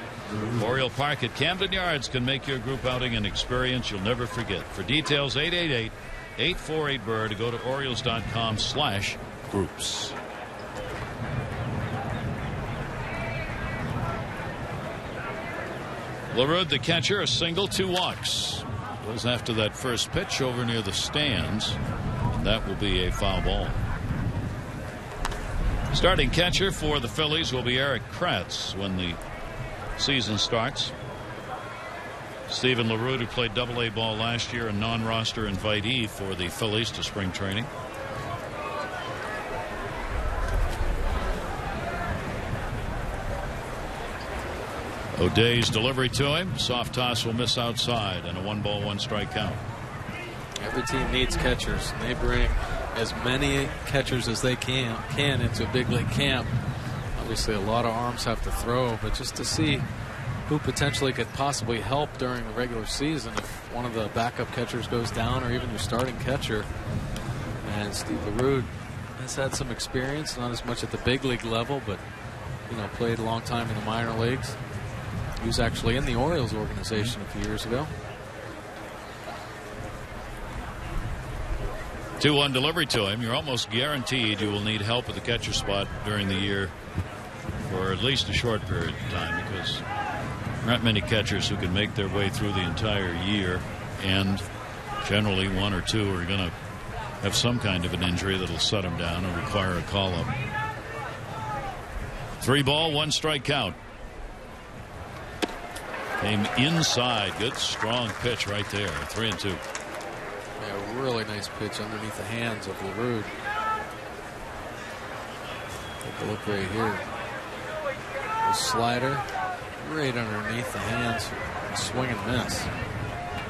Oriole Park at Camden Yards can make your group outing an experience you'll never forget. For details, 888-848-BIRD. Go to Orioles.com/groups. LaRue, the catcher, a single, 2 walks. Goes after that first pitch over near the stands. And that will be a foul ball. Starting catcher for the Phillies will be Eric Kratz when the season starts. Stephen LaRue, who played Double-A ball last year, a non-roster invitee for the Phillies to spring training. O'Day's delivery to him. Soft toss will miss outside, and a 1-ball, 1-strike count. Every team needs catchers. They bring as many catchers as they can into a big league camp. Obviously, a lot of arms have to throw, but just to see who potentially could possibly help during the regular season if one of the backup catchers goes down, or even your starting catcher. And Steve LaRue has had some experience, not as much at the big league level, but played a long time in the minor leagues. He was actually in the Orioles organization a few years ago. 2-1 delivery to him. You're almost guaranteed you will need help at the catcher spot during the year for at least a short period of time, because there aren't many catchers who can make their way through the entire year, and generally 1 or 2 are going to have some kind of an injury that'll set them down and require a call-up. 3-ball, 1-strike count. Came inside. Good strong pitch right there. 3-2. Yeah, really nice pitch underneath the hands of LaRue. Take a look right here. The slider right underneath the hands. Swing and miss.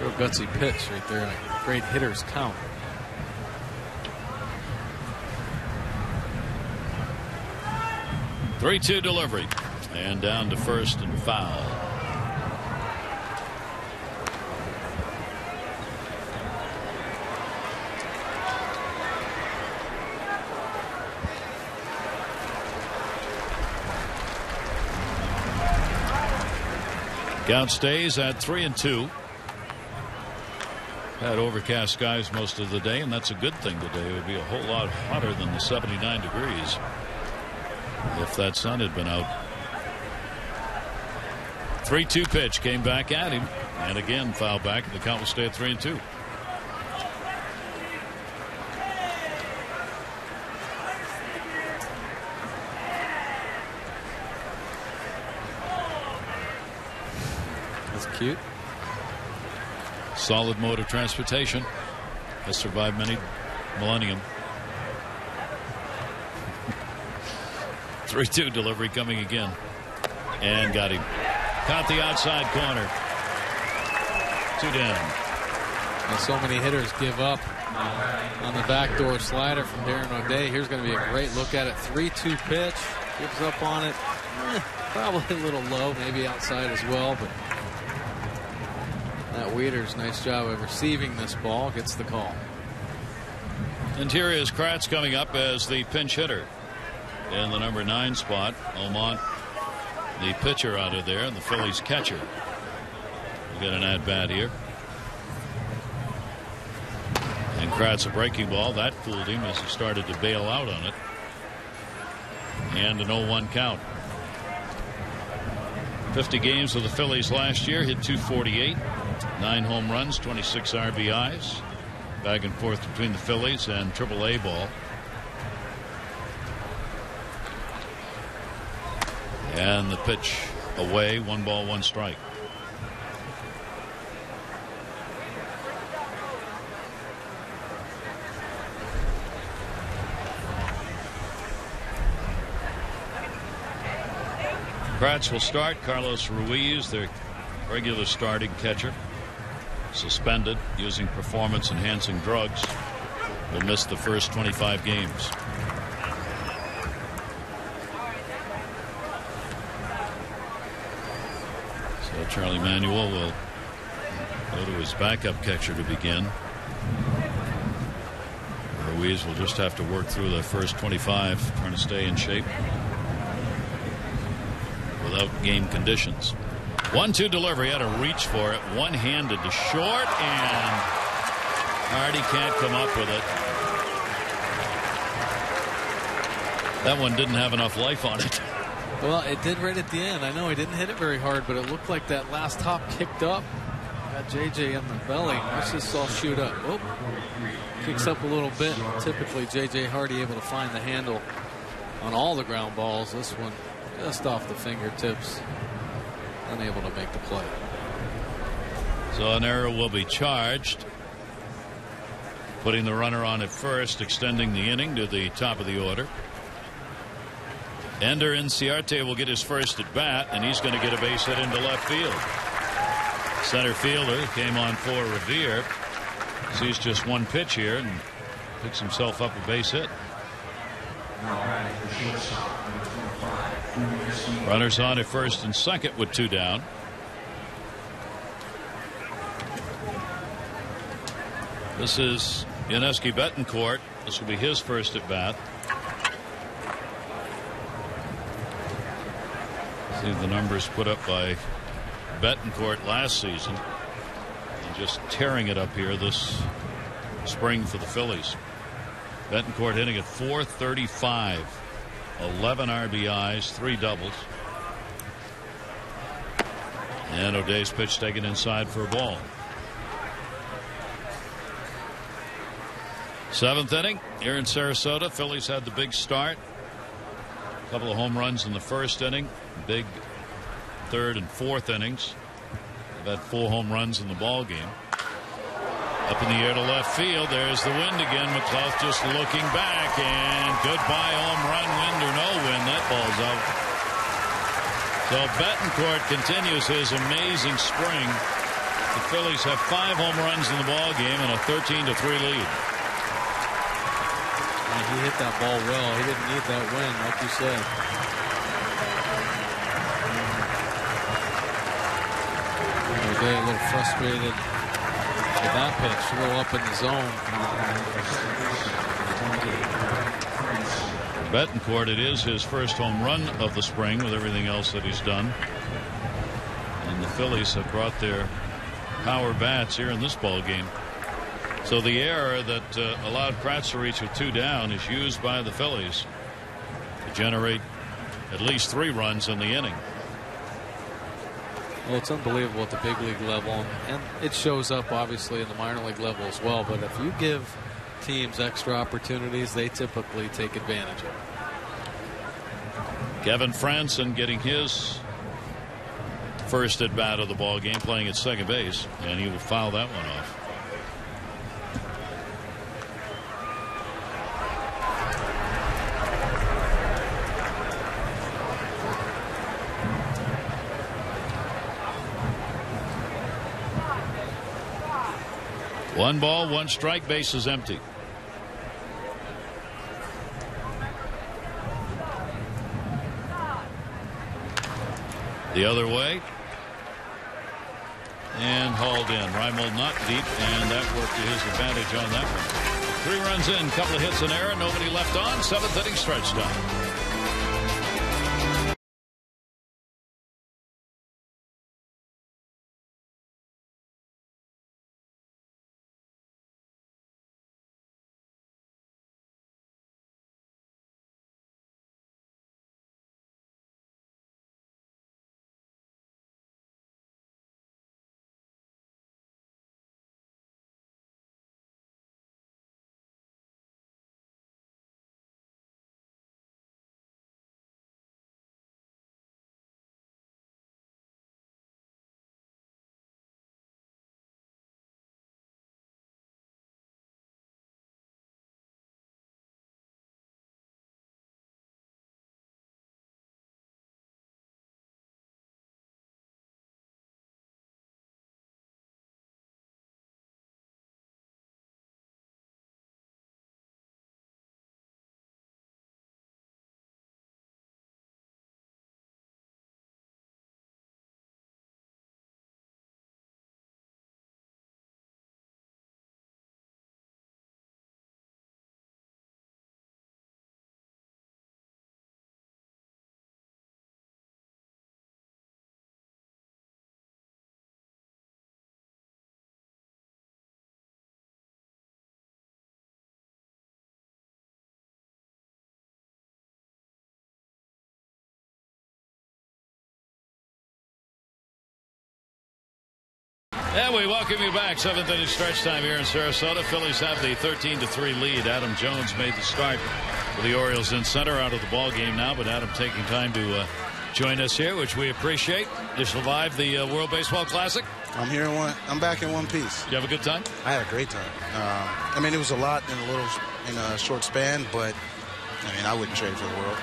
Real gutsy pitch right there. And a great hitter's count. – 3-2 delivery. And down to first and foul. Count stays at 3-2. Had overcast skies most of the day, and that's a good thing today. It would be a whole lot hotter than the 79 degrees if that sun had been out. 3-2 pitch came back at him, and again foul back, and the count will stay at 3-2. That's cute. Solid mode of transportation. Has survived many millennium. 3-2 delivery coming again. And got him. Caught the outside corner. 2 down. And so many hitters give up on the backdoor slider from Darren O'Day. Here's going to be a great look at it. 3-2 pitch. Gives up on it. Probably a little low, maybe outside as well, but Matt Wieters, nice job of receiving this ball, gets the call. And here is Kratz coming up as the pinch hitter in the number 9 spot. Almont, the pitcher, out of there, and the Phillies catcher. We got an at bat here. And Kratz, a breaking ball. That fooled him as he started to bail out on it. And an 0-1 count. 50 games with the Phillies last year, hit .248. 9 home runs, 26 RBIs. Back and forth between the Phillies and AAA ball. And the pitch away, 1 ball, 1 strike. Kratz will start. Carlos Ruiz, their regular starting catcher, suspended using performance-enhancing drugs, will miss the first 25 games. So Charlie Manuel will go to his backup catcher to begin. Ruiz will just have to work through the first 25, trying to stay in shape without game conditions. 1-2 delivery, had to reach for it, one-handed to short, and Hardy can't come up with it. That one didn't have enough life on it. Well, it did right at the end. I know he didn't hit it very hard, but it looked like that last hop kicked up. Got JJ in the belly. Watch this all shoot up. Oh, kicks up a little bit. Typically, JJ Hardy able to find the handle on all the ground balls. This one just off the fingertips. Unable to make the play. So an error will be charged, putting the runner on at first, extending the inning to the top of the order. Ender Inciarte will get his first at bat, and he's going to get a base hit into left field. Center fielder came on for Revere. Sees just one pitch here and picks himself up a base hit. Runners on at first and second with 2 down. This is Yuniesky Betancourt. This will be his first at bat. See the numbers put up by Betancourt last season, and just tearing it up here this spring for the Phillies. Betancourt hitting at .435, 11 RBIs, 3 doubles. And O'Day's pitch taken inside for a ball. 7th inning here in Sarasota. Phillies had the big start. A couple of home runs in the first inning. Big 3rd and 4th innings. They've had 4 home runs in the ball game. Up in the air to left field. There's the wind again. McClough just looking back, and goodbye home run, wind or no wind. That ball's out. So Betancourt continues his amazing spring. The Phillies have 5 home runs in the ball game and a 13-3 lead. And he hit that ball well. He didn't need that wind, like you said. O'Day a little frustrated with that pitch, a little up in the zone. Betancourt, it is his first home run of the spring with everything else that he's done. And the Phillies have brought their power bats here in this ball game. So the error that allowed Kratz to reach with 2 down is used by the Phillies to generate at least 3 runs in the inning. Well, it's unbelievable at the big league level, and it shows up obviously in the minor league level as well. But if you give teams extra opportunities, they typically take advantage of it. Kevin Franson getting his first at bat of the ball game, playing at second base, and he will foul that one off. One ball, 1 strike, base is empty. The other way. And hauled in. Reimold not deep, and that worked to his advantage on that one. 3 runs in, couple of hits and error, nobody left on. 7th inning stretch time. And we welcome you back. 7th inning stretch time here in Sarasota. Phillies have the 13-3 lead. Adam Jones made the start for the Orioles in center, out of the ball game now, but Adam taking time to join us here, which we appreciate. You survived the World Baseball Classic. I'm here in one. I'm back in one piece. You have a good time? I had a great time. I mean, it was a lot in a short span, but I mean, I wouldn't trade it for the world.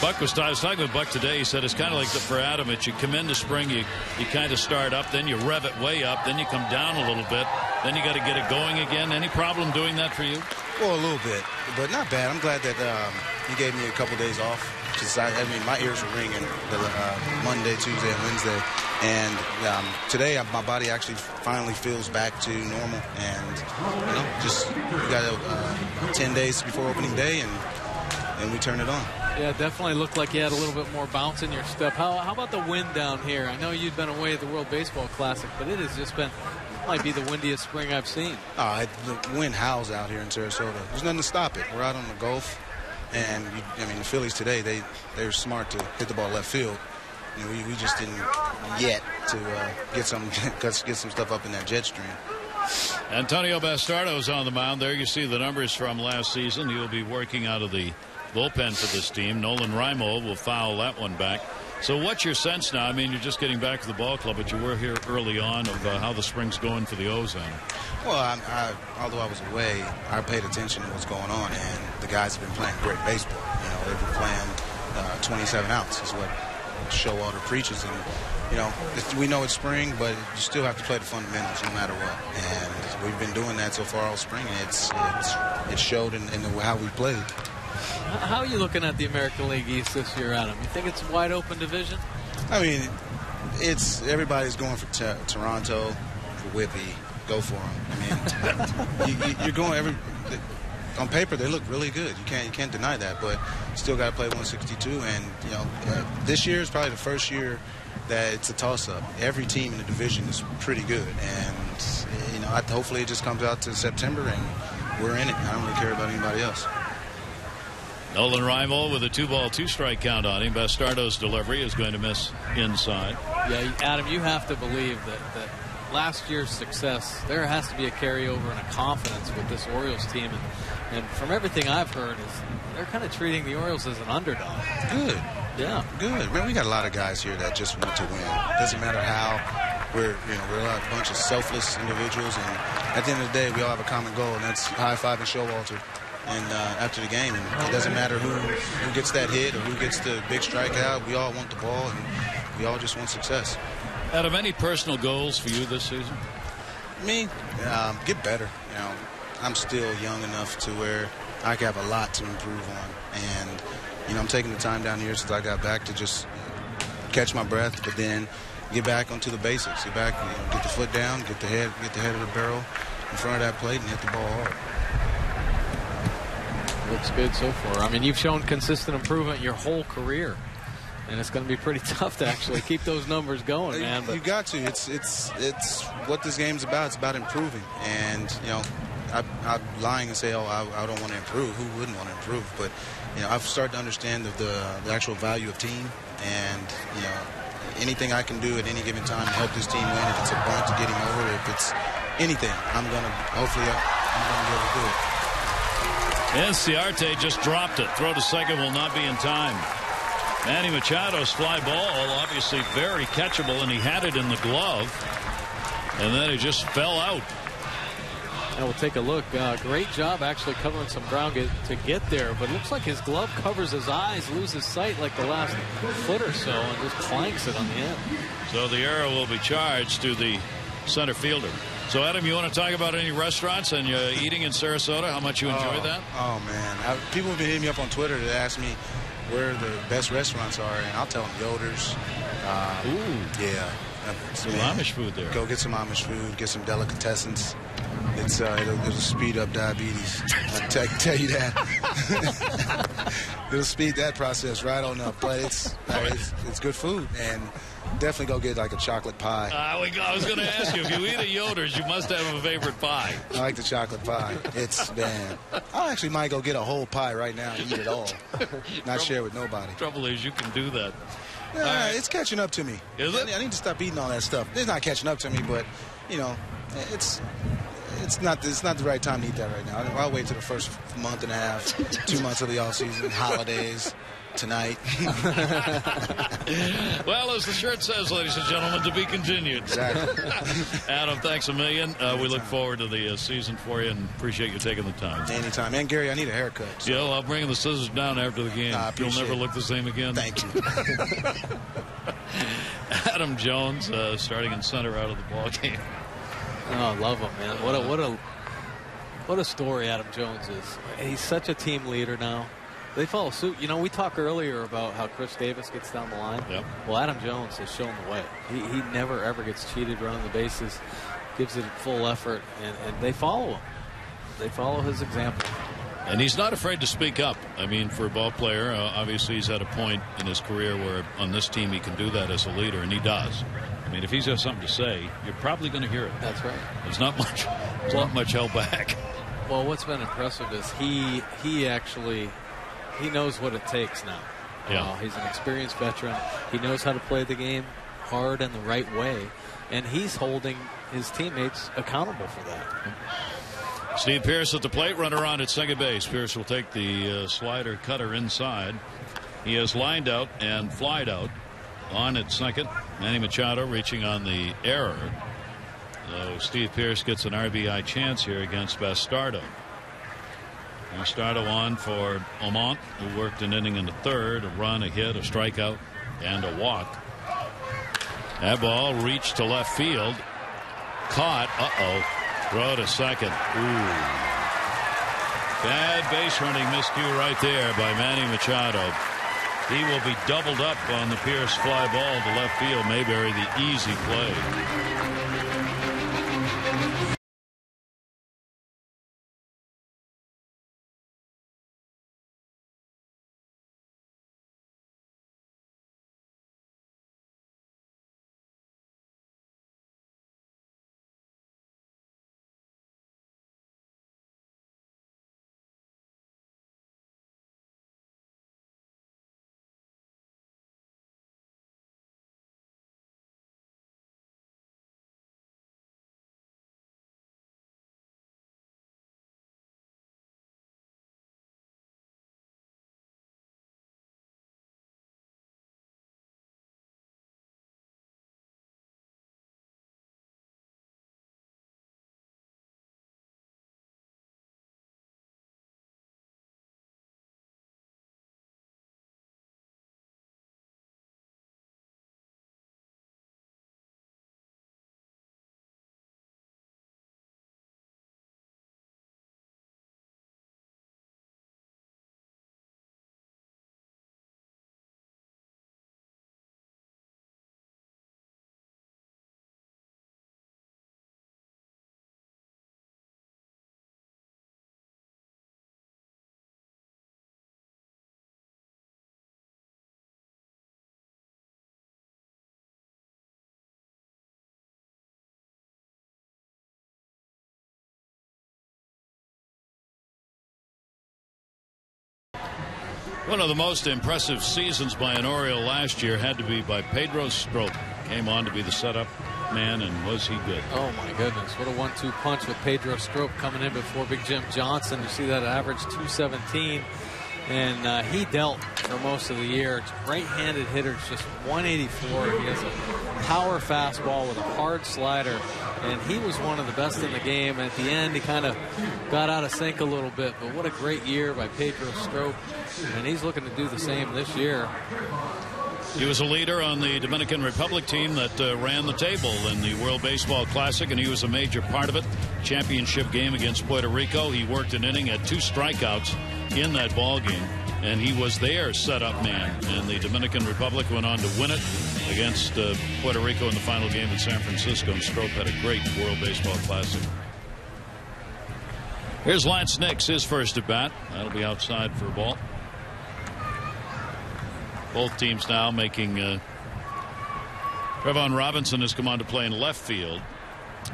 I was talking with Buck today. He said it's kind of like for Adam, you come into spring, you kind of start up, then you rev it way up, then you come down a little bit, then you got to get it going again. Any problem doing that for you? Well, a little bit, but not bad. I'm glad that he gave me a couple days off. I mean, my ears were ringing Monday, Tuesday, and Wednesday, and today my body actually finally feels back to normal. And just we got 10 days before opening day, and we turn it on. Yeah, definitely looked like you had a little bit more bounce in your step. How about the wind down here? I know you'd been away at the World Baseball Classic, but it has just been, might be the windiest spring I've seen. The wind howls out here in Sarasota. There's nothing to stop it. We're out on the Gulf, and I mean the Phillies today, they're smart to hit the ball left field. We just didn't yet to get some stuff up in that jet stream. Antonio Bastardo's on the mound. There you see the numbers from last season. He'll be working out of the bullpen for this team. Nolan Reimold will foul that one back. So what's your sense now? I mean, you're just getting back to the ball club, but you were here early on of how the spring's going for the Ozone. Well, although I was away, I paid attention to what's going on, and the guys have been playing great baseball. They've been playing 27 outs is what Showalter preaches, and we know it's spring, but you still have to play the fundamentals no matter what. And we've been doing that so far all spring. It showed in how we played. How are you looking at the American League East this year, Adam? You think it's a wide open division? I mean, everybody's going for Toronto, for Whippy. Go for them. I mean, you're going on paper they look really good. You can't deny that, but still got to play 162. And this year is probably the first year that it's a toss-up. Every team in the division is pretty good, and hopefully it just comes out to September and we're in it. I don't really care about anybody else. Nolan Reimold with a 2-ball, 2-strike count on him. Bastardo's delivery is going to miss inside. Yeah, Adam, you have to believe that last year's success, there has to be a carryover and a confidence with this Orioles team. And from everything I've heard, is they're kind of treating the Orioles as an underdog. Good. Yeah. Good. Man, we got a lot of guys here that just want to win. Doesn't matter how. We're a bunch of selfless individuals, and at the end of the day, we all have a common goal, and that's high-fiving Showalter and after the game. And it doesn't matter who gets that hit or who gets the big strikeout. We all want the ball, and we all just want success. Adam, any personal goals for you this season? Me, get better. I'm still young enough to where I have a lot to improve on, and I'm taking the time down here since I got back to just catch my breath, but then get back onto the basics. Get back, get the foot down, get the head of the barrel in front of that plate, and hit the ball hard. Looks good so far. I mean, you've shown consistent improvement your whole career, and it's going to be pretty tough to actually keep those numbers going, man. But you got to. It's what this game's about. It's about improving, and I'm lying and say, I don't want to improve. Who wouldn't want to improve? But I've started to understand the actual value of team, and anything I can do at any given time to help this team win. If it's a bunt to get him over, if it's anything, hopefully I'm gonna be able to do it. And Ciarte just dropped it. Throw to second will not be in time. Manny Machado's fly ball, obviously very catchable, and he had it in the glove, and then it just fell out. And we'll take a look. Great job actually covering some ground to get there, but it looks like his glove covers his eyes, loses sight like the last foot or so, and just clanks it on the end. So the error will be charged to the center fielder. So, Adam, you want to talk about any restaurants and eating in Sarasota, how much you enjoy that? Oh, man. People have been hitting me up on Twitter to ask me where the best restaurants are, and I'll tell them Yoder's. Ooh. Yeah. Some Amish food there. Go get some Amish food, get some delicatessens. It'll speed up diabetes. I tell you that. It'll speed that process right on up. But it's good food, and definitely go get like a chocolate pie. I was going to ask you, if you eat at Yoder's, you must have a favorite pie. I like the chocolate pie. I actually might go get a whole pie right now and eat it all. Not share with nobody. Trouble is, you can do that. Right. It's catching up to me. Is it? I need to stop eating all that stuff. It's not catching up to me, but it's not the right time to eat that right now. I'll wait till the first month and a half, 2 months of the off season, holidays, tonight. Well, as the shirt says, ladies and gentlemen, to be continued. Exactly. Adam, thanks a million. We look forward to the season for you and appreciate you taking the time. Anytime. And Gary, I need a haircut. So. Yeah, well, I'll bring the scissors down after the game. You'll never look the same again. Thank you. Adam Jones starting in center out of the ball game. Oh, love him, man. What a story Adam Jones is. He's such a team leader now. They follow suit. We talked earlier about how Chris Davis gets down the line. Yep. Well, Adam Jones has shown the way. He never, ever gets cheated running the bases, gives it full effort, and they follow him. They follow his example. And he's not afraid to speak up. I mean, for a ball player, obviously he's at a point in his career where on this team he can do that as a leader, and he does. I mean, if he's got something to say, you're probably going to hear it. That's right. There's not much held back. Well, what's been impressive is he knows what it takes now. Yeah. He's an experienced veteran. He knows how to play the game hard and the right way, and he's holding his teammates accountable for that. Steve Pearce at the plate, runner on at second base. Pearce will take the slider cutter inside. He has lined out and flied out. On at second, Manny Machado reaching on the error. So Steve Pearce gets an RBI chance here against Bastardo. Bastardo on for Omont, who worked an inning in the third, a run, a hit, a strikeout, and a walk. That ball reached to left field. Caught. Throw to second. Ooh. Bad base running miscue right there by Manny Machado. He will be doubled up on the Pierce fly ball to left field. Mayberry the easy play. One of the most impressive seasons by an Oriole last year had to be by Pedro Strop. Came on to be the setup man, and was he good? Oh, my goodness. What a 1-2 punch with Pedro Strop coming in before Big Jim Johnson. You see that average 217. And he dealt for most of the year. Right-handed hitter, just 184. He has a power fastball with a hard slider. And he was one of the best in the game. And at the end, he kind of got out of sync a little bit. But what a great year by Pedro Strop. And he's looking to do the same this year. He was a leader on the Dominican Republic team that ran the table in the World Baseball Classic, and he was a major part of it. Championship game against Puerto Rico. He worked an inning, had 2 strikeouts in that ball game, and he was their setup man. And the Dominican Republic went on to win it against Puerto Rico in the final game in San Francisco. And Strop had a great World Baseball Classic. Here's Lance Nix, his first at bat. That'll be outside for a ball. Both teams now making. Trevon Robinson has come on to play in left field.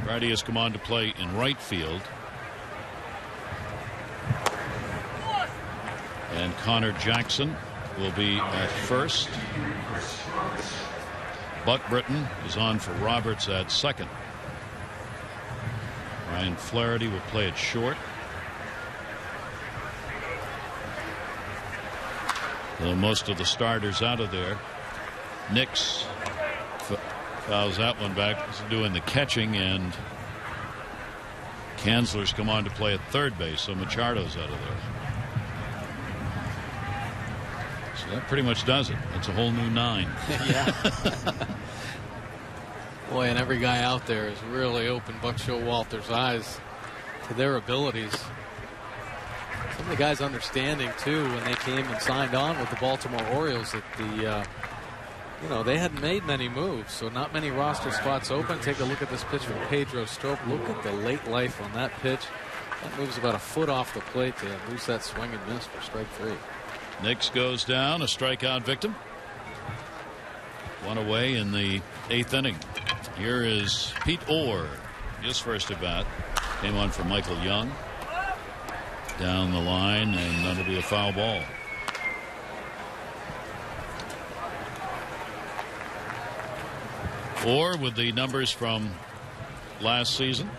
Brady has come on to play in right field. And Connor Jackson will be at first. Buck Britton is on for Roberts at second. Ryan Flaherty will play at short. Most of the starters out of there. Nix fouls that one back. He's doing the catching, and Kanzler's come on to play at third base, so Machado's out of there. So that pretty much does it. That's a whole new 9. Yeah. Boy, and every guy out there has really opened Buck Showalter's eyes to their abilities. Some of the guys understanding too when they came and signed on with the Baltimore Orioles that they hadn't made many moves, so not many roster spots open. Take a look at this pitch from Pedro Strop. Look at the late life on that pitch. That moves about a foot off the plate to lose that swing and miss for strike 3. Nix goes down, a strikeout victim. One away in the 8th inning. Here is Pete Orr, his first at bat. Came on for Michael Young. Down the line, and that'll be a foul ball. Orr with the numbers from last season.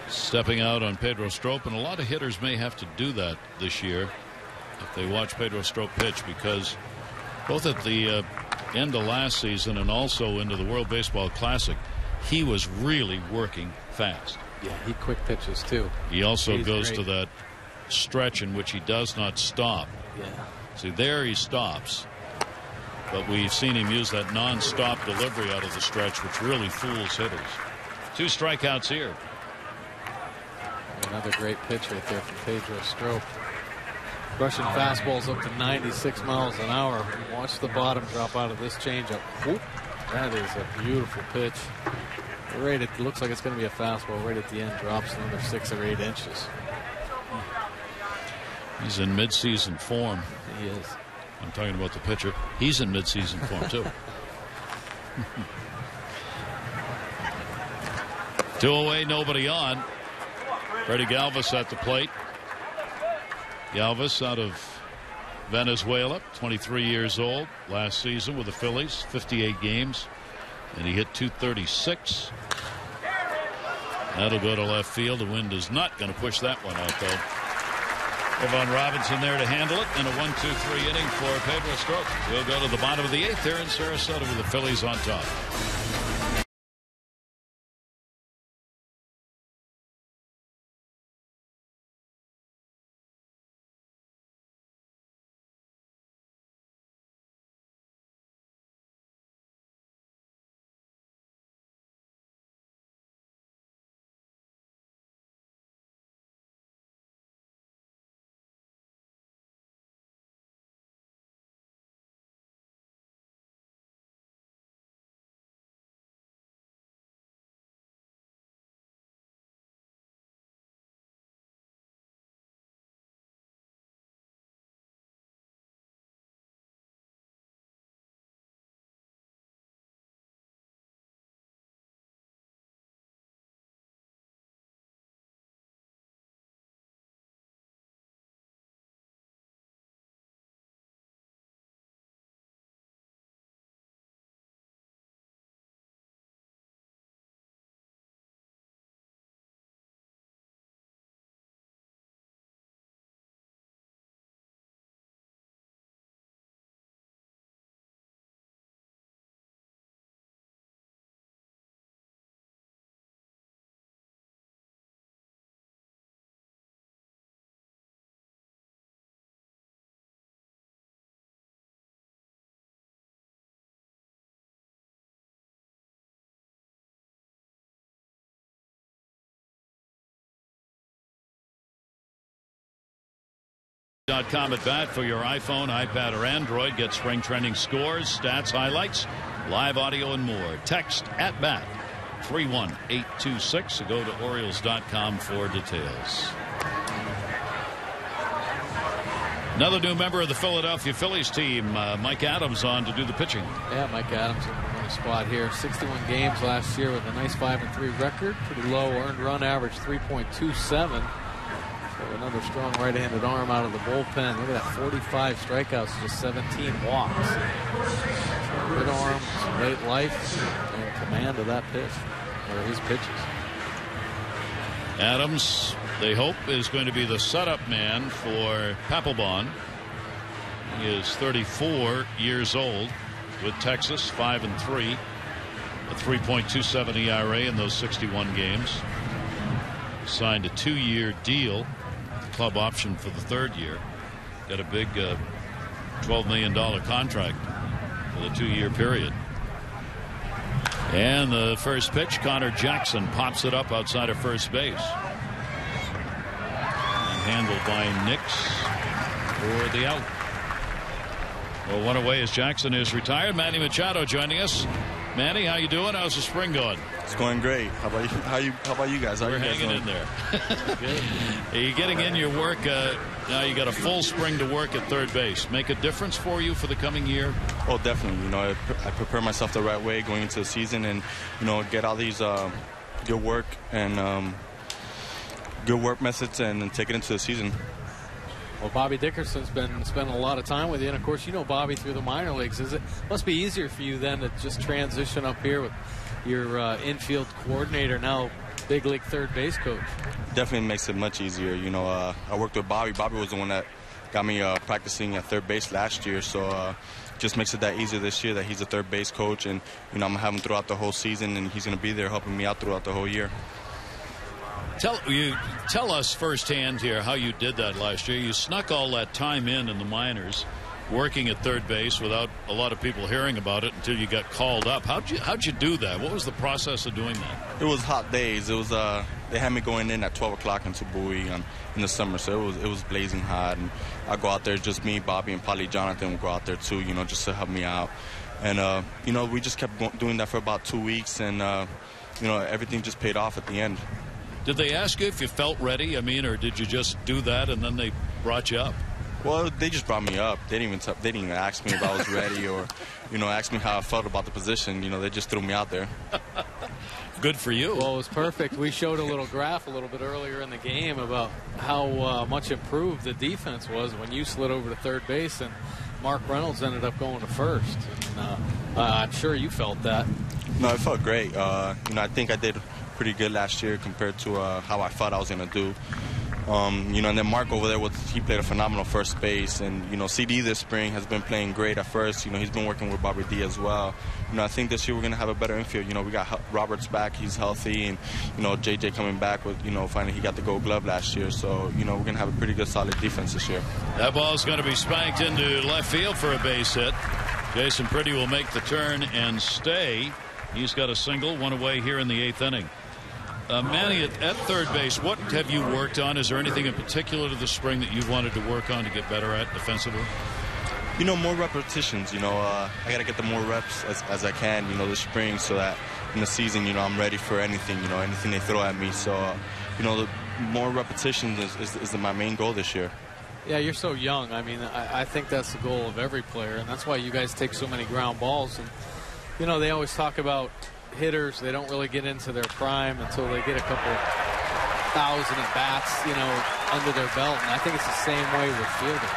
Stepping out on Pedro Strop, and a lot of hitters may have to do that this year if they watch Pedro Strop pitch, because both at the end of last season and also into the World Baseball Classic, he was really working fast. Yeah, he quick pitches too. He also goes to that stretch in which he does not stop. Yeah. See, there he stops, but we've seen him use that non-stop delivery out of the stretch, which really fools hitters. 2 strikeouts here. Another great pitch right there from Pedro Strop. Russian fastballs up to 96 miles an hour. Watch the bottom drop out of this changeup. Whoop. That is a beautiful pitch. Right at, looks like it's going to be a fastball. Right at the end, drops another 6 or 8 inches. He's in midseason form. He is. I'm talking about the pitcher. He's in midseason form too. 2 away, nobody on. Freddie Galvis at the plate. Galvis out of Venezuela, 23 years old. Last season with the Phillies, 58 games, and he hit .236. That'll go to left field. The wind is not going to push that one out, though. Trevon Robinson there to handle it, and a 1-2-3 inning for Pedro Strop. We'll go to the bottom of the 8th here in Sarasota with the Phillies on top. .com at bat for your iPhone, iPad, or Android. Get spring training scores, stats, highlights, live audio, and more. Text at bat 31826. Go to Orioles.com for details. Another new member of the Philadelphia Phillies team, Mike Adams, on to do the pitching. Yeah, Mike Adams in the spot here. 61 games last year with a nice 5-3 record. Pretty low earned run average, 3.27. So another strong right-handed arm out of the bullpen. Look at that, 45 strikeouts, just 17 walks. So good arm, some late life, and command of that pitch, or his pitches. Adams, they hope, is going to be the setup man for Papelbon. He is 34 years old with Texas, 5-3, a 3.27 ERA in those 61 games. Signed a 2-year deal, club option for the 3rd year. Got a big $12 million contract for the 2-year period. And the first pitch, Connor Jackson pops it up outside of first base. And handled by Nix for the out. Well, one away as Jackson is retired. Manny Machado joining us. Manny, how you doing? How's the spring going? It's going great. How about you? How about you guys? We're hanging in there. Good. Are you getting in your work? Now you got a full spring to work at third base. Make a difference for you for the coming year? Oh, definitely. You know, I prepare myself the right way going into the season, and you know, get all these good work and good work methods, and take it into the season. Well, Bobby Dickerson's been spending a lot of time with you, and of course, you know Bobby through the minor leagues. Must be easier for you then to just transition up here with your infield coordinator, now big league third base coach. Definitely makes it much easier. You know, I worked with Bobby. Bobby was the one that got me practicing at third base last year, so just makes it that easier this year that he's a third base coach, and you know, I'm gonna have him throughout the whole season, and he's gonna be there helping me out throughout the whole year. Tell us firsthand here how you did that last year. You snuck all that time in the minors, working at third base without a lot of people hearing about it until you got called up. How'd you do that? What was the process of doing that? It was hot days. It was they had me going in at 12 o'clock into Bowie in the summer, so it was blazing hot, and I go out there, just me, Bobby, and Polly Jonathan would go out there too, you know, just to help me out. And you know, we just kept doing that for about 2 weeks, and you know, everything just paid off at the end. Did they ask you if you felt ready? I mean, or did you just do that and then they brought you up? Well, they just brought me up. They didn't even ask me if I was ready or, you know, ask me how I felt about the position. You know, they just threw me out there. Good for you. Well, it was perfect. We showed a little graph a little bit earlier in the game about how much improved the defense was when you slid over to third base and Mark Reynolds ended up going to first. And, I'm sure you felt that. No, it felt great. You know, I think I did pretty good last year compared to how I thought I was going to do. You know, and then Mark over there, he played a phenomenal first base. And, you know, CD this spring has been playing great at first. You know, he's been working with Bobby D as well. You know, I think this year we're going to have a better infield. You know, we got Roberts back. He's healthy. And, you know, JJ coming back with, you know, finally he got the gold glove last year. So, you know, we're going to have a pretty good, solid defense this year. That ball's going to be spanked into left field for a base hit. Jason Pretty will make the turn and stay. He's got a single, one away here in the 8th inning. Manny, at third base, what have you worked on? Is there anything in particular to the spring that you've wanted to work on to get better at defensively? You know, more repetitions. You know, I got to get the more reps as I can, you know, this spring, so that in the season, you know, I'm ready for anything, you know, anything they throw at me. So, you know, the more repetitions is my main goal this year. Yeah, you're so young. I mean, I think that's the goal of every player, and that's why you guys take so many ground balls. And, you know, they always talk about hitters, they don't really get into their prime until they get a couple thousand at bats, you know, under their belt. And I think it's the same way with fielders.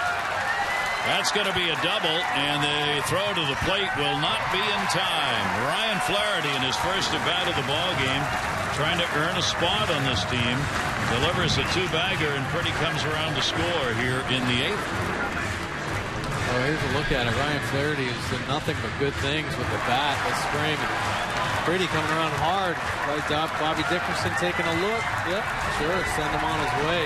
That's going to be a double, and the throw to the plate will not be in time. Ryan Flaherty in his first at bat of the ball game, trying to earn a spot on this team, delivers a two-bagger, and Pretty comes around to score here in the 8th. Oh, here's a look at it. Ryan Flaherty has done nothing but good things with the bat this spring. Pretty coming around hard. Right job. Bobby Dickerson taking a look. Yep, sure. Send him on his way.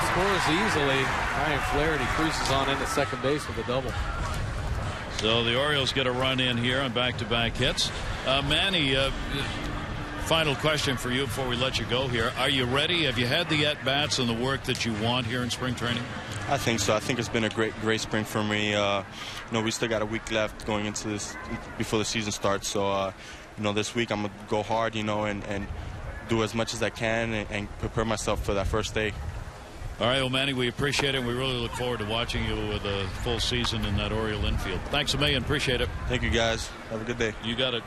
Scores easily. Ryan Flaherty cruises on into second base with a double. So the Orioles get a run in here on back-to-back hits. Manny, final question for you before we let you go here. Are you ready? Have you had the at-bats and the work that you want here in spring training? I think so. I think it's been a great spring for me. We still got a week left going into this before the season starts. So, this week I'm going to go hard, and do as much as I can and prepare myself for that first day. All right, well, Manny, we appreciate it. And we really look forward to watching you with a full season in that Oriole infield. Thanks a million. Appreciate it. Thank you, guys. Have a good day. You got it.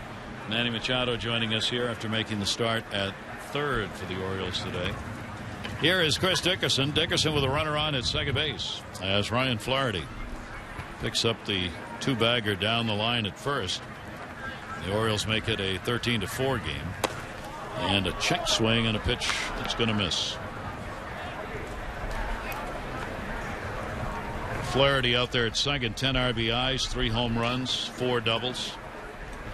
Manny Machado joining us here after making the start at third for the Orioles today. Here is Chris Dickerson. Dickerson with a runner on at second base as Ryan Flaherty picks up the two-bagger down the line at first. The Orioles make it a 13-4 game. And a check swing and a pitch that's going to miss. Flaherty out there at second, 10 RBIs, 3 home runs, 4 doubles.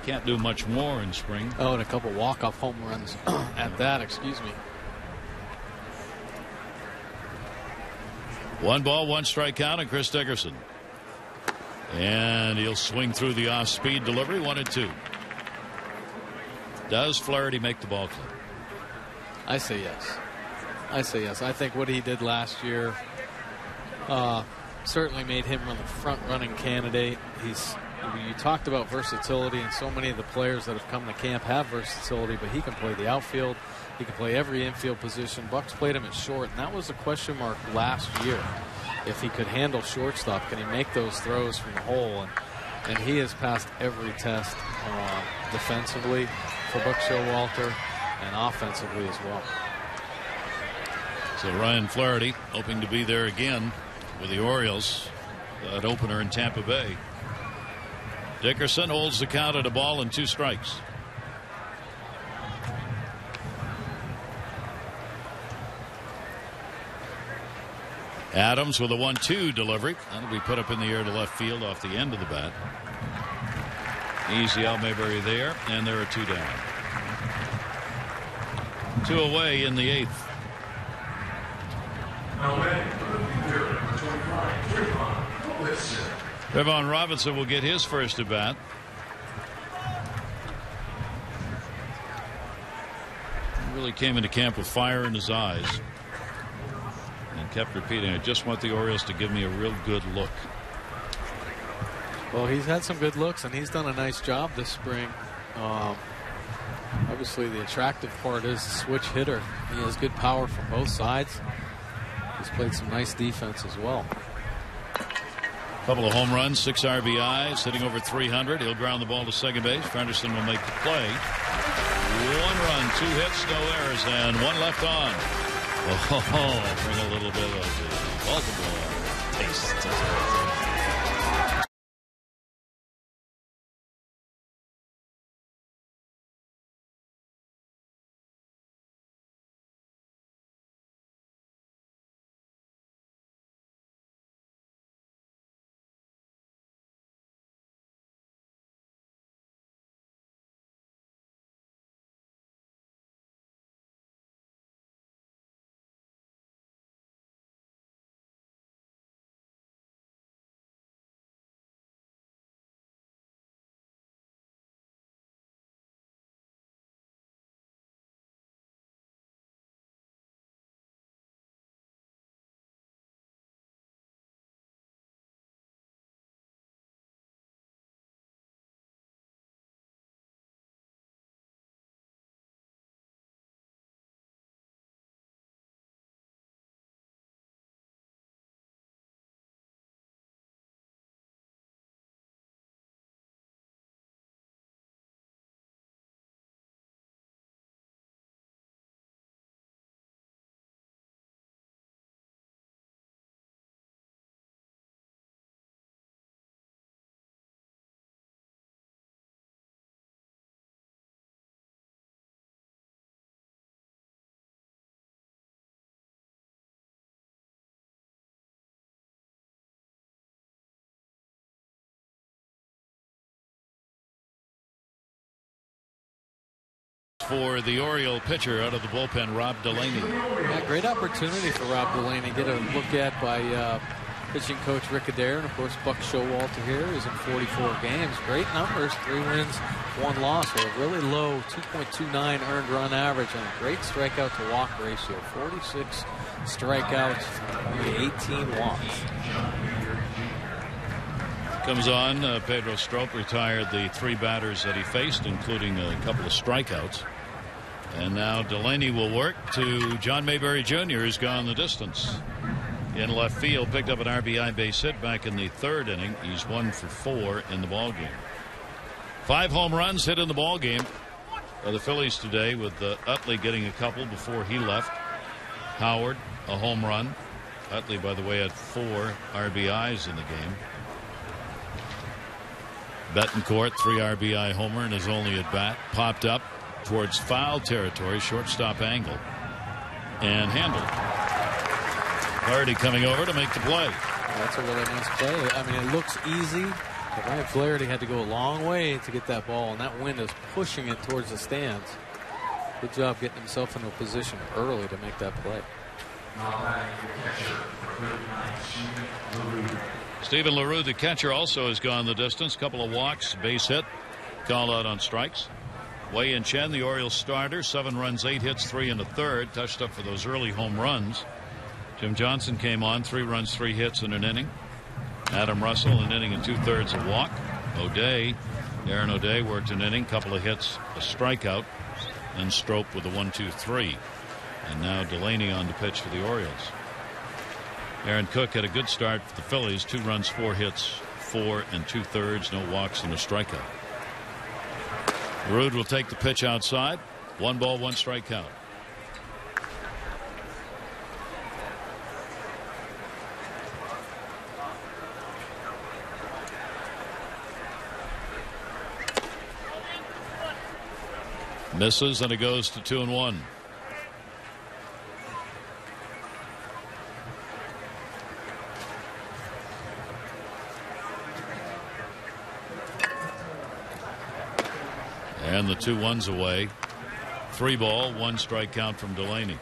Can't do much more in spring. Oh, and a couple walk-off home runs at that, excuse me. 1 ball, 1 strike count, and Chris Dickerson. And he'll swing through the off-speed delivery, 1-2. Does Flaherty make the ball club? I say yes. I think what he did last year certainly made him the front-running candidate. You talked about versatility, and so many of the players that have come to camp have versatility, but he can play the outfield. He can play every infield position. Bucks played him at short, and that was a question mark last year. If he could handle shortstop, can he make those throws from the hole? And he has passed every test defensively for Buck Showalter and offensively as well. So Ryan Flaherty hoping to be there again with the Orioles, that opener in Tampa Bay. Dickerson holds the count at a ball and 2 strikes. Adams with a 1-2 delivery. That'll be put up in the air to left field off the end of the bat. Easy out Mayberry there, and there are 2 down. 2 away in the 8th. Trevon Robinson will get his first at bat. He really came into camp with fire in his eyes and kept repeating, I just want the Orioles to give me a real good look. Well, he's had some good looks, and he's done a nice job this spring. Obviously, the attractive part is the switch hitter. He has good power from both sides. He's played some nice defense as well. Couple of home runs, 6 RBIs, hitting over 300. He'll ground the ball to second base. Fenderson will make the play. 1 run, 2 hits, no errors, and 1 left on. Oh, bring a little bit of the Baltimore taste to it. For the Oriole pitcher out of the bullpen, Rob Delaney. Yeah, great opportunity for Rob Delaney. Get a look at by pitching coach Rick Adair, and of course Buck Showalter here. He's in 44 games. Great numbers, 3 wins, 1 loss, with a really low 2.29 earned run average and a great strikeout to walk ratio, 46 strikeouts, only 18 walks. Comes on, Pedro Strop retired the 3 batters that he faced, including a couple of strikeouts. And now Delaney will work to John Mayberry Jr., who's gone the distance. In left field, picked up an RBI base hit back in the 3rd inning. He's 1 for 4 in the ballgame. 5 home runs hit in the ballgame by the Phillies today, with Utley getting a couple before he left. Howard, a home run. Utley, by the way, had 4 RBIs in the game. Betancourt, 3 RBI homer in his only at bat. Popped up towards foul territory, shortstop angle, and handled. Flaherty coming over to make the play. That's a really nice play. I mean, it looks easy, but Ryan Flaherty had to go a long way to get that ball, and that wind is pushing it towards the stands. Good job getting himself into a position early to make that play. Stephen LaRue, the catcher, also has gone the distance. Couple of walks, base hit, call out on strikes. Wei and Chen, the Orioles starter, 7 runs, 8 hits, 3 1/3, touched up for those early home runs. Jim Johnson came on, 3 runs, 3 hits in an inning. Adam Russell, an inning and 2/3 a walk. Aaron O'Day worked an inning, couple of hits, a strikeout, and Strop with a 1-2-3. And now Delaney on to pitch for the Orioles. Aaron Cook had a good start for the Phillies, 2 runs, 4 hits, 4 2/3, no walks and a strikeout. Rude will take the pitch outside. 1 ball, 1 strike count. Misses, and it goes to 2-1. And the 2-1's away. 3 ball, 1 strike count from Delaney.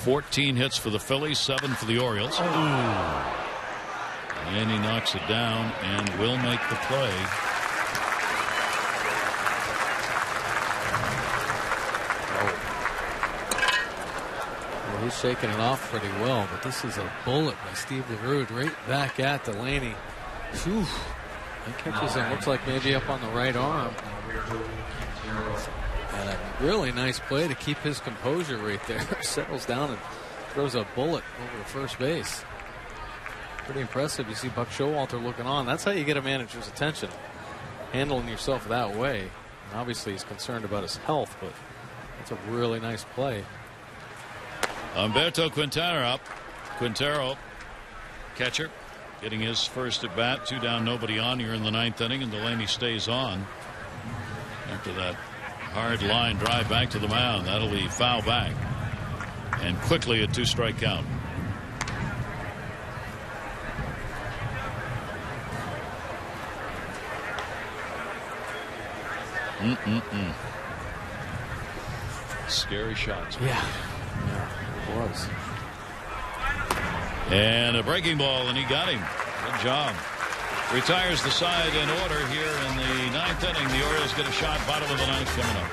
"14 hits for the Phillies, 7 for the Orioles." And he knocks it down and will make the play. Well, he's shaking it off pretty well, but this is a bullet by Steve LaRue right back at Delaney. Whew. That catches him, looks like maybe up on the right arm. And a really nice play to keep his composure right there. Settles down and throws a bullet over to first base. Pretty impressive. You see Buck Showalter looking on. That's how you get a manager's attention. Handling yourself that way. And obviously he's concerned about his health, but that's a really nice play. Humberto Quintero, catcher, getting his first at bat. 2 down, nobody on here in the 9th inning, and Delaney stays on after that hard line drive back to the mound. That'll be foul back, and quickly a 2-strike count. Scary shots. Yeah, it was. And a breaking ball, and he got him. Good job. Retires the side in order here in the 9th inning. The Orioles get a shot, bottom of the 9th coming up.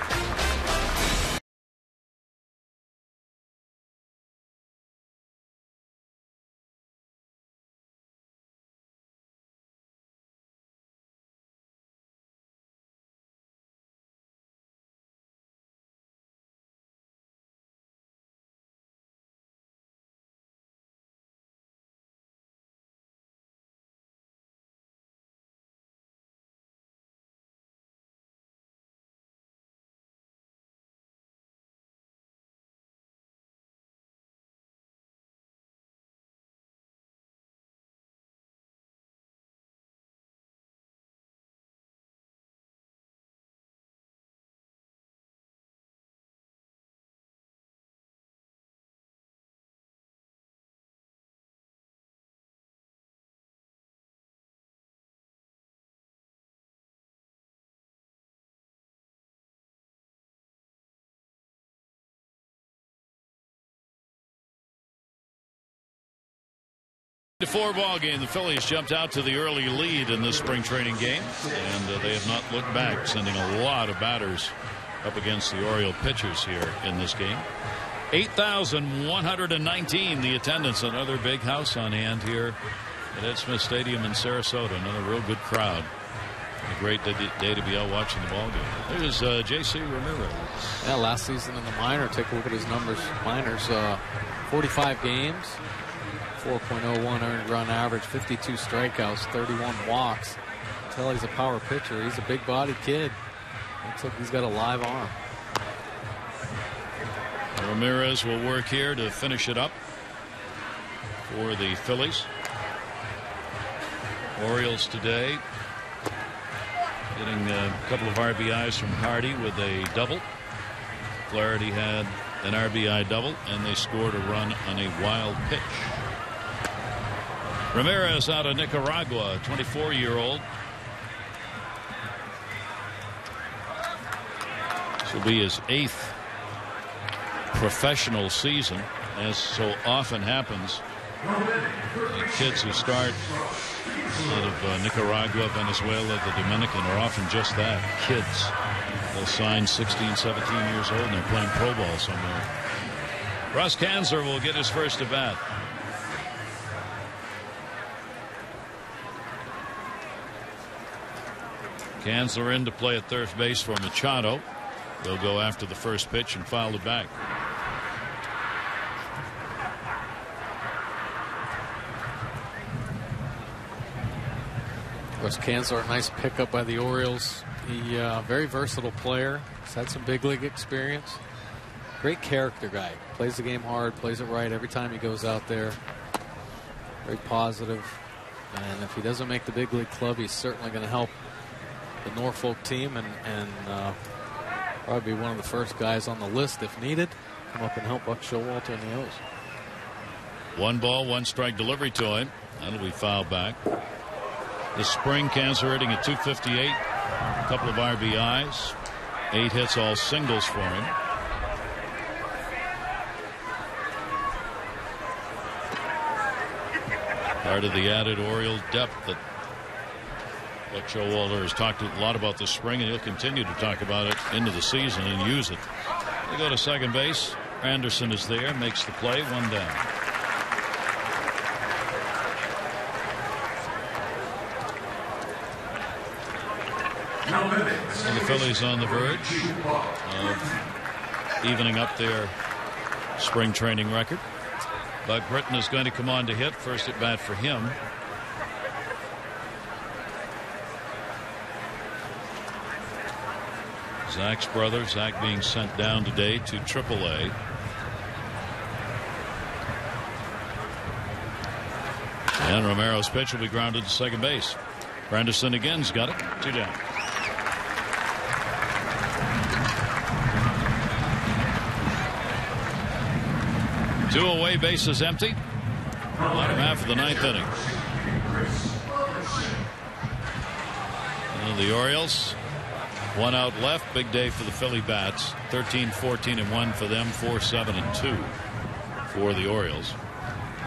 4 ball game. The Phillies jumped out to the early lead in this spring training game, and they have not looked back, sending a lot of batters up against the Oriole pitchers here in this game. 8,119 the attendance. Another big house on hand here at Ed Smith Stadium in Sarasota. Another real good crowd. A great day to be out watching the ball game. There's J.C. Ramirez. Yeah, last season in the minor. Take a look at his numbers. Minors, 45 games, 4.01 earned run average, 52 strikeouts, 31 walks. Until he's a power pitcher. He's a big-bodied kid. Looks like he's got a live arm. Ramirez will work here to finish it up for the Phillies. Orioles today getting a couple of RBIs from Hardy with a double. Flaherty had an RBI double, and they scored a run on a wild pitch. Ramirez out of Nicaragua, 24-year-old. This will be his 8th professional season, as so often happens. The kids who start out of Nicaragua, Venezuela, the Dominican are often just that, kids. They'll sign 16, 17 years old and they're playing pro ball somewhere. Russ Kanzler will get his first at bat. Kanzler in to play at third base for Machado. They'll go after the first pitch and foul it back. Russ Kanzler, a nice pickup by the Orioles. He very versatile player. He's had some big league experience. Great character guy. Plays the game hard, plays it right every time he goes out there. Very positive. And if he doesn't make the big league club, he's certainly going to help the Norfolk team and probably be one of the first guys on the list if needed. Come up and help Buck Showalter and the O's. 1 ball, 1 strike delivery to him. That'll be fouled back. This spring, Kanzler hitting at .258. A couple of RBIs. 8 hits, all singles for him. Part of the added Oriole depth that Buck Showalter has talked a lot about this spring, and he'll continue to talk about it into the season and use it. They go to second base. Anderson is there, makes the play, 1 down. And the Phillies on the verge of evening up their spring training record. Buck Britton is going to come on to hit. First at bat for him. Zach's brother, Zach being sent down today to AAA. And Romero's pitch will be grounded to second base. Granderson again's got it. 2 down. Two away, bases empty. Bottom half of the 9th inning. And the Orioles, 1 out left. Big day for the Philly bats. 13-14-1 for them. 4-7-2 for the Orioles.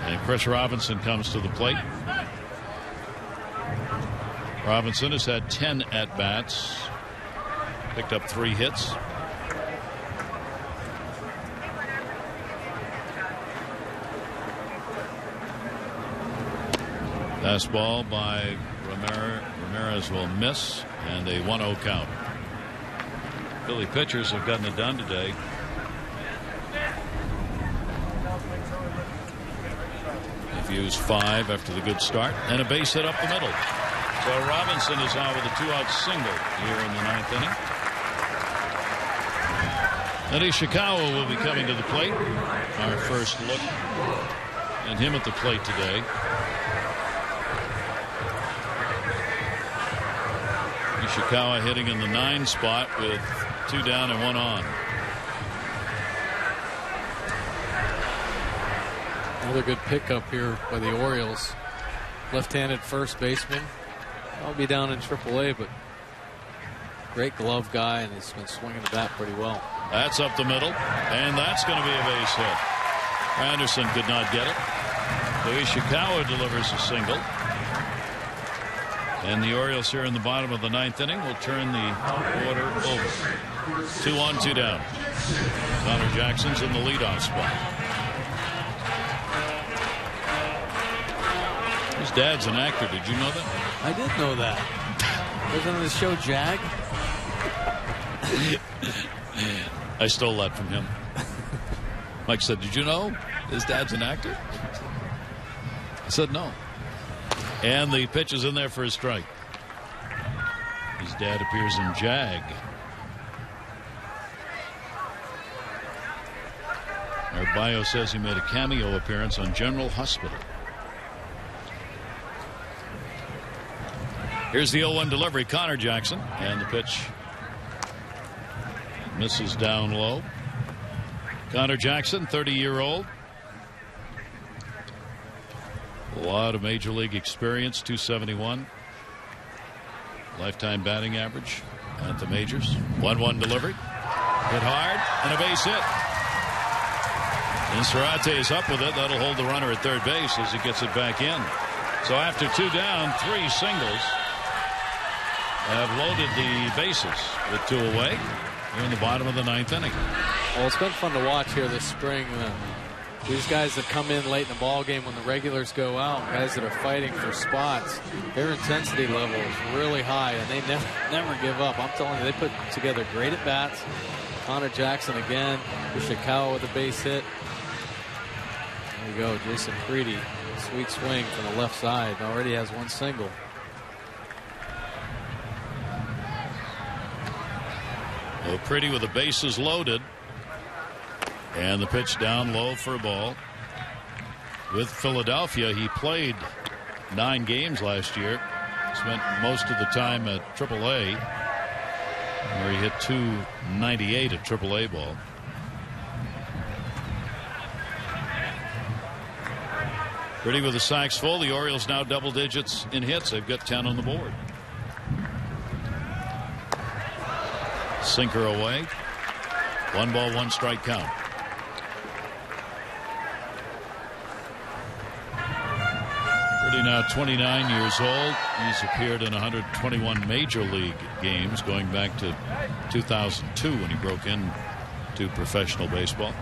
And Chris Robinson comes to the plate. Robinson has had 10 at bats. Picked up 3 hits. Fastball by Ramirez will miss, and a 1-0 count. Philly pitchers have gotten it done today. They've used 5 after the good start, and a base hit up the middle. So Robinson is out with a 2-out single here in the 9th inning. And Ishikawa will be coming to the plate. Our first look at him at the plate today. Ishikawa hitting in the 9 spot with 2 down and 1 on. Another good pickup here by the Orioles. Left-handed first baseman. I'll be down in AAA, but great glove guy, and he's been swinging the bat pretty well. That's up the middle, and that's going to be a base hit. Anderson could not get it. Ishikawa delivers a single. And the Orioles here in the bottom of the 9th inning will turn the order over. 2 on, 2 down. Connor Jackson's in the leadoff spot. His dad's an actor. Did you know that? I did know that. Wasn't on the show Jag? I stole that from him. Mike said, "Did you know his dad's an actor?" I said, "No." And the pitch is in there for a strike. His dad appears in Jag. Our bio says he made a cameo appearance on General Hospital. Here's the 0-1 delivery, Connor Jackson, and the pitch misses down low. Connor Jackson, 30-year-old. A lot of major league experience, 271. Lifetime batting average at the majors. 1-1 delivery. Hit hard and a base hit. And Sarate is up with it. That'll hold the runner at third base as he gets it back in. So after 2 down, 3 singles have loaded the bases with 2 away. Here in the bottom of the 9th inning. Well, it's been fun to watch here this spring. These guys that come in late in the ball game when the regulars go out, guys that are fighting for spots, their intensity level is really high, and they never give up. I'm telling you, they put together great at bats. Connor Jackson again, Ishikawa with a base hit. There you go, Jason Creedy, sweet swing from the left side. Already has 1 single. Well, Pretty with the bases loaded. And the pitch down low for a ball. With Philadelphia, he played 9 games last year. Spent most of the time at AAA, where he hit .298 at AAA ball. Pretty with the sacks full. The Orioles now double digits in hits. They've got 10 on the board. Sinker away. 1 ball, 1 strike count. Pretty now 29 years old. He's appeared in 121 major league games going back to 2002 when he broke into professional baseball.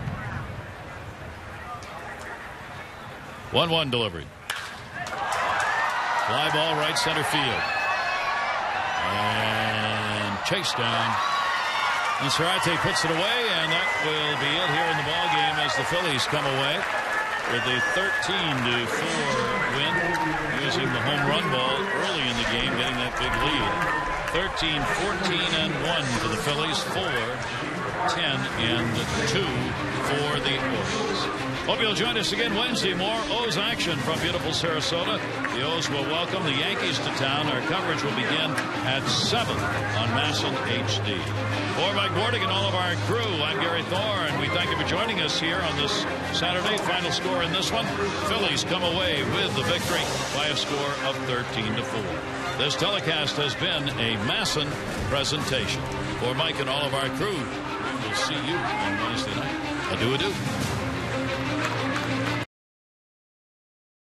1-1 delivery. Fly ball right center field. And chased down. And Sarate puts it away, and that will be it here in the ball game as the Phillies come away with a 13-4 win, using the home run ball early in the game, getting that big lead. 13-14-1 for the Phillies, 4-10-2 for the Orioles. Hope you'll join us again Wednesday. More O's action from beautiful Sarasota. The O's will welcome the Yankees to town. Our coverage will begin at 7 on Masson HD. For Mike Bordick and all of our crew, I'm Gary Thor, and we thank you for joining us here on this Saturday. Final score in this one, Phillies come away with the victory by a score of 13-4. This telecast has been a Masson presentation. For Mike and all of our crew, we'll see you on Wednesday night. Adieu.